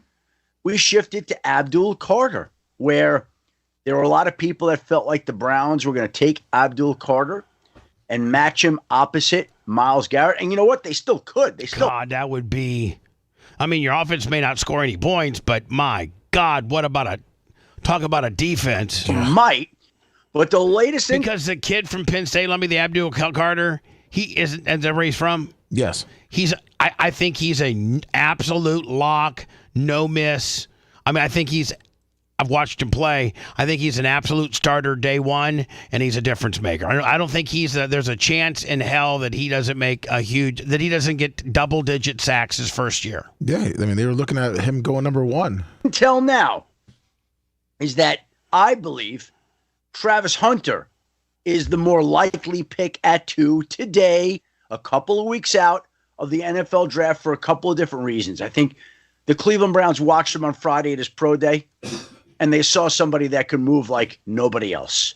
we shifted to Abdul Carter, where there were a lot of people that felt like the Browns were going to take Abdul Carter and match him opposite Myles Garrett. And you know what? They still could. God, that would be... I mean, your offense may not score any points, but my God, talk about a defense. Might. But the latest thing... Because the kid from Penn State, the Abdul Carter, he isn't... Is that where he's from? Yes. I think he's an absolute lock, no miss. I mean, I've watched him play. I think he's an absolute starter day one, and he's a difference maker. I don't think there's a chance in hell that he doesn't get double-digit sacks his first year. Yeah, I mean, they were looking at him going number 1. Until now, is that I believe Travis Hunter is the more likely pick at 2 today, a couple of weeks out of the NFL draft for a couple of different reasons. I think the Cleveland Browns watched him on Friday at his pro day, and they saw somebody that could move like nobody else.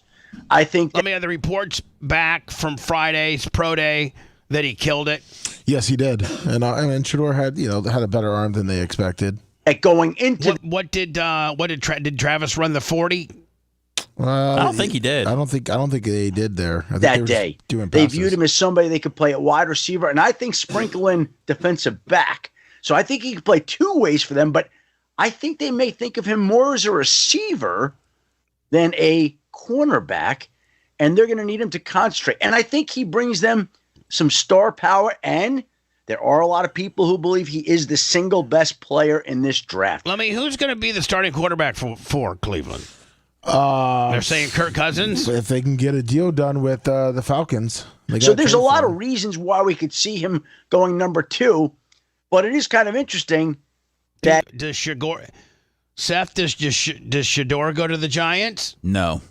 I think. Let me have the reports back from Friday's pro day that he killed it. Yes, he did, and Shador had a better arm than they expected. At going into did Travis run the 40? I don't think he did. I don't think they did there. I think that they were day. doing They passes. viewed him as somebody they could play at wide receiver, and I think sprinkle in defensive back. So I think he could play two ways for them, but I think they may think of him more as a receiver than a cornerback, and they're going to need him to concentrate. And I think he brings them some star power, and there are a lot of people who believe he is the single best player in this draft. Who's going to be the starting quarterback for Cleveland? They're saying Kirk Cousins? If they can get a deal done with the Falcons. So there's a lot of reasons why we could see him going number 2, but it is kind of interesting that does Shador go to the Giants? No.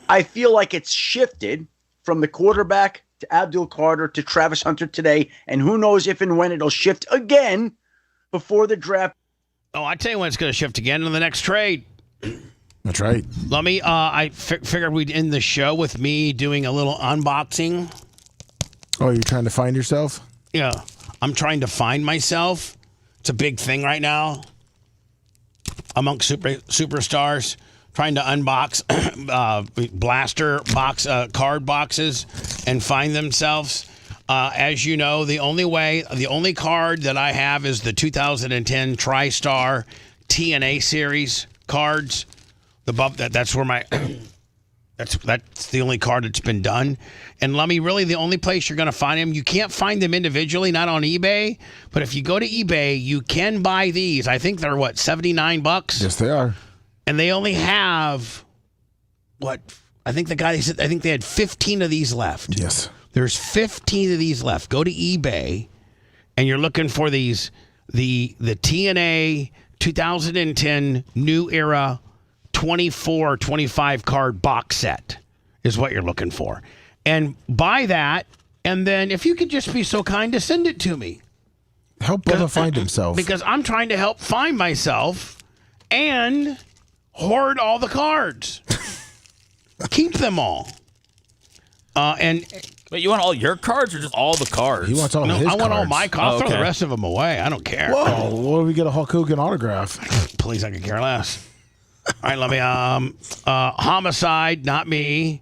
I feel like it's shifted from the quarterback to Abdul Carter to Travis Hunter today, and who knows if and when it'll shift again before the draft. Oh, I tell you when it's going to shift again in the next trade. That's right. Let me. I figured we'd end the show with me doing a little unboxing. Oh, you're trying to find yourself? Yeah, I'm trying to find myself. It's a big thing right now amongst superstars. Trying to unbox blaster box card boxes and find themselves. As you know, the only card that I have is the 2010 TriStar TNA series cards. That's where my that's the only card that's been done. And Lummy, really the only place you're going to find them, you can't find them individually, not on eBay. But if you go to eBay, you can buy these. I think they're $79. Yes, they are. And they only have I think the guy said I think they had 15 of these left. Yes. There's 15 of these left. Go to eBay and you're looking for these the TNA 2010 New Era 24-25 card box set is what you're looking for. And buy that, and then if you could just be so kind to send it to me. Help Bubba find himself. Because I'm trying to help find myself and hoard all the cards. Keep them all. Wait, you want all your cards or just all the cards? He wants all his cards. I want all my cards. I'll throw the rest of them away. I don't care. Whoa. What if we get a Hulk Hogan autograph? Please, I could care less. All right, let me. Homicide, not me.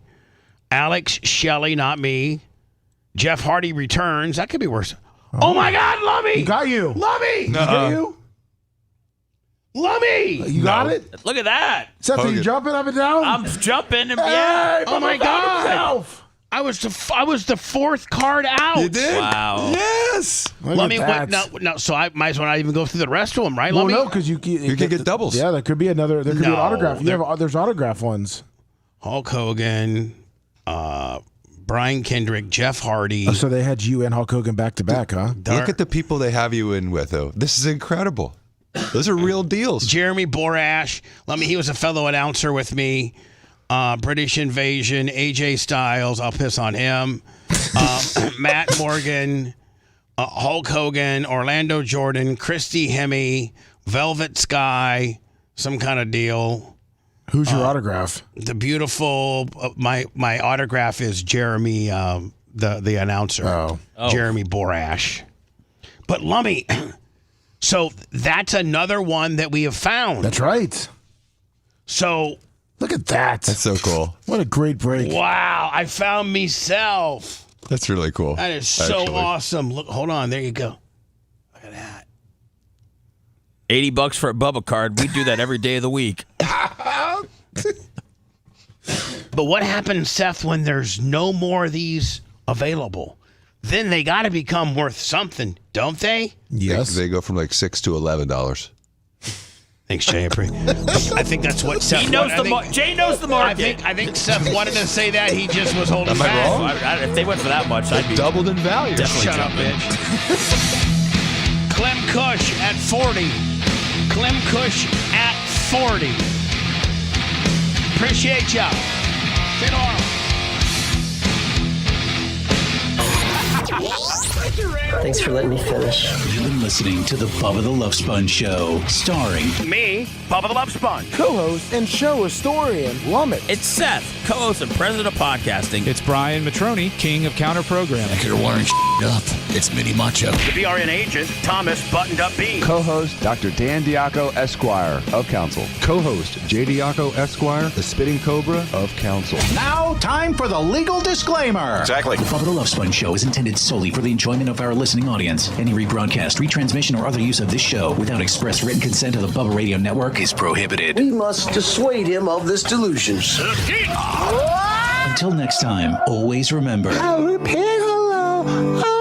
Alex Shelley, not me. Jeff Hardy returns. That could be worse. Oh my God, Lummy! He got you. Lummy! He got you? Lummy! You got it? Look at that. Seth, are you jumping up and down? I'm jumping. And, Hey, yeah. Oh my Bubba found God! himself. I was the fourth card out. You did? Wow. Yes. Let me. No. So I might as well not even go through the rest of them, right? Well, Lummy? no, because you can get doubles. Yeah, there could be another. There could be an No, autograph. There's autograph ones. Hulk Hogan, Brian Kendrick, Jeff Hardy. Oh, so they had you and Hulk Hogan back to back, huh? Look at the people they have you in with, though. This is incredible. Those are real deals. Jeremy Borash. He was a fellow announcer with me. British Invasion, AJ Styles. I'll piss on him. Matt Morgan, Hulk Hogan, Orlando Jordan, Christy Hemme, Velvet Sky, some kind of deal. Who's your autograph? The beautiful. My autograph is Jeremy, the announcer. Oh. Jeremy Borash. But Lummy. So that's another one that we have found. That's right. So look at that. That's so cool. What a great break. Wow, I found myself. That's really cool. That is so awesome. Look, hold on. There you go. Look at that. $80 for a Bubba card. We do that every day of the week. But what happens, Seth, when there's no more of these available? Then they got to become worth something, don't they? Yes. They go from like $6 to $11. Thanks, Jay. I think that's what Seth. He knows Jay knows the market. I think Seth wanted to say that. He just was holding Am I back. wrong? If they went for that much, I'd be doubled in value. Definitely Shut up, bitch. Clem Kush at 40. Clem Kush at 40. Appreciate y'all. See you tomorrow. Thanks for letting me finish. You've been listening to the Bubba the Love Sponge Show, starring me, Bubba the Love Sponge, co-host and show historian Lummit. It's Seth, co-host and president of podcasting. It's Brian Matroni, king of counter programming. You're wiring up. It's Mini Macho. The BRN agent, Thomas Buttoned Up Bean. Co-host Dr. Dan Diaco, Esquire of Council. Co-host J. Diaco, Esquire, the Spitting Cobra of Council. Now, time for the legal disclaimer. Exactly. The Bubba the Love Sponge Show is intended solely for the enjoyment of our listening audience. Any rebroadcast, retransmission, or other use of this show without express written consent of the Bubba Radio Network is prohibited. We must dissuade him of this delusion. Until next time, always remember. I'll repeat hello.